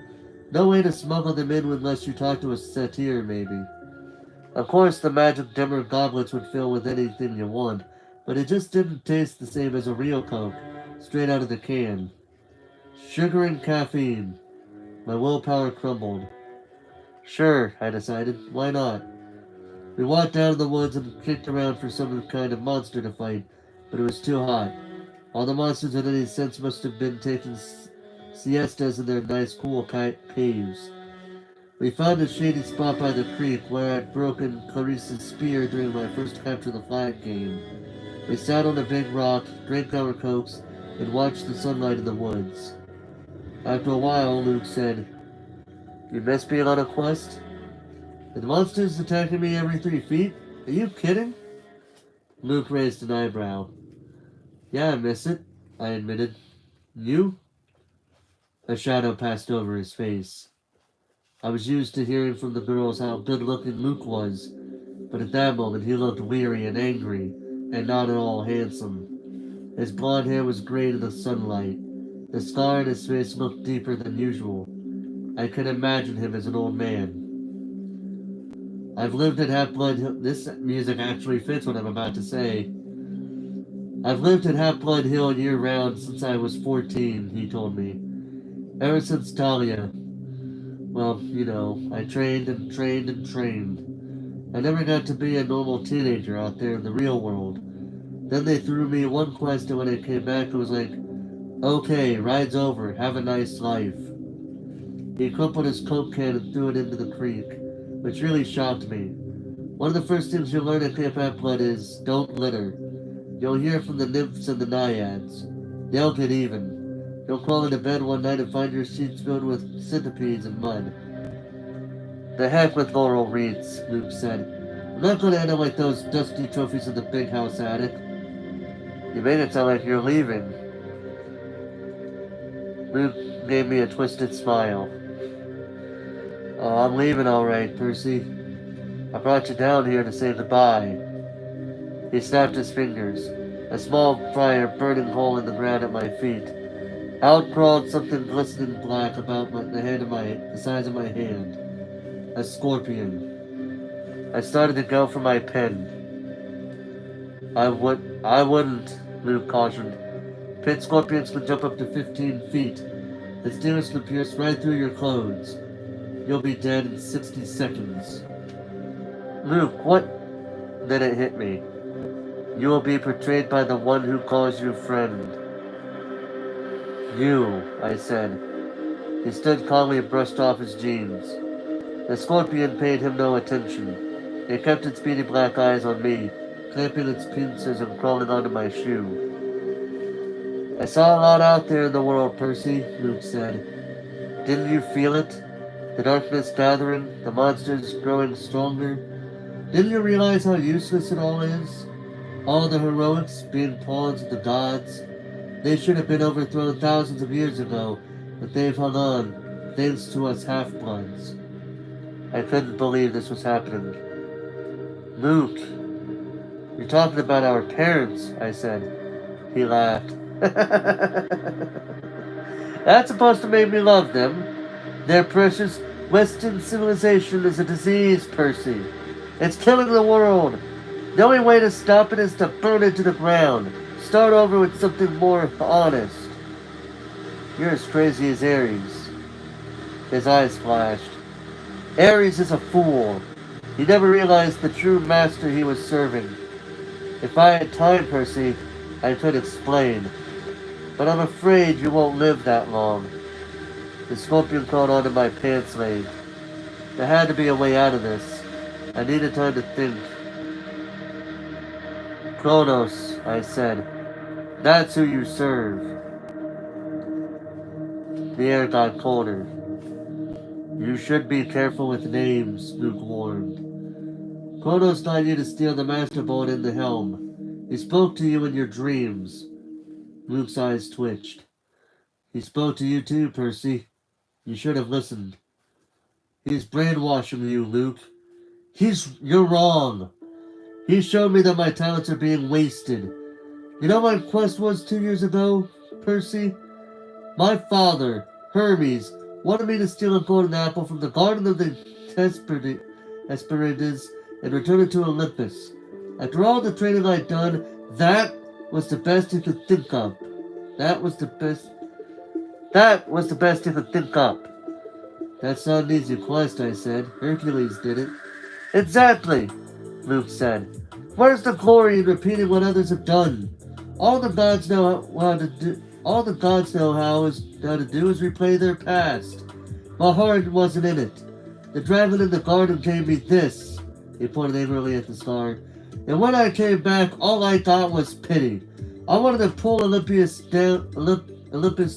No way to smuggle them in unless you talked to a satyr, maybe. Of course, the magic dimmer goblets would fill with anything you want, but it just didn't taste the same as a real Coke, straight out of the can. Sugar and caffeine. My willpower crumbled. Sure, I decided. Why not? We walked down in the woods and kicked around for some kind of monster to fight, but it was too hot. All the monsters in any sense must have been taking siestas in their nice, cool caves. We found a shady spot by the creek where I'd broken Clarice's spear during my first capture the flag game. We sat on a big rock, drank our Cokes, and watched the sunlight in the woods. After a while, Luke said, "You miss being on a quest? The monsters attacking me every 3 feet? Are you kidding?" Luke raised an eyebrow. "Yeah, I miss it," I admitted. "You?" A shadow passed over his face. I was used to hearing from the girls how good-looking Luke was, but at that moment he looked weary and angry, and not at all handsome. His blond hair was gray in the sunlight. The scar on his face looked deeper than usual. I could imagine him as an old man. I've lived in Half-Blood Hill. This music actually fits what I'm about to say. I've lived in Half-Blood Hill year-round since I was 14, he told me. Ever since Talia. Well, you know, I trained and trained and trained. I never got to be a normal teenager out there in the real world. Then they threw me one quest, and when I came back, it was like, okay, ride's over, have a nice life. He crumpled his Coke can and threw it into the creek, which really shocked me. One of the first things you learn at Camp Half-Blood is, don't litter. You'll hear from the nymphs and the naiads. They'll get even. You'll crawl into bed one night and find your sheets filled with centipedes and mud. The heck with laurel wreaths, Luke said. I'm not going to end up like those dusty trophies in the big house attic. You made it sound like you're leaving. Luke gave me a twisted smile. Oh, I'm leaving all right, Percy. I brought you down here to say goodbye. He snapped his fingers. A small fire burning hole in the ground at my feet. Out crawled something glistening black about the size of my hand. A scorpion. I started to go for my pen. I wouldn't, Luke cautioned. Pit scorpions can jump up to 15 feet. The stingers can pierce right through your clothes. You'll be dead in 60 seconds. Luke, what? Then it hit me. You will be portrayed by the one who calls you friend. You, I said. He stood calmly and brushed off his jeans. The scorpion paid him no attention. It kept its beady black eyes on me, clamping its pincers and crawling onto my shoe. I saw a lot out there in the world, Percy, Luke said. Didn't you feel it? The darkness gathering, the monsters growing stronger. Didn't you realize how useless it all is? All the heroics being pawns of the gods. They should have been overthrown thousands of years ago, but they've hung on, thanks to us half-bloods. I couldn't believe this was happening. Luke, you're talking about our parents, I said. He laughed. That's supposed to make me love them. Their precious Western civilization is a disease, Percy. It's killing the world. The only way to stop it is to burn it to the ground. Start over with something more honest. You're as crazy as Ares. His eyes flashed. Ares is a fool. He never realized the true master he was serving. If I had time, Percy, I could explain. But I'm afraid you won't live that long. The scorpion crawled onto my pants leg. There had to be a way out of this. I needed time to think. Kronos, I said. That's who you serve. The air got colder. You should be careful with names, Luke warned. Kronos got you to steal the Master Bolt in the helm. He spoke to you in your dreams. Luke's eyes twitched. He spoke to you too, Percy. You should have listened. He's brainwashing you, Luke. You're wrong. He showed me that my talents are being wasted. You know what my quest was 2 years ago, Percy? My father, Hermes, wanted me to steal a golden apple from the garden of the Hesperides and return it to Olympus. After all the training I'd done, that was the best he could think of. That was the best he could think up. That's not an easy quest, I said. Hercules did it. Exactly, Luke said. Where's the glory in repeating what others have done? All the gods know how to do is replay their past. My heart wasn't in it. The dragon in the garden gave me this. He pointed angrily at the star. And when I came back, all I got was pity. I wanted to pull Olympus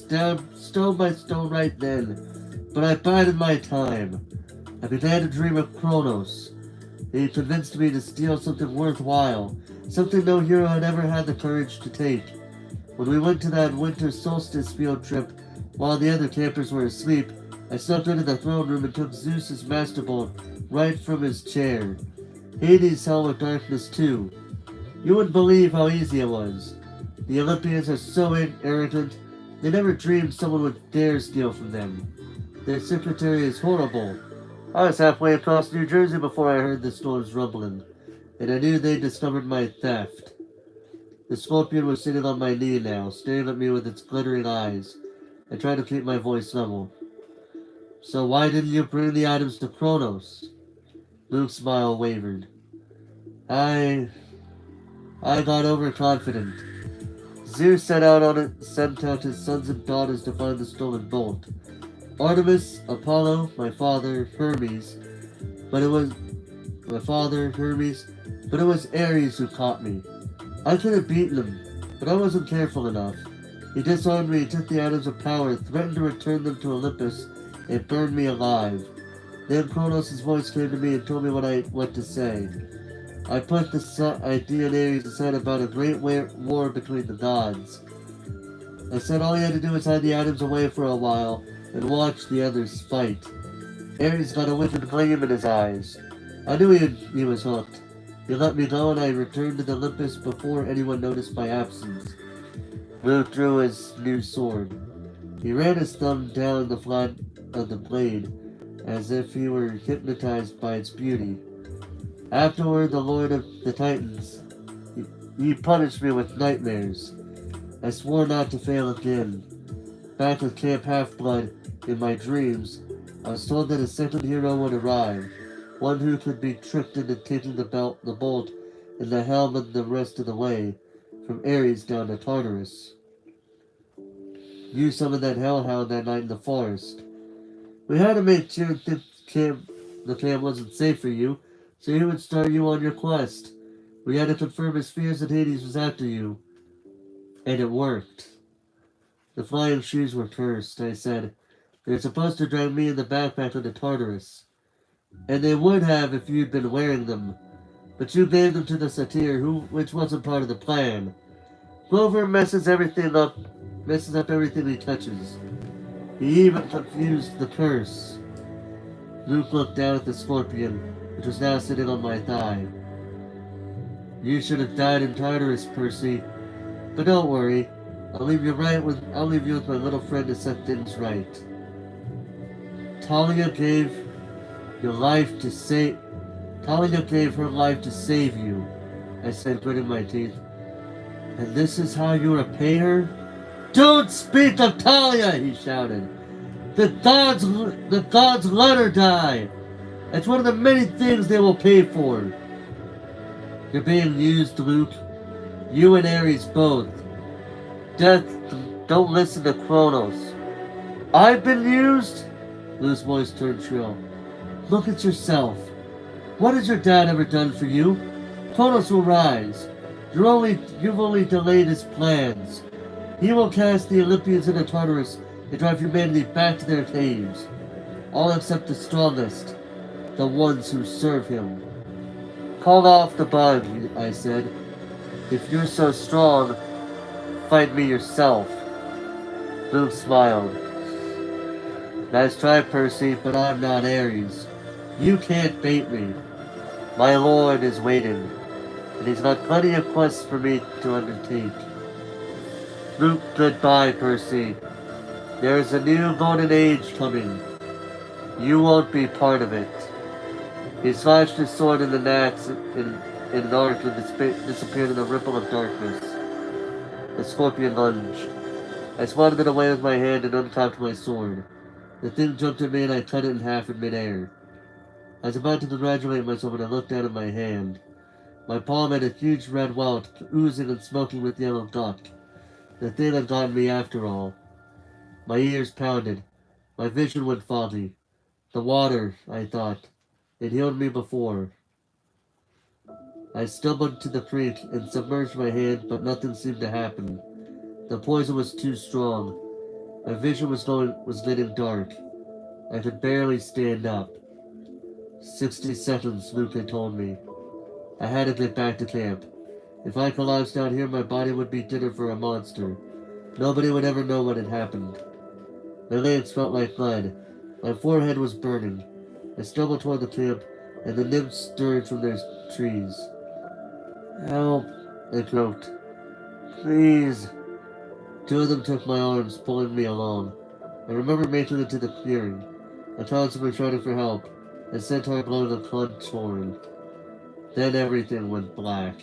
down stone by stone right then, but I bided my time. I began to dream of Kronos. He convinced me to steal something worthwhile, something no hero had ever had the courage to take. When we went to that winter solstice field trip, while the other campers were asleep, I snuck into the throne room and took Zeus's master bolt right from his chair. Hades held with darkness too. You wouldn't believe how easy it was. The Olympians are so arrogant, they never dreamed someone would dare steal from them. Their secretary is horrible. I was halfway across New Jersey before I heard the storms rumbling, and I knew they'd discovered my theft. The scorpion was sitting on my knee now, staring at me with its glittering eyes. I tried to keep my voice level. So why didn't you bring the items to Kronos? Luke's smile wavered. I got overconfident. Zeus sent out his sons and daughters to find the stolen bolt. Artemis, Apollo, my father, Hermes, but it was Ares who caught me. I could have beaten him, but I wasn't careful enough. He disarmed me, took the items of power, threatened to return them to Olympus, and burned me alive. Then Kronos' voice came to me and told me what to say. I put the idea in Ares' aside about a great war between the gods. I said all he had to do was hide the items away for a while and watch the others fight. Ares got a wicked gleam in his eyes. I knew he was hooked. He let me go and I returned to the Olympus before anyone noticed my absence. Luke drew his new sword. He ran his thumb down the flat of the blade as if he were hypnotized by its beauty. Afterward, the Lord of the Titans, he punished me with nightmares. I swore not to fail again. Back at Camp Half-Blood, in my dreams, I was told that a second hero would arrive, one who could be tricked into taking the bolt, and the helm and the rest of the way, from Ares down to Tartarus. You summoned that hellhound that night in the forest. We had to make sure the camp wasn't safe for you, so he would start you on your quest. We had to confirm his fears that Hades was after you. And it worked. The flying shoes were cursed, I said. They're supposed to drag me in the backpack into Tartarus. And they would have if you'd been wearing them. But you gave them to the satyr, which wasn't part of the plan. Clover messes up everything he touches. He even confused the curse. Luke looked down at the scorpion, which was now sitting on my thigh. You should have died in Tartarus, Percy. But don't worry. I'll leave you with my little friend to set things right. Talia gave her life to save you, I said, gritting my teeth. And this is how you repay her? Don't speak of Talia, he shouted. The gods let her die. It's one of the many things they will pay for. You're being used, Luke. You and Ares both. Death, don't listen to Kronos. I've been used? Luke's voice turned shrill. Look at yourself. What has your dad ever done for you? Kronos will rise. You've only delayed his plans. He will cast the Olympians into Tartarus and drive humanity back to their caves. All except the strongest, the ones who serve him. Call off the bug, I said. If you're so strong, fight me yourself. Luke smiled. Nice try, Percy, but I'm not Ares. You can't beat me. My lord is waiting, and he's got plenty of quests for me to undertake. Luke, goodbye, Percy. There is a new golden age coming. You won't be part of it. He slashed his sword in the axe in an arc and disappeared in a ripple of darkness. The scorpion lunged. I swatted it away with my hand and uncocked my sword. The thing jumped at me and I cut it in half in midair. I was about to congratulate myself when I looked down at my hand. My palm had a huge red welt, oozing and smoking with yellow gunk. The thing had gotten me after all. My ears pounded. My vision went foggy. The water, I thought. It healed me before. I stumbled to the creek and submerged my hand, but nothing seemed to happen. The poison was too strong. My vision was getting dark. I could barely stand up. 60 seconds, Luke had told me. I had to get back to camp. If I collapsed down here, my body would be dinner for a monster. Nobody would ever know what had happened. My legs felt like lead. My forehead was burning. I stumbled toward the camp, and the nymphs stirred from their trees. Help, I croaked. Please. Two of them took my arms, pulling me along. I remember making it to the clearing. I constantly shouting for help, and centaur blowing a clutch horn. Then everything went black.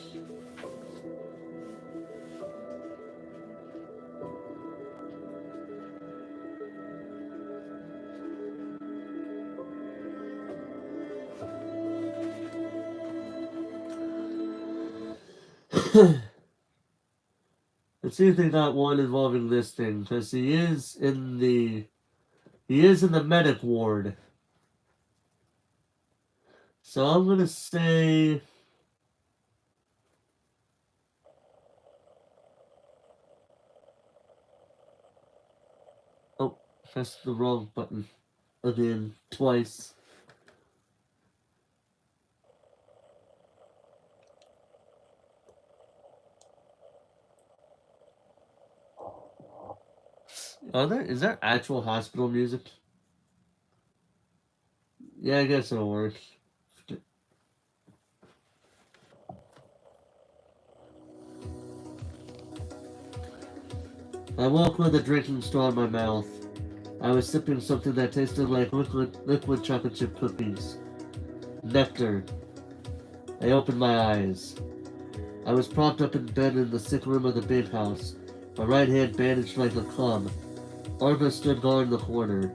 Let's see if they got one involving this thing, because he is in the medic ward. So I'm gonna say oh, pressed the wrong button again twice. Is there actual hospital music? Yeah, I guess it'll work. I woke with a drinking straw in my mouth. I was sipping something that tasted like liquid chocolate chip cookies. Nectar. I opened my eyes. I was propped up in bed in the sick room of the big house, my right hand bandaged like a club. Arva stood guard in the corner.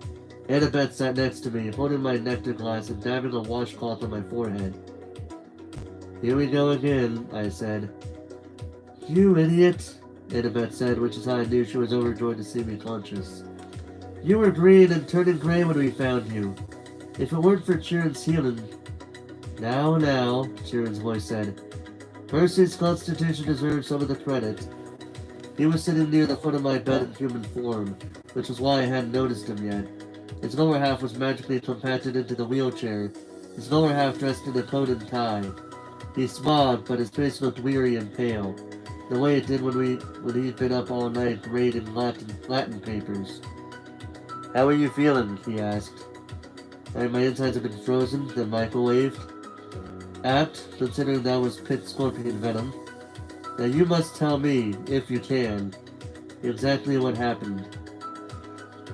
Annabeth sat next to me, holding my nectar glass and dabbing a washcloth on my forehead. Here we go again, I said. You idiot, Annabeth said, which is how I knew she was overjoyed to see me conscious. You were green and turning gray when we found you. If it weren't for Chiron's healing... Now, Chiron's voice said. Percy's constitution deserves some of the credit. He was sitting near the foot of my bed in human form, which was why I hadn't noticed him yet. His lower half was magically compacted into the wheelchair, his lower half dressed in a coat and tie. He smiled, but his face looked weary and pale, the way it did when he'd been up all night grading Latin papers. How are you feeling? He asked. My insides have been frozen, then microwaved. Apt, considering that was pit scorpion venom. Now you must tell me, if you can, exactly what happened.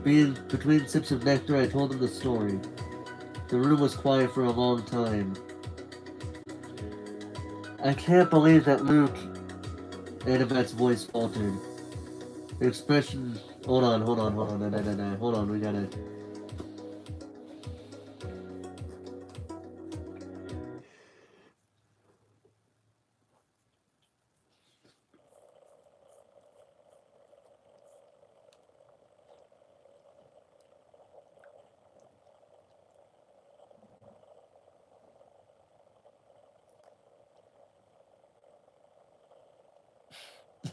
Being between sips of nectar, I told him the story. The room was quiet for a long time. I can't believe that Luke... Annabeth's voice faltered. Her expression... Hold on, hold on, we gotta...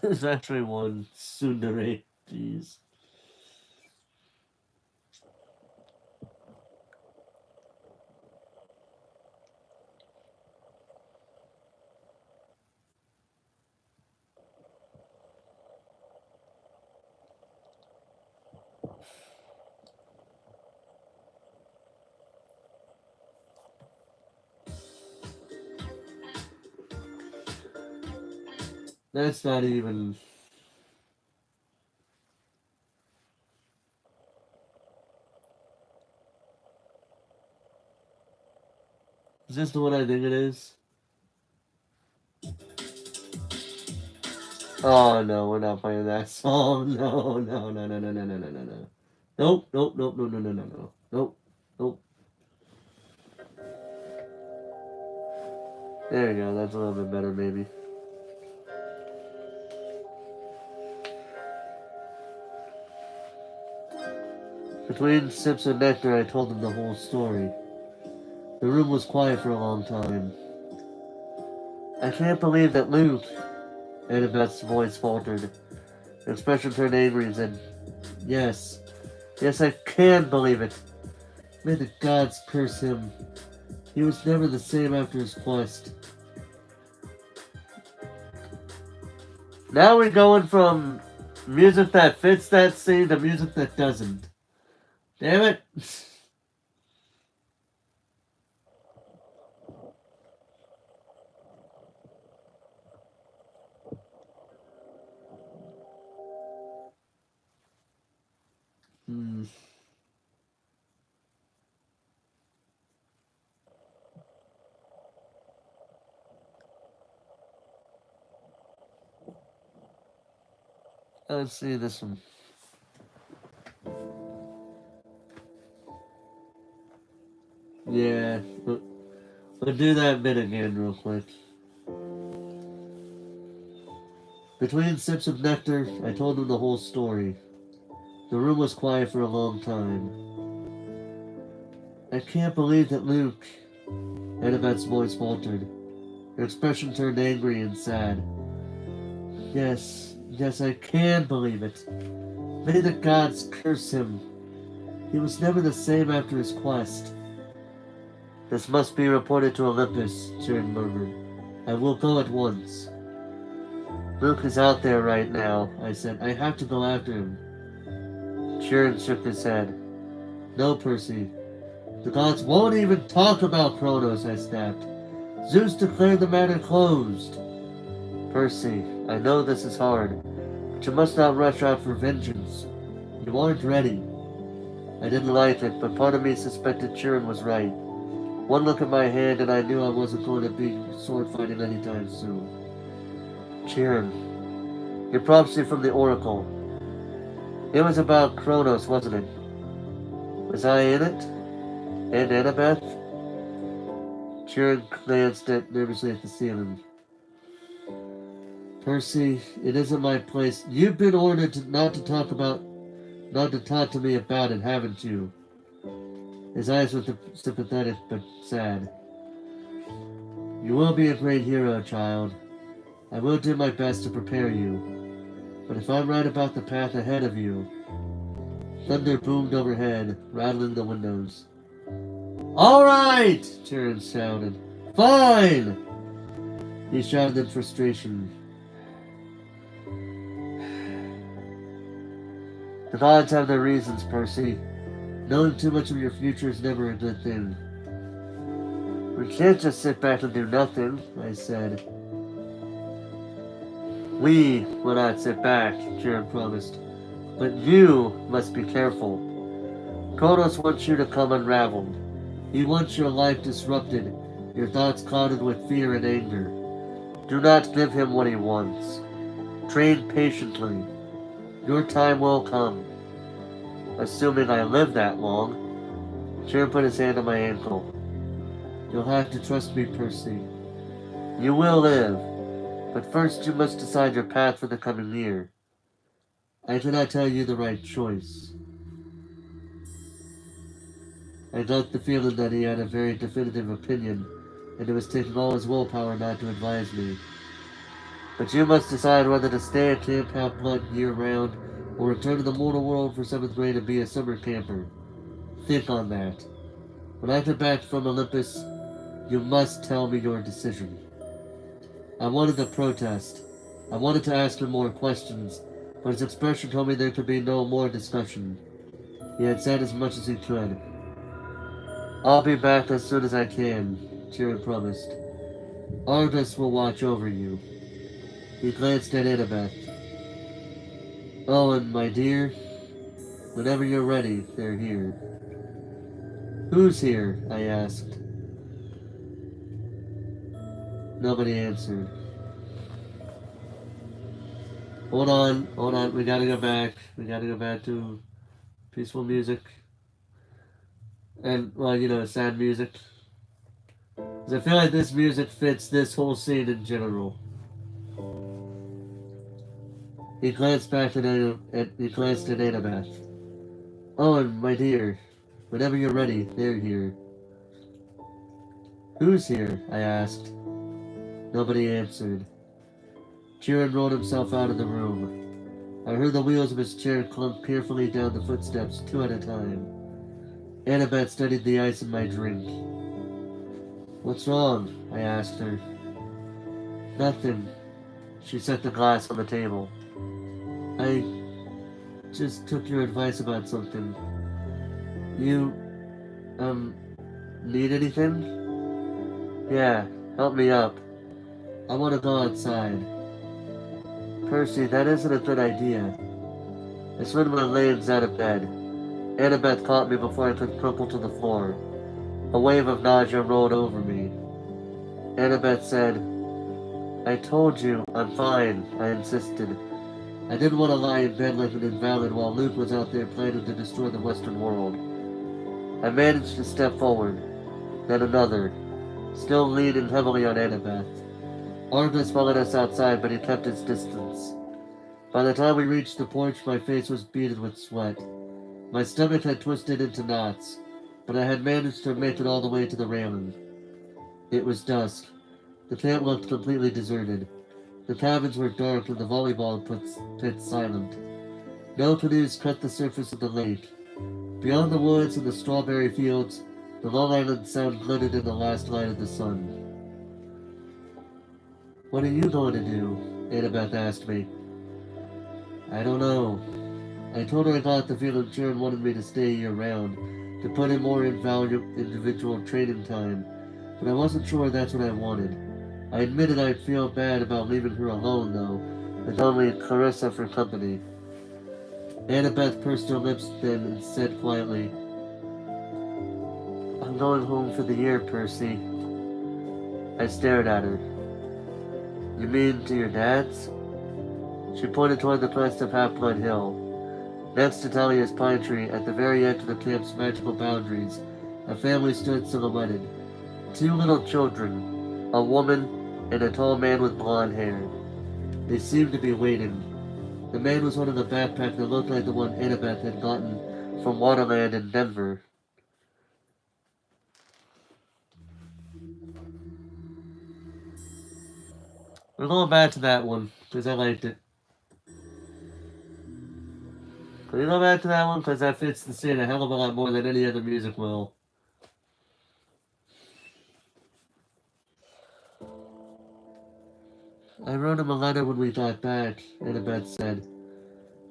There's actually one tsundere. Jeez. That's not even... Is this the one I think it is? Oh no, we're not playing that song. No, no, no, no, no, no, no, no, no, no. Nope, nope, nope, no, no, no, no, no. Nope, nope. There you go, that's a little bit better, maybe. Between sips of nectar, I told him the whole story. The room was quiet for a long time. I can't believe that Luke... Annabeth's voice faltered. Her expression turned angry and said, Yes. Yes, I can believe it. May the gods curse him. He was never the same after his quest. Now we're going from music that fits that scene to music that doesn't. Damn it. Let's see this one. Yeah, we'll do that bit again real quick. Between sips of nectar, I told him the whole story. The room was quiet for a long time. I can't believe that Luke... Annabeth's voice faltered. Her expression turned angry and sad. Yes, yes, I can believe it. May the gods curse him. He was never the same after his quest. This must be reported to Olympus, Tyrion murmured. I will go at once. Luke is out there right now, I said. I have to go after him. Tyrion shook his head. No, Percy. The gods won't even talk about Kronos, I snapped. Zeus declared the matter closed. Percy, I know this is hard, but you must not rush out for vengeance. You aren't ready. I didn't like it, but part of me suspected Tyrion was right. One look at my hand and I knew I wasn't going to be sword fighting anytime soon. Tyrion, your prophecy from the Oracle. It was about Kronos, wasn't it? Was I in it? And Annabeth? Tyrion glanced nervously at the ceiling. Percy, it isn't my place. You've been ordered not to talk to me about it, haven't you? His eyes were sympathetic but sad. You will be a great hero, child. I will do my best to prepare you. But if I'm right about the path ahead of you... Thunder boomed overhead, rattling the windows. All right, Tyrion shouted. Fine! He shouted in frustration. The gods have their reasons, Percy. Knowing too much of your future is never a good thing. We can't just sit back and do nothing, I said. We will not sit back, Tyrion promised. But you must be careful. Kronos wants you to come unraveled. He wants your life disrupted, your thoughts clouded with fear and anger. Do not give him what he wants. Train patiently. Your time will come. Assuming I live that long. Tyrion put his hand on my ankle. You'll have to trust me, Percy. You will live, but first you must decide your path for the coming year. I cannot tell you the right choice. I got the feeling that he had a very definitive opinion, and it was taking all his willpower not to advise me. But you must decide whether to stay at Camp Half-Blood year-round, or return to the mortal world for 7th grade and be a summer camper. Think on that. When I get back from Olympus, you must tell me your decision. I wanted to protest. I wanted to ask him more questions, but his expression told me there could be no more discussion. He had said as much as he could. I'll be back as soon as I can, Tyrion promised. Argus will watch over you. He glanced at Annabeth. "Owen, my dear, whenever you're ready, they're here." "Who's here?" I asked. Nobody answered. Hold on, we gotta go back. We gotta go back to peaceful music. And, well, sad music. 'Cause I feel like this music fits this whole scene in general. He glanced back he glanced at Annabeth. "Owen, my dear, whenever you're ready, they're here." "Who's here?" I asked. Nobody answered. Kieran rolled himself out of the room. I heard the wheels of his chair clunk carefully down the footsteps, 2 at a time. Annabeth studied the ice in my drink. "What's wrong?" I asked her. "Nothing." She set the glass on the table. "I just took your advice about something. You, need anything?" "Yeah, help me up. I want to go outside." "Percy, that isn't a good idea." I slid my legs out of bed. Annabeth caught me before I could crumple to the floor. A wave of nausea rolled over me. Annabeth said, "I told you, I'm fine," I insisted. I didn't want to lie in bed like an invalid while Luke was out there planning to destroy the Western world. I managed to step forward, then another, still leaning heavily on Annabeth. Argus followed us outside, but he kept his distance. By the time we reached the porch, my face was beaded with sweat. My stomach had twisted into knots, but I had managed to make it all the way to the railing. It was dusk. The camp looked completely deserted. The cabins were dark and the volleyball pits silent. No canoes cut the surface of the lake. Beyond the woods and the strawberry fields, the Long Island Sound glittered in the last light of the sun. "What are you going to do?" Annabeth asked me. "I don't know." I told her I got the feeling Sharon wanted me to stay year-round, to put in more individual training time, but I wasn't sure that's what I wanted. I admitted I'd feel bad about leaving her alone, though, with only Clarissa for company. Annabeth pursed her lips then and said quietly, "I'm going home for the year, Percy." I stared at her. "You mean to your dad's?" She pointed toward the crest of Half-Blood Hill. Next to Talia's pine tree, at the very edge of the camp's magical boundaries, a family stood silhouetted. 2 little children, a woman, and a tall man with blonde hair. They seemed to be waiting. The man was holding a backpack that looked like the one Annabeth had gotten from Waterland in Denver. We're going back to that one, because I liked it. We go back to that one because that fits the scene a hell of a lot more than any other music will. "I wrote him a letter when we got back," Annabeth said.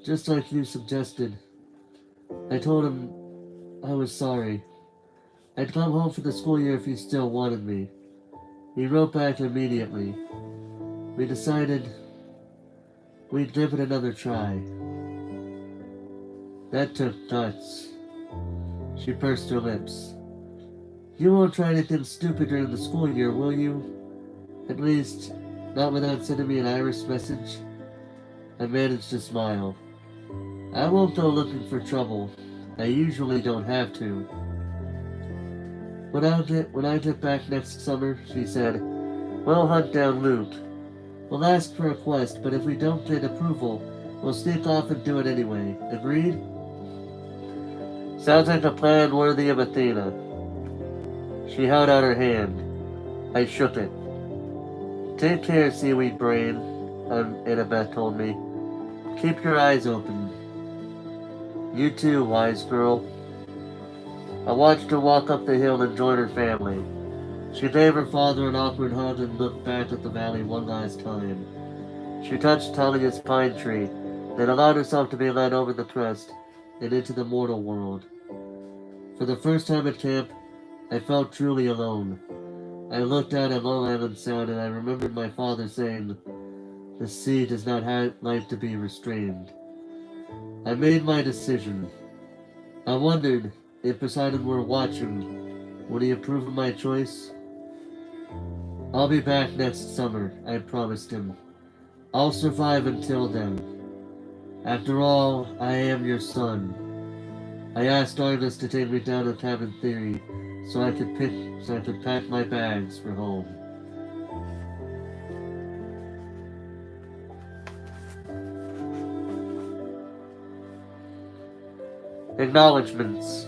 "Just like you suggested. I told him I was sorry. I'd come home for the school year if he still wanted me. He wrote back immediately. We decided we'd give it another try." That took guts. She pursed her lips. "You won't try anything stupid during the school year, will you? At least, not without sending me an Irish message?" I managed to smile. "I won't go looking for trouble. I usually don't have to." When I get back next summer," she said, "we'll hunt down Luke. We'll ask for a quest, but if we don't get approval, we'll sneak off and do it anyway. Agreed?" "Sounds like a plan worthy of Athena." She held out her hand. I shook it. "Take care, seaweed brain," Annabeth told me. "Keep your eyes open." "You too, wise girl." I watched her walk up the hill and join her family. She gave her father an awkward hug and looked back at the valley one last time. She touched Talia's pine tree, then allowed herself to be led over the crest and into the mortal world. For the first time at camp, I felt truly alone. I looked out at Long Island Sound and I remembered my father saying, The sea does not like to be restrained. I made my decision. I wondered if Poseidon were watching. Would he approve of my choice? I'll be back next summer, I promised him. I'll survive until then. After all, I am your son. I asked Argus to take me down to Cabin Theory so I could pack my bags for home. Acknowledgements.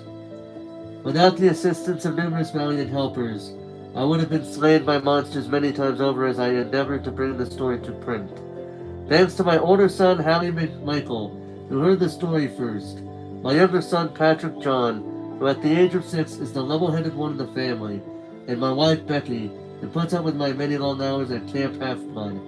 Without the assistance of numerous valiant helpers, I would have been slain by monsters many times over as I endeavored to bring the story to print. Thanks to my older son, Hallie McMichael, who heard the story first, my younger son, Patrick John, who at the age of 6 is the level-headed one in the family, and my wife, Becky, who puts up with my many long hours at Camp Half-Blood.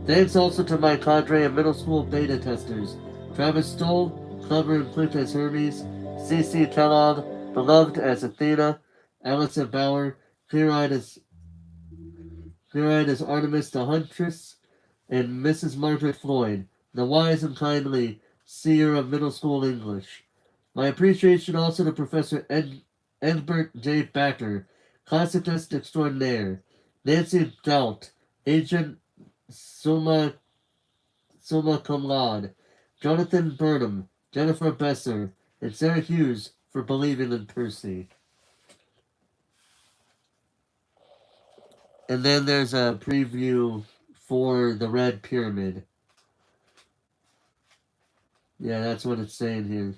Thanks also to my cadre of middle school beta testers, Travis Stoll, Clever and Quick as Hermes, C.C. Kellogg, Beloved as Athena, Allison Bauer, Clear-eyed as Artemis the Huntress, and Mrs. Margaret Floyd, the wise and kindly seer of middle school English. My appreciation also to Professor Egbert J. Backer, classicist extraordinaire, Nancy Gout, Agent summa cum laude, Jonathan Burnham, Jennifer Besser, and Sarah Hughes for believing in Percy. And then there's a preview for the Red Pyramid. Yeah, that's what it's saying here.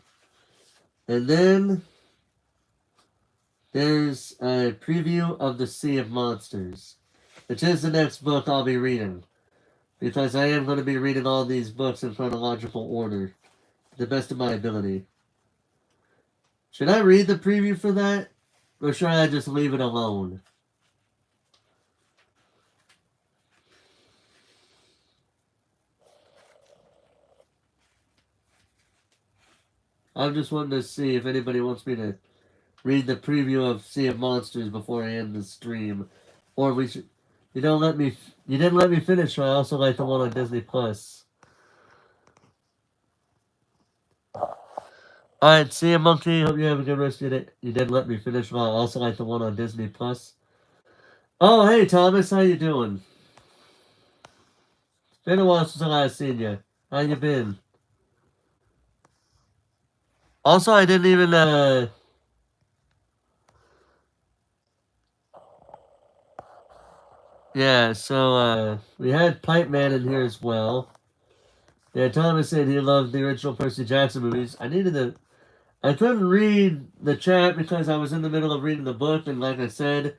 And then there's a preview of the Sea of Monsters, which is the next book I'll be reading. Because I am going to be reading all these books in chronological order, to the best of my ability. Should I read the preview for that? Or should I just leave it alone? I'm just wanting to see if anybody wants me to read the preview of Sea of Monsters before I end the stream. Or we should... You didn't let me finish, so I also like the one on Disney Plus. Alright, see you, Monkey. Hope you have a good rest of your day. You didn't let me finish, so I also like the one on Disney Plus. Oh, hey, Thomas. How you doing? It's been a while since I last seen you. How you been? Also, I didn't even, Yeah, so, we had Pipe Man in here as well. Yeah, Thomas said he loved the original Percy Jackson movies. I couldn't read the chat because I was in the middle of reading the book, and like I said,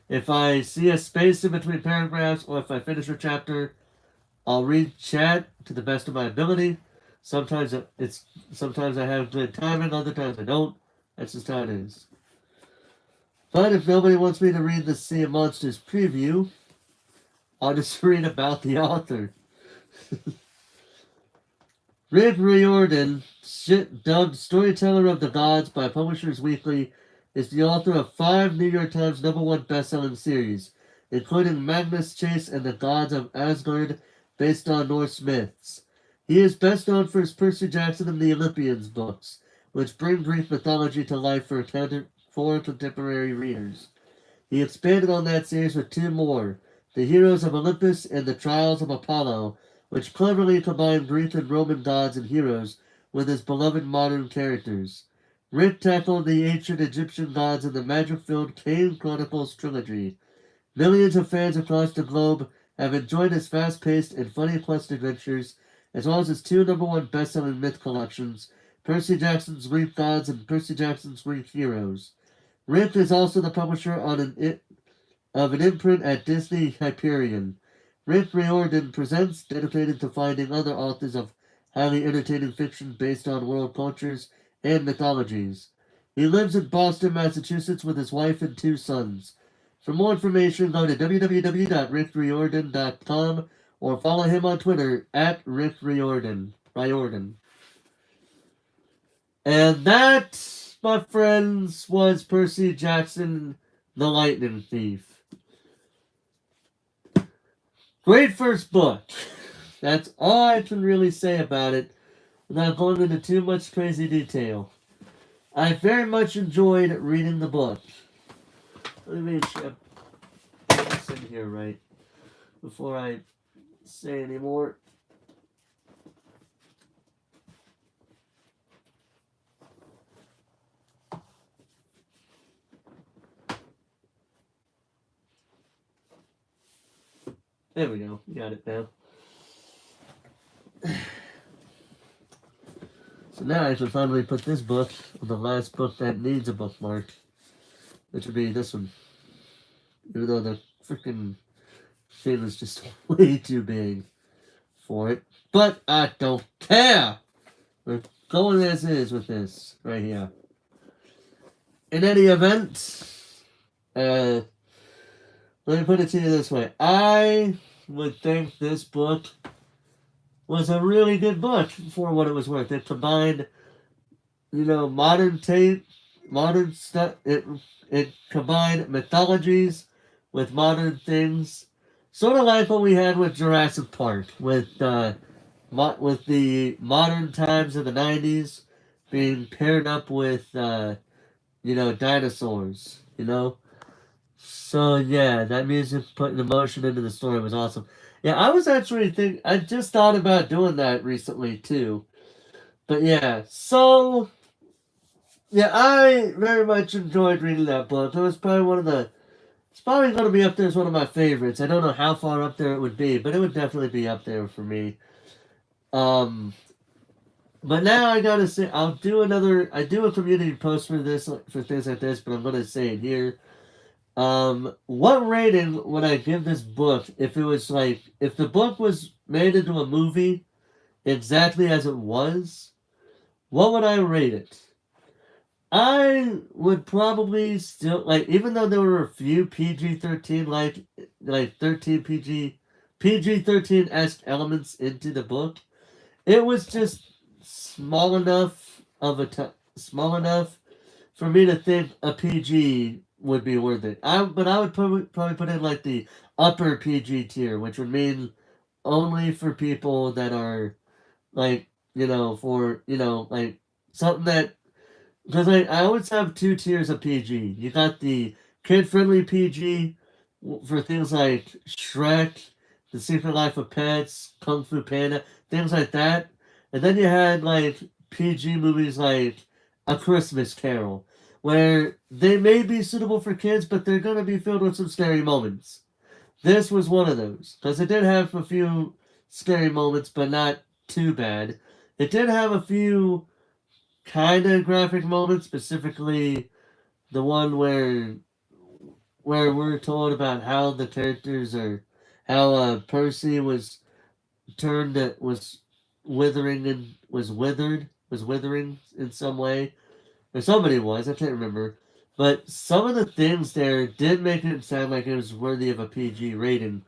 if I see a space in between paragraphs, or if I finish a chapter, I'll read chat to the best of my ability. Sometimes I have good timing, other times I don't. That's just how it is. But if nobody wants me to read the Sea of Monsters preview, I'll just read about the author. Rick Riordan, dubbed Storyteller of the Gods by Publishers Weekly, is the author of 5 New York Times #1 best-selling series, including Magnus Chase and the Gods of Asgard, based on Norse myths. He is best known for his Percy Jackson and the Olympians books, which bring Greek mythology to life for contemporary readers. He expanded on that series with 2 more, The Heroes of Olympus and The Trials of Apollo, which cleverly combined Greek and Roman gods and heroes with his beloved modern characters. Rick tackled the ancient Egyptian gods in the magic-filled Kane Chronicles trilogy. Millions of fans across the globe have enjoyed his fast-paced and funny quest adventures, as well as his 2 #1 best-selling myth collections, Percy Jackson's Greek Gods and Percy Jackson's Greek Heroes. Rick is also the publisher of an imprint at Disney Hyperion. Rick Riordan Presents, dedicated to finding other authors of highly entertaining fiction based on world cultures and mythologies. He lives in Boston, Massachusetts with his wife and 2 sons. For more information, go to www.rickriordan.com or follow him on Twitter at @RickRiordan. And that, my friends, was Percy Jackson, the Lightning Thief. Great first book. That's all I can really say about it without going into too much crazy detail. I very much enjoyed reading the book. Let me make sure I put this in here right before I say any more. There we go. Got it now. So now I can finally put this book on the last book that needs a bookmark, which would be this one. Even though the freaking thing is just way too big for it. But I don't care! We're going as is with this right here. In any event, let me put it to you this way. I would think this book was a really good book for what it was worth. It combined, modern stuff. It combined mythologies with modern things, sort of like what we had with Jurassic Park, with the modern times of the '90s being paired up with dinosaurs. So yeah, that music putting emotion into the story was awesome. Yeah, I was actually I just thought about doing that recently too. But yeah, so yeah, I very much enjoyed reading that book. It was probably it's probably going to be up there as one of my favorites. I don't know how far up there it would be, but it would definitely be up there for me. But now I gotta say, I do a community post for things like this, but I'm gonna say it here. What rating would I give this book if if the book was made into a movie exactly as it was? What would I rate it? I would probably still even though there were a few PG-13 like 13 PG-13 esque elements into the book, it was just small enough for me to think a PG would be worth it. But I would probably put in like the upper PG tier, which would mean only for people that are like like something that because I always have two tiers of PG. You got the kid friendly PG for things like Shrek, The Secret Life of Pets, Kung Fu Panda, things like that. And then you had like PG movies like A Christmas Carol, where they may be suitable for kids, but they're going to be filled with some scary moments. This was one of those, because it did have a few scary moments, but not too bad. It did have a few kind of graphic moments, specifically the one where we're told about how the characters are, how Percy was was withering and was withering in some way, or somebody was, I can't remember. But some of the things there did make it sound like it was worthy of a PG rating.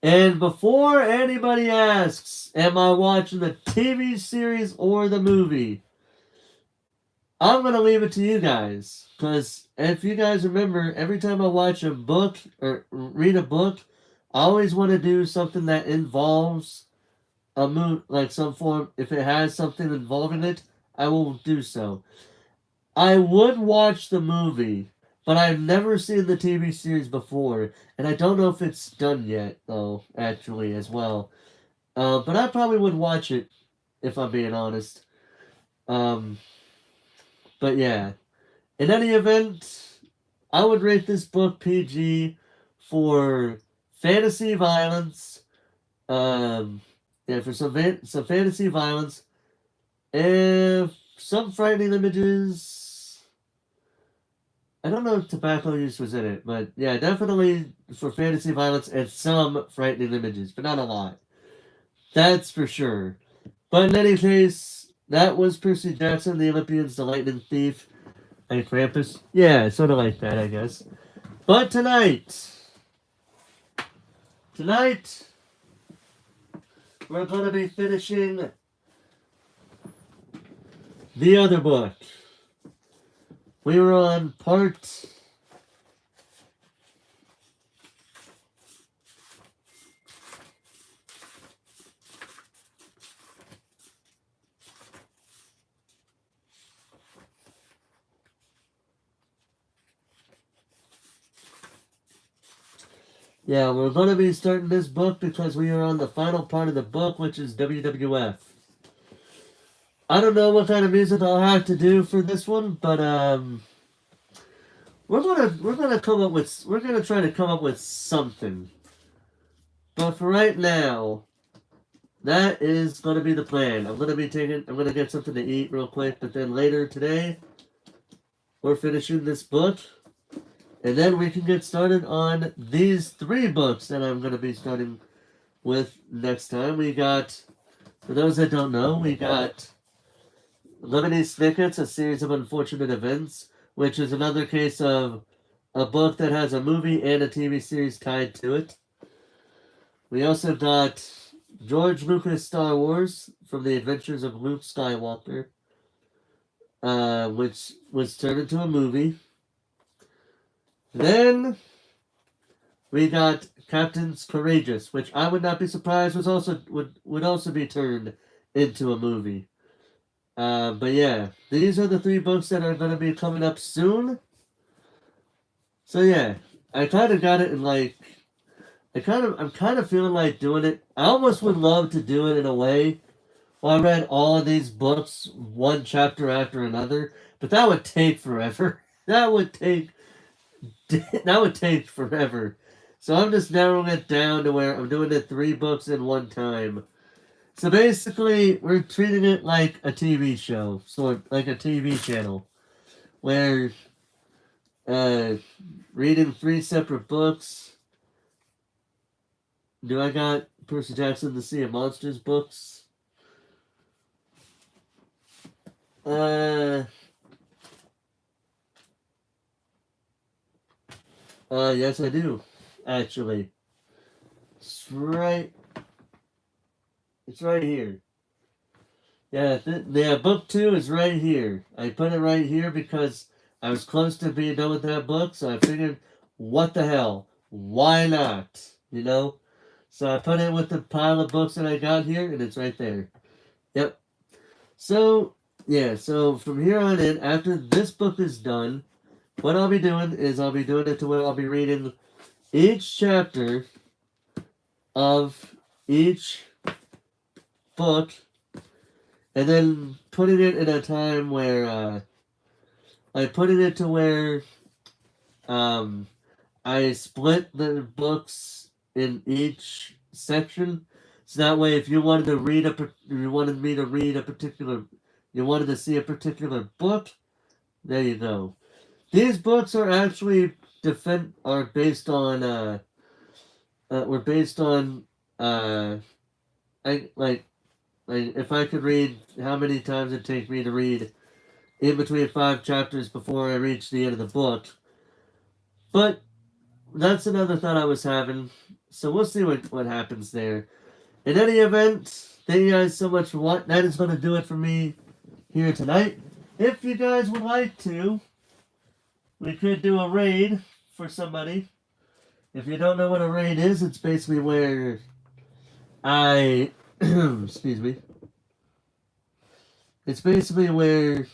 And before anybody asks, am I watching the TV series or the movie? I'm going to leave it to you guys. Because if you guys remember, every time I watch a book or read a book, I always want to do something that involves a like some form. If it has something involving it, I will do so. I would watch the movie, but I've never seen the TV series before, and I don't know if it's done yet, though, actually, as well. But I probably would watch it, if I'm being honest. Um, but yeah. In any event, I would rate this book PG for fantasy violence. Yeah, for some fantasy violence, and some frightening images. I don't know if tobacco use was in it, but yeah, definitely for fantasy violence and some frightening images, but not a lot. That's for sure. But in any case, that was Percy Jackson, the Olympians, the Lightning Thief, and Krampus. Yeah, sort of like that, I guess. But tonight, we're going to be finishing the other book. We were on part. Yeah, we're going to be starting this book because we are on the final part of the book, which is WWF. I don't know what kind of music I'll have to do for this one, but we're gonna try to come up with something. But for right now, that is gonna be the plan. I'm gonna get something to eat real quick, but then later today we're finishing this book. And then we can get started on these 3 books that I'm gonna be starting with next time. We got, for those that don't know, we got Lemony Snicket's A Series of Unfortunate Events, which is another case of a book that has a movie and a TV series tied to it. We also got George Lucas' Star Wars from the Adventures of Luke Skywalker, which was turned into a movie. Then we got Captain's Courageous, which I would not be surprised would also be turned into a movie. But yeah, these are the 3 books that are going to be coming up soon. So yeah, I kind of got it in like I'm kind of feeling like doing it. I almost would love to do it in a way where I read all of these books one chapter after another, but that would take forever. That would take forever. So I'm just narrowing it down to where I'm doing the 3 books in one time. So basically, we're treating it like a TV show, sort like a TV channel, where uh, reading 3 separate books. Do I got Percy Jackson the Sea of Monsters books? Uh, yes, I do. Actually, it's right. It's right here. Yeah, book 2 is right here. I put it right here because I was close to being done with that book, so I figured, what the hell? Why not? You know? So I put it with the pile of books that I got here, and it's right there. Yep. So, yeah, so from here on in, after this book is done, what I'll be doing is I'll be doing it to where I'll be reading each chapter of each book and then putting it in a time where, like putting it to where um, I split the books in each section. So that way, if you wanted to read you wanted me to read a particular, you wanted to see a particular book, there you go. These books are actually are based on were based on uh I like if I could read how many times it takes me to read in between 5 chapters before I reach the end of the book. But that's another thought I was having. So we'll see what happens there. In any event, thank you guys so much for watching. That is going to do it for me here tonight. If you guys would like to, we could do a raid for somebody. If you don't know what a raid is, it's basically where I excuse me. It's basically where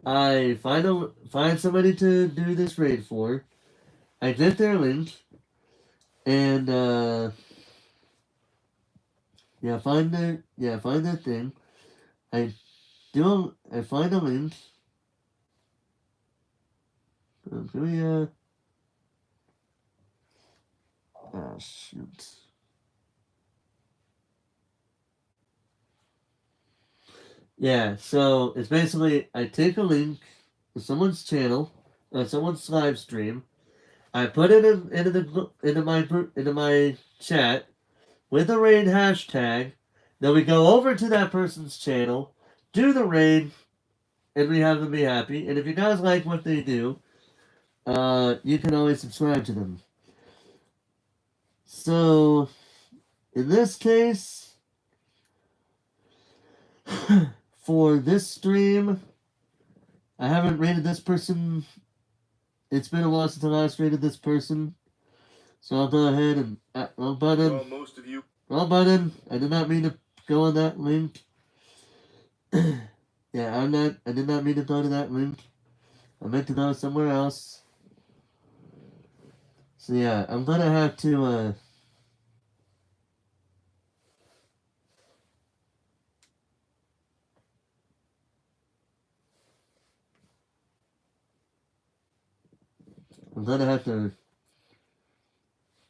I find somebody to do this raid for. I get their link and find their thing. I find a link. Can we shoot. Yeah, so it's basically I take a link to someone's channel, someone's live stream. I put it into my chat with the raid hashtag. Then we go over to that person's channel, do the raid, and we have them be happy. And if you guys like what they do, you can always subscribe to them. So, in this case, for this stream, I haven't rated this person. It's been a while since I last rated this person. So I'll go ahead and wrong button. Well, most of you. Wrong button. I did not mean to go on that link. Yeah, I did not mean to go to that link. I meant to go somewhere else. So yeah, I'm gonna have to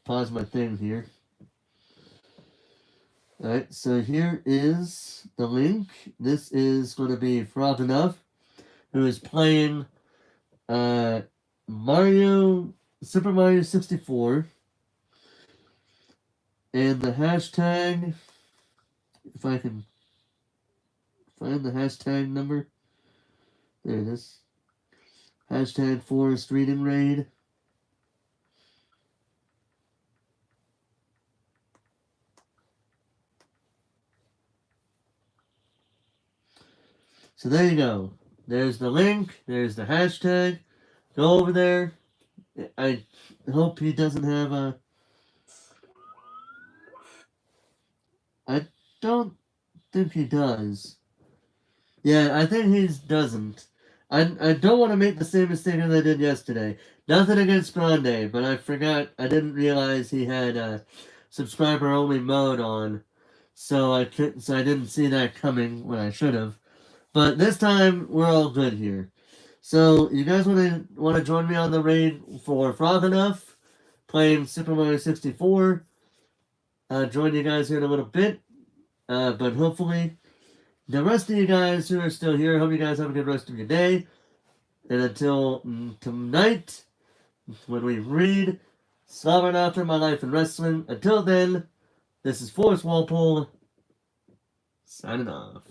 pause my thing here. Alright, so here is the link. This is going to be Frog Enough, who is playing Mario, Super Mario 64. And the hashtag, if I can find the hashtag number, there it is. Hashtag Forest Reading Raid. So there you go. There's the link. There's the hashtag. Go over there. I hope he doesn't have a. I don't think he does. Yeah, I think he doesn't. I don't want to make the same mistake as I did yesterday. Nothing against Grande, but I forgot. I didn't realize he had a subscriber only mode on, so I didn't see that coming when I should have. But this time we're all good here. So you guys want to join me on the raid for Frog Enough, playing Super Mario 64. Join you guys here in a little bit. But hopefully the rest of you guys who are still here, hope you guys have a good rest of your day. And until tonight, when we read Sovereign After My Life in Wrestling, until then, this is Forrest Walpole, signing off.